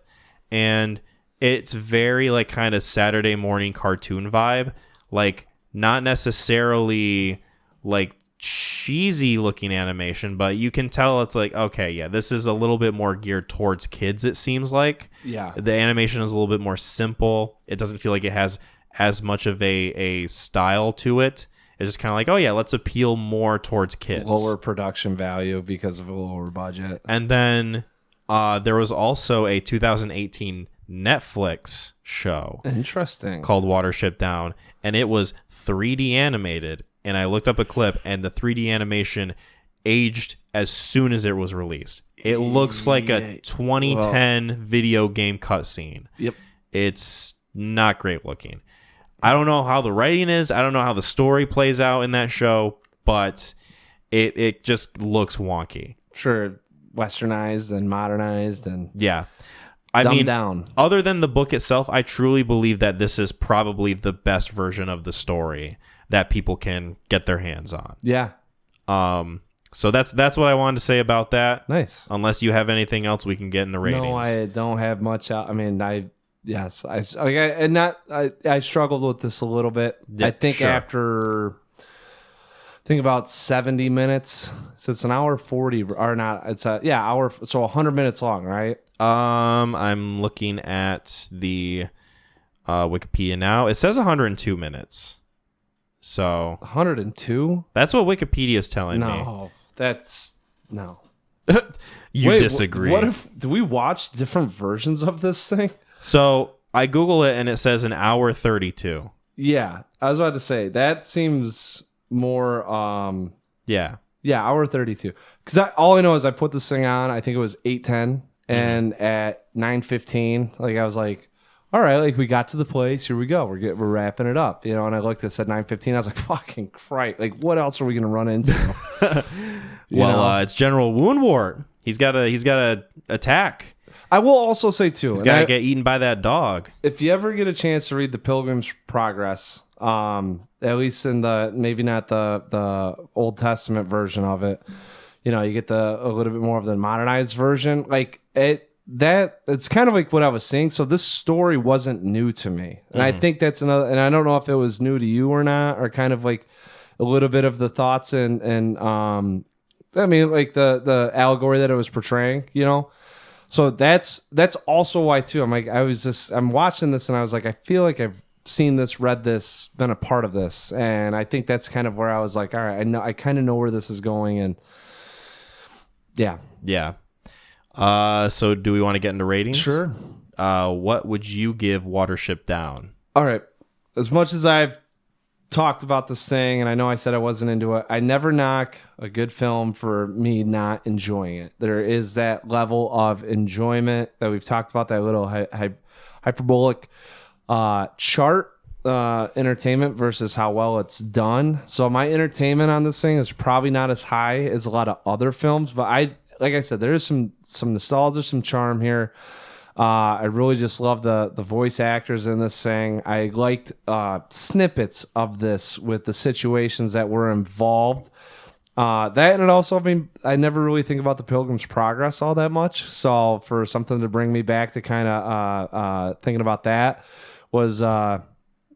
and it's very like kind of Saturday morning cartoon vibe. Like, not necessarily like cheesy looking animation, but you can tell it's like, okay, yeah, this is a little bit more geared towards kids, it seems like. Yeah. The animation is a little bit more simple. It doesn't feel like it has as much of a style to it. It's just kind of like, oh yeah, let's appeal more towards kids. Lower production value because of a lower budget. And then there was also a 2018 Netflix show. Interesting. Called Watership Down. And it was 3D animated. And I looked up a clip, and the 3D animation aged as soon as it was released. It looks like a 2010 video game cutscene. Yep. It's not great looking. I don't know how the writing is. I don't know how the story plays out in that show, but it just looks wonky. Sure, westernized and modernized and yeah. I mean, down. Other than the book itself, I truly believe that this is probably the best version of the story that people can get their hands on. Yeah. So that's what I wanted to say about that. Nice. Unless you have anything else, we can get into ratings. No, I don't have much. I mean, I struggled with this a little bit. Yeah, I think sure. after about 70 minutes. So it's an hour 40 or not. It's hour. So 100 minutes long, right? I'm looking at the Wikipedia now. It says 102 minutes. So 102? That's what Wikipedia is telling me. No, that's no. You disagree. What if do we watch different versions of this thing? So I Google it and it says an hour 32. Yeah, I was about to say that seems more. Yeah, Yeah, hour 32. Because all I know is I put this thing on. I think it was 8:10, and at 9:15, like I was like, all right, like we got to the place. Here we go. We're wrapping it up, you know. And I looked. It said 9:15. I was like, fucking Christ! Like, what else are we gonna run into? It's General Woundwort. He's got to attack. I will also say too, He's got to get eaten by that dog. If you ever get a chance to read the Pilgrim's Progress, at least in the maybe not the Old Testament version of it, you know, you get a little bit more of the modernized version. Like it's kind of like what I was saying. So this story wasn't new to me, and I think that's another. And I don't know if it was new to you or not, or kind of like a little bit of the thoughts and I mean, like the allegory that it was portraying, you know. So that's also why too. I'm like, I'm watching this and I was like, I feel like I've seen this, read this, been a part of this, and I think that's kind of where I was like, all right, I kind of know where this is going, and yeah. So do we want to get into ratings? Sure. What would you give Watership Down? All right. As much as I've talked about this thing, and I know I said I wasn't into it, I never knock a good film for me not enjoying it. There is that level of enjoyment that we've talked about, that little hyperbolic chart, entertainment versus how well it's done. So my entertainment on this thing is probably not as high as a lot of other films, but like I said, there is some nostalgia, some charm here. I really just love the voice actors in this thing. I liked snippets of this with the situations that were involved. That, and it also, I mean, I never really think about the Pilgrim's Progress all that much. So for something to bring me back to kind of thinking about that was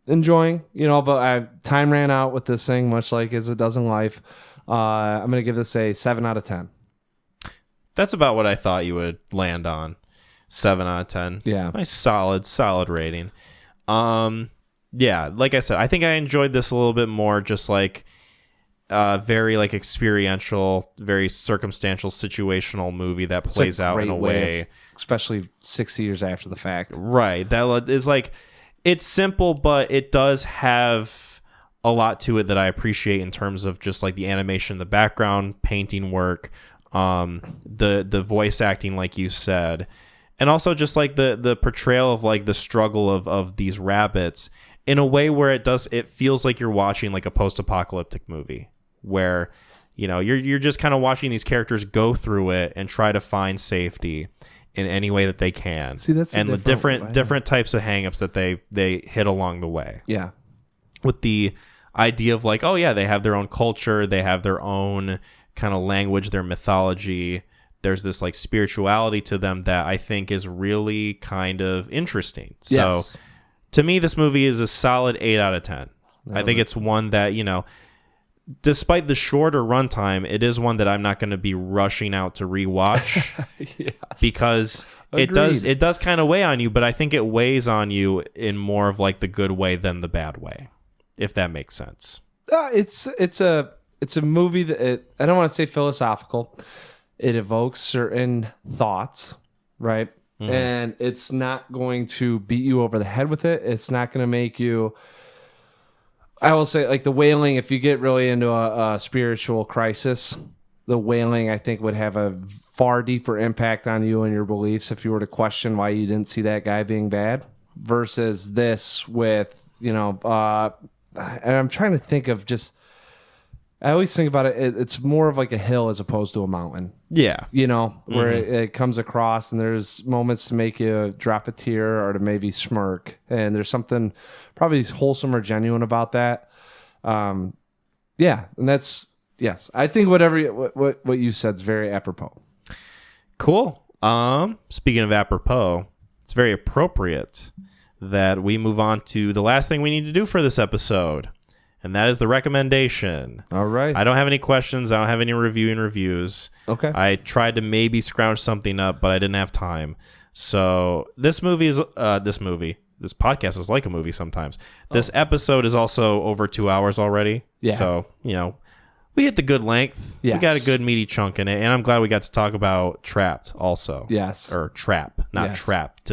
enjoying, you know, but time ran out with this thing, much like as it does in life. I'm going to give this a 7 out of 10. That's about what I thought you would land on. 7 out of 10. Yeah. Nice, solid rating. Yeah, like I said, I think I enjoyed this a little bit more, just like very like experiential, very circumstantial, situational movie that plays out in a way, especially 6 years after the fact. Right. That is like, it's simple, but it does have a lot to it that I appreciate in terms of just like the animation, the background, painting work, the voice acting, like you said. And also just like the portrayal of like the struggle of these rabbits in a way where it feels like you're watching like a post-apocalyptic movie where, you know, you're just kind of watching these characters go through it and try to find safety in any way that they can. See, that's and the different types of hangups that they hit along the way. Yeah. With the idea of like, oh yeah, they have their own culture, they have their own kind of language, their mythology. There's this like spirituality to them that I think is really kind of interesting. Yes. So to me, this movie is a solid 8 out of 10. I think it's one that, you know, despite the shorter runtime, it is one that I'm not going to be rushing out to rewatch. Yes. Because Agreed. it does kind of weigh on you, but I think it weighs on you in more of like the good way than the bad way, if that makes sense. It's a movie that I don't want to say philosophical. It evokes certain thoughts, right? Mm-hmm. And it's not going to beat you over the head with it. It's not going to make you... I will say, like the Wailing, if you get really into a spiritual crisis, the Wailing, I think, would have a far deeper impact on you and your beliefs if you were to question why you didn't see that guy being bad, versus this with, you know... and I'm trying to think of just... I always think about it, it's more of like a hill as opposed to a mountain. Yeah. You know, where it comes across and there's moments to make you drop a tear or to maybe smirk. And there's something probably wholesome or genuine about that. Yeah. And that's, yes. I think what you said is very apropos. Cool. Speaking of apropos, it's very appropriate that we move on to the last thing we need to do for this episode. And that is the recommendation. All right. I don't have any questions. I don't have any reviews. Okay. I tried to maybe scrounge something up, but I didn't have time. So this podcast is like a movie sometimes. This episode is also over 2 hours already. Yeah. So, you know, we hit the good length. Yes. We got a good meaty chunk in it. And I'm glad we got to talk about Trapped also. Yes. Or Trap, not Trapped.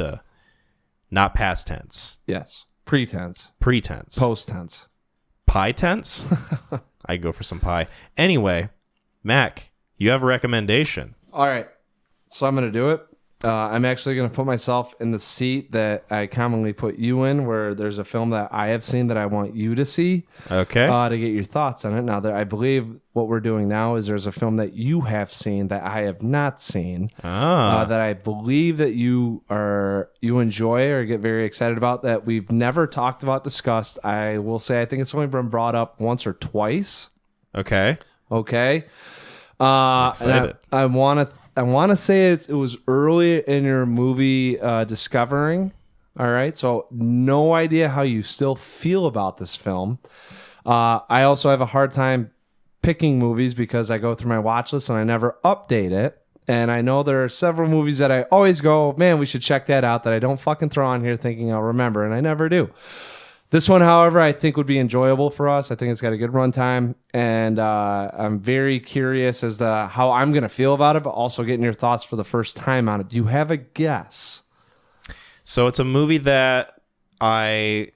Not past tense. Yes. Pretense. Post tense. Pie tense? I go for some pie. Anyway, Mac, you have a recommendation. All right. So I'm going to do it. I'm actually going to put myself in the seat that I commonly put you in, where there's a film that I have seen that I want you to see. Okay. To get your thoughts on it. Now, I believe what we're doing now is there's a film that you have seen that I have not seen. That I believe that you enjoy or get very excited about, that we've never talked about, discussed. I will say I think it's only been brought up once or twice. Okay. I'm excited. I want to say it was early in your movie discovering. All right. So no idea how you still feel about this film. I also have a hard time picking movies because I go through my watch list and I never update it. And I know there are several movies that I always go, man, we should check that out, that I don't fucking throw on here thinking I'll remember. And I never do. This one, however, I think would be enjoyable for us. I think it's got a good runtime, and I'm very curious as to how I'm going to feel about it, but also getting your thoughts for the first time on it. Do you have a guess? So it's a movie that I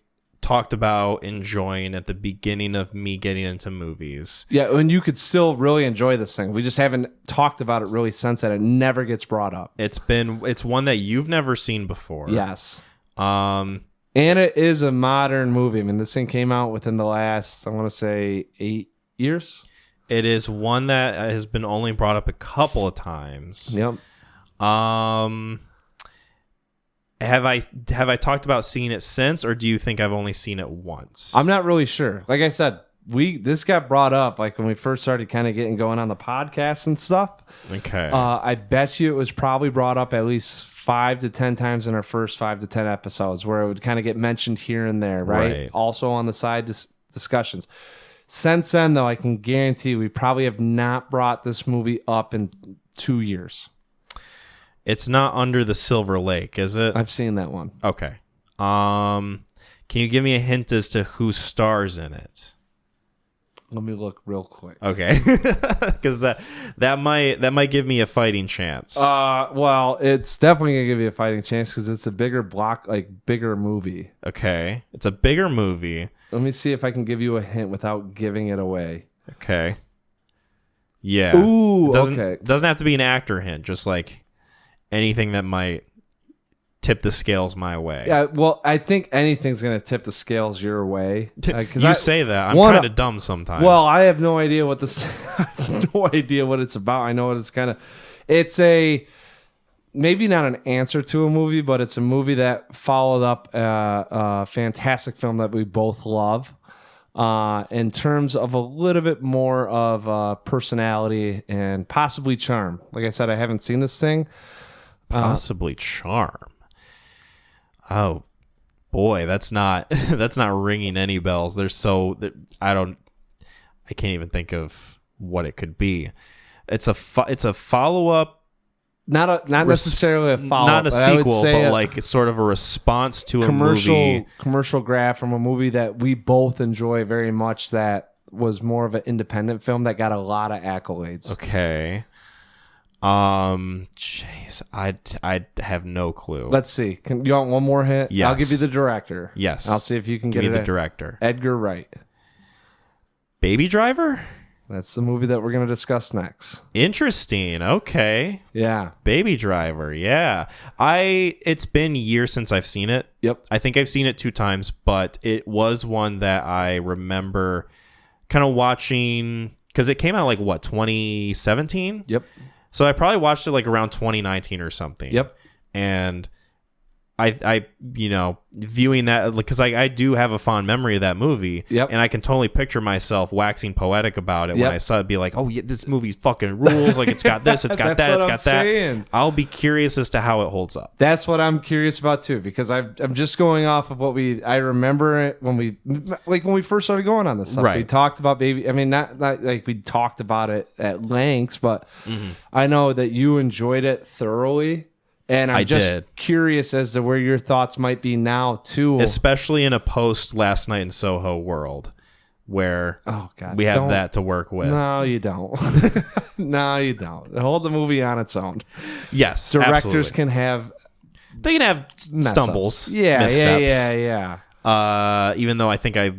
talked about enjoying at the beginning of me getting into movies. Yeah, and you could still really enjoy this thing. We just haven't talked about it really since that. It never gets brought up. It's one that you've never seen before. Yes. And it is a modern movie. I mean, this thing came out within the last, I want to say, 8 years. It is one that has been only brought up a couple of times. Yep. Have I talked about seeing it since, or do you think I've only seen it once? I'm not really sure. Like I said, this got brought up like when we first started kind of getting going on the podcast and stuff. Okay. I bet you it was probably brought up at least 5 to 10 times in our first 5 to 10 episodes, where it would kind of get mentioned here and there, right? Also on the side discussions. Since then, though, I can guarantee we probably have not brought this movie up in 2 years. It's not Under the Silver Lake, is it? I've seen that one. Okay. Can you give me a hint as to who stars in it? Let me look real quick. Okay, because that might give me a fighting chance. Well, it's definitely gonna give you a fighting chance because it's a bigger movie. Okay, it's a bigger movie. Let me see if I can give you a hint without giving it away. Okay. Yeah. Ooh. Okay. Doesn't have to be an actor hint. Just like anything that might tip the scales my way. Yeah, well, I think anything's going to tip the scales your way. You say that. I'm kind of dumb sometimes. Well, I have no idea what this. I have no idea what it's about. I know what it's kind of. It's maybe not an answer to a movie, but it's a movie that followed up a fantastic film that we both love. In terms of a little bit more of personality and possibly charm. Like I said, I haven't seen this thing. Possibly charm. Oh boy, that's not ringing any bells. I can't even think of what it could be. It's a follow-up, not necessarily a follow-up, not a sequel, but like sort of a response to a movie. Commercial graph from a movie that we both enjoy very much, that was more of an independent film that got a lot of accolades. Okay. Jeez, I have no clue. Let's see. You want one more hint? Yes. I'll give you the director. Yes. I'll see if you can give get me it. The director. Edgar Wright. Baby Driver? That's the movie that we're going to discuss next. Interesting. Okay. Yeah. Baby Driver. Yeah. It's been years since I've seen it. Yep. I think I've seen it 2 times, but it was one that I remember kind of watching, because it came out like 2017? Yep. So I probably watched it like around 2019 or something. Yep. And I viewing that, because I do have a fond memory of that movie. Yep. And I can totally picture myself waxing poetic about it Yep. when I saw it, be like, oh yeah, this movie fucking rules. Like, it's got this, it's got that, it's got that. Saying. I'll be curious as to how it holds up. That's what I'm curious about too, because I'm just going off of what I remember it when we first started going on this stuff. Right. We talked about Baby. I mean, not like we talked about it at length, but I know that you enjoyed it thoroughly. And I'm just curious as to where your thoughts might be now, too. Especially in a post Last Night in Soho world where we have that to work with. No, you don't. No, you don't. Hold the movie on its own. Yes, Directors can have... They can have stumbles. Yeah. Even though I think I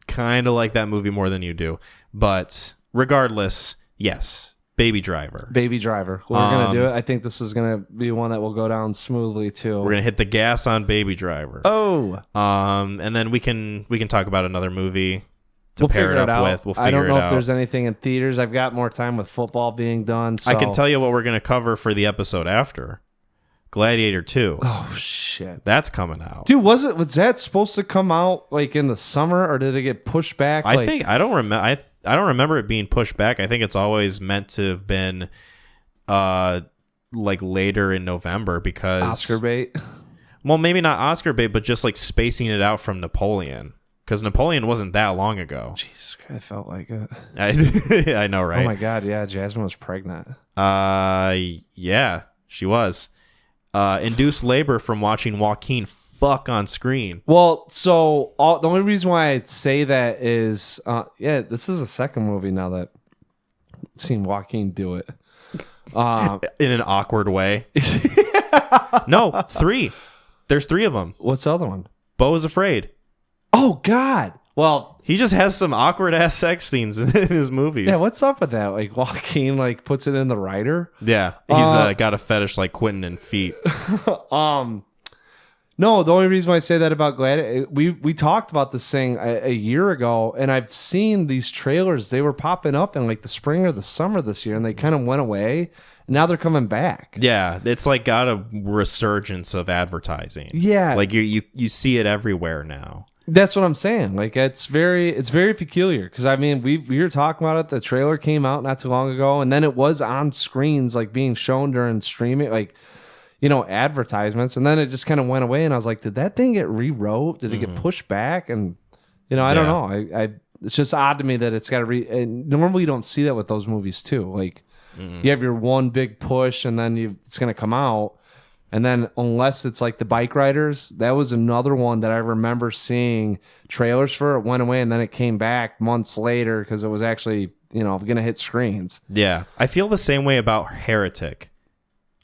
kind of like that movie more than you do. But regardless, Yes. Baby Driver. Baby Driver. We're gonna do it. I think this is gonna be one that will go down smoothly too. We're gonna hit the gas on Baby Driver. Oh. And then we can talk about another movie to We'll pair figure it it up out. with. We'll figure it out. I don't know if there's anything in theaters. I've got more time with football being done. So. I can tell you what we're gonna cover for the episode after. Gladiator 2. Oh shit. That's coming out. Dude, was that supposed to come out like in the summer, or did it get pushed back? I don't remember it being pushed back. I think it's always meant to have been like later in November because Oscar bait. Well, maybe not Oscar bait, but just like spacing it out from Napoleon. Because Napoleon wasn't that long ago. Jesus Christ, I felt like it. I know, right? Oh my God, yeah, Jasmine was pregnant. Yeah, she was. Induced labor from watching Joaquin fuck on screen. Well, so the only reason why I say that is, this is the second movie now that I've seen Joaquin do it. In an awkward way. No, 3. There's 3 of them. What's the other one? Beau is Afraid. Oh God. Well, he just has some awkward ass sex scenes in his movies. Yeah, what's up with that? Like Joaquin like puts it in the writer. Yeah, he's got a fetish like Quentin and feet. No, the only reason why I say that about Gladiator, we talked about this thing a year ago, and I've seen these trailers. They were popping up in like the spring or the summer this year, and they kind of went away. And now they're coming back. Yeah, it's like got a resurgence of advertising. Yeah, like you see it everywhere now. That's what I'm saying. Like it's very peculiar because I mean we were talking about it. The trailer came out not too long ago, and then it was on screens like being shown during streaming, like advertisements, and then it just kind of went away. And I was like, did that thing get rewrote? Did it get pushed back? And I don't know. I it's just odd to me that it's got to and normally you don't see that with those movies too. Like you have your one big push, and then it's going to come out. And then unless it's like the Bike Riders, that was another one that I remember seeing trailers for. It went away and then it came back months later because it was actually, going to hit screens. Yeah. I feel the same way about Heretic.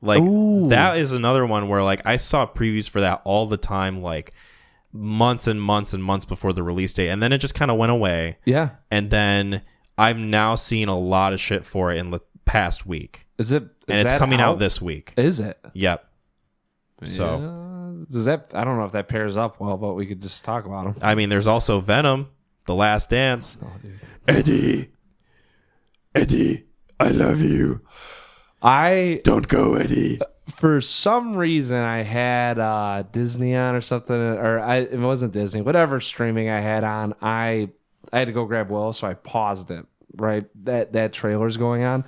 Like that is another one where like I saw previews for that all the time, like months and months and months before the release date. And then it just kind of went away. Yeah. And then I'm now seeing a lot of shit for it in the past week. Is it's coming out this week. Is it? Yep. So does that? I don't know if that pairs up well, but we could just talk about them. I mean, there's also Venom, The Last Dance. Oh, dude. Eddie, I love you. Don't go, Eddie. For some reason, I had Disney on or something, or it wasn't Disney. Whatever streaming I had on, I had to go grab Will, so I paused it. Right, that trailer's going on.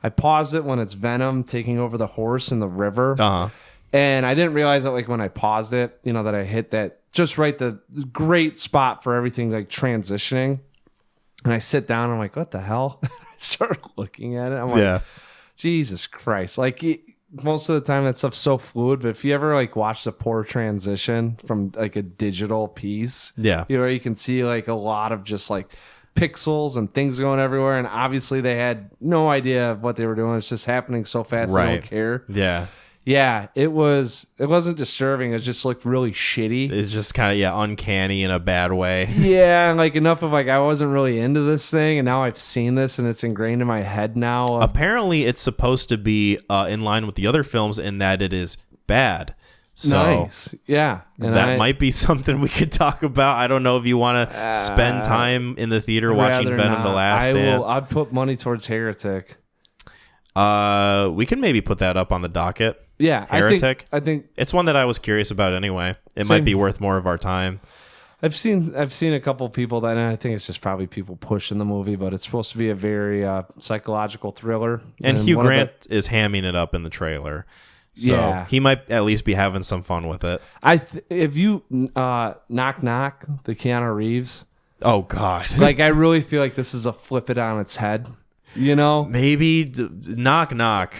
I paused it when it's Venom taking over the horse in the river. And I didn't realize that like when I paused it, that I hit that just right, the great spot for everything like transitioning. And I sit down and I'm like, what the hell? I start looking at it. I'm like, Jesus Christ. Like most of the time that stuff's so fluid, but if you ever like watch the poor transition from like a digital piece, you can see like a lot of just like pixels and things going everywhere. And obviously they had no idea of what they were doing. It's just happening so fast. They don't care. Yeah, it wasn't disturbing. It just looked really shitty. It's just kind of, uncanny in a bad way. Yeah, and like enough of like I wasn't really into this thing, and now I've seen this, and it's ingrained in my head now. Apparently, it's supposed to be in line with the other films in that it is bad. So nice. Yeah. And that might be something we could talk about. I don't know if you want to spend time in the theater watching Venom: The Last Dance. I'd put money towards Heretic. We can maybe put that up on the docket. Yeah, Heretic. I think it's one that I was curious about anyway. It might be worth more of our time. I've seen a couple people that, and I think it's just probably people pushing the movie, but it's supposed to be a very psychological thriller. And Hugh Grant is hamming it up in the trailer, so he might at least be having some fun with it. If you Knock Knock, the Keanu Reeves. Oh God! Like I really feel like this is a flip it on its head. Maybe Knock Knock.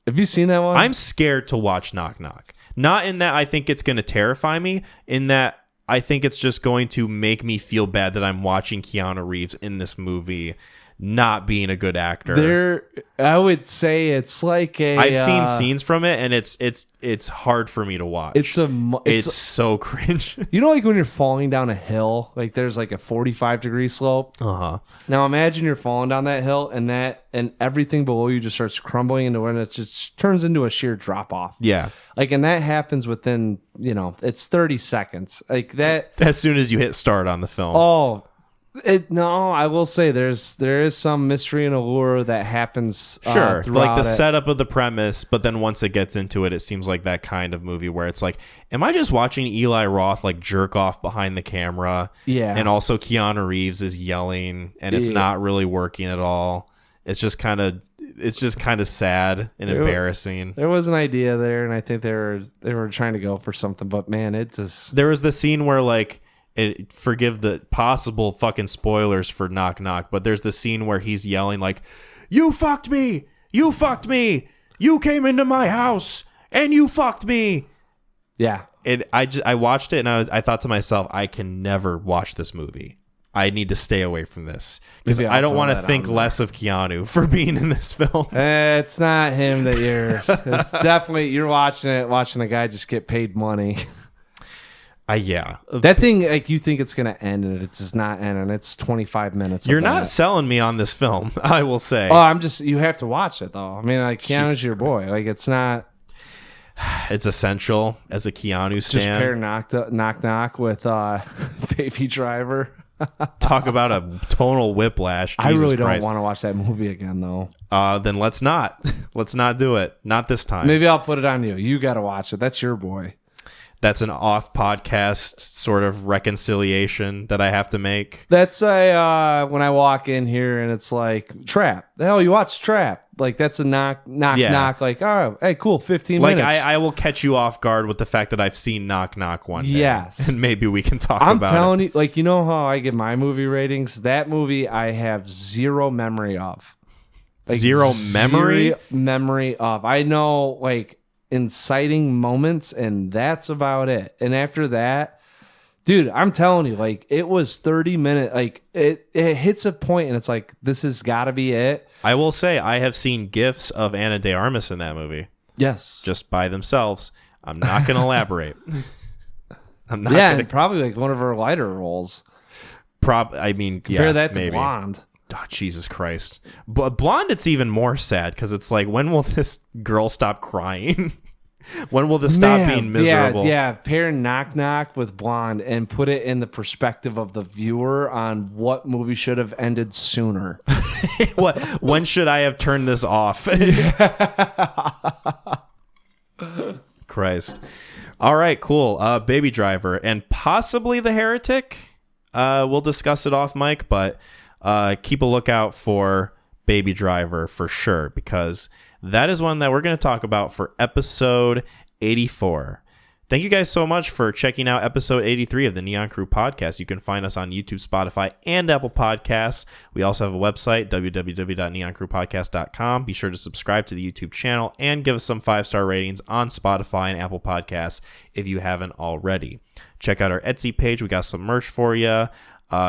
Have you seen that one? I'm scared to watch Knock Knock. Not in that I think it's going to terrify me. In that I think it's just going to make me feel bad that I'm watching Keanu Reeves in this movie not being a good actor. I would say it's like I've seen scenes from it, and it's hard for me to watch. It's so cringe. You know, like when you're falling down a hill, like there's like a 45-degree slope. Now imagine you're falling down that hill, and everything below you just starts crumbling into it, and it just turns into a sheer drop off. Yeah, like, and that happens within, it's 30 seconds, like that. As soon as you hit start on the film. Oh. I will say there is some mystery and allure that happens. Sure, like the setup of the premise, but then once it gets into it, it seems like that kind of movie where it's like, am I just watching Eli Roth like jerk off behind the camera? Yeah, and also Keanu Reeves is yelling, and it's not really working at all. It's just kind of sad and embarrassing. There was an idea there, and I think they were trying to go for something, but man, there was the scene where like. Forgive the possible fucking spoilers for Knock Knock, but there's the scene where he's yelling like, "You fucked me! You fucked me! You came into my house and you fucked me!" Yeah. And I watched it and I thought to myself, I can never watch this movie. I need to stay away from this because I don't want to think less of Keanu for being in this film. It's not him that it's definitely you're watching a guy just get paid money. Yeah. That thing, like, you think it's going to end, and it does not end, and it's 25 minutes. You're not selling me on this film, I will say. Oh, you have to watch it, though. I mean, like, Keanu's your boy. Like, it's not... It's essential as a Keanu stan. Just pair Knock Knock with Baby Driver. Talk about a tonal whiplash. Jesus I really don't want to watch that movie again, though. Then let's not. Let's not do it. Not this time. Maybe I'll put it on you. You got to watch it. That's your boy. That's an off-podcast sort of reconciliation that I have to make. That's when I walk in here and it's like, Trap. The hell, you watch Trap. Like, that's a knock. Like, oh, hey, cool, 15 minutes. Like, I will catch you off guard with the fact that I've seen Knock Knock one day. Yes. And maybe we can talk about it. I'm telling you, like, you know how I give my movie ratings? That movie I have zero memory of. Like, zero memory? Memory of. I know, like... inciting moments, and that's about it. And after that, dude, I'm telling you, like, it was 30 minutes. Like, it hits a point and it's like, this has got to be it. I will say I have seen gifs of Ana de Armas in that movie. Yes, just by themselves. I'm not going to elaborate. I'm not. Yeah, and probably like one of her lighter roles. Compare that to maybe. Blonde. Oh, Jesus Christ. But Blonde, it's even more sad because it's like, when will this girl stop crying? When will this stop being miserable? Yeah, pair Knock Knock with Blonde and put it in the perspective of the viewer on what movie should have ended sooner. When should I have turned this off? Christ. All right, cool. Baby Driver and possibly The Heretic. We'll discuss it off mic, but keep a lookout for Baby Driver for sure, because that is one that we're going to talk about for episode 84. Thank you guys so much for checking out episode 83 of the Neon Crew podcast. You can find us on YouTube, Spotify, and Apple Podcasts. We also have a website, www.neoncrewpodcast.com. Be sure to subscribe to the YouTube channel and give us some 5-star ratings on Spotify and Apple Podcasts if you haven't already. Check out our Etsy page. We got some merch for you.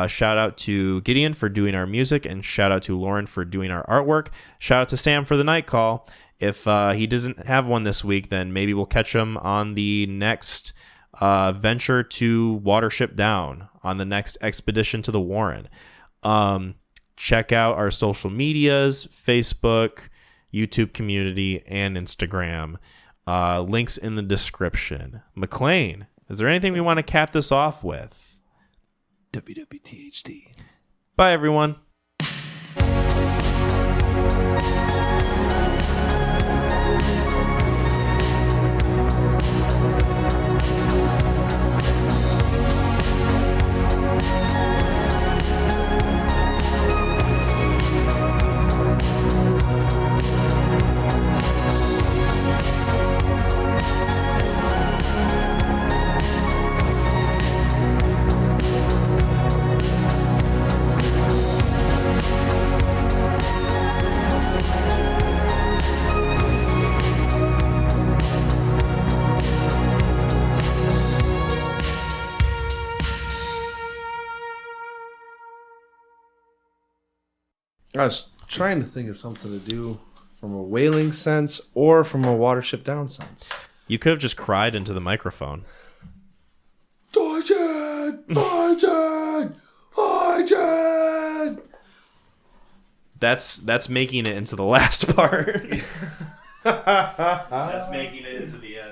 Shout out to Gideon for doing our music, and shout out to Lauren for doing our artwork. Shout out to Sam for the night call. If he doesn't have one this week, then maybe we'll catch him on the next venture to Watership Down, on the next expedition to the Warren. Check out our social medias, Facebook, YouTube community, and Instagram. Links in the description. McLean, is there anything we want to cap this off with? WWTHD. Bye, everyone. I was trying to think of something to do from a Wailing sense or from a Watership Down sense. You could have just cried into the microphone. Arjun! Arjun! Arjun! That's making it into the last part. That's making it into the end.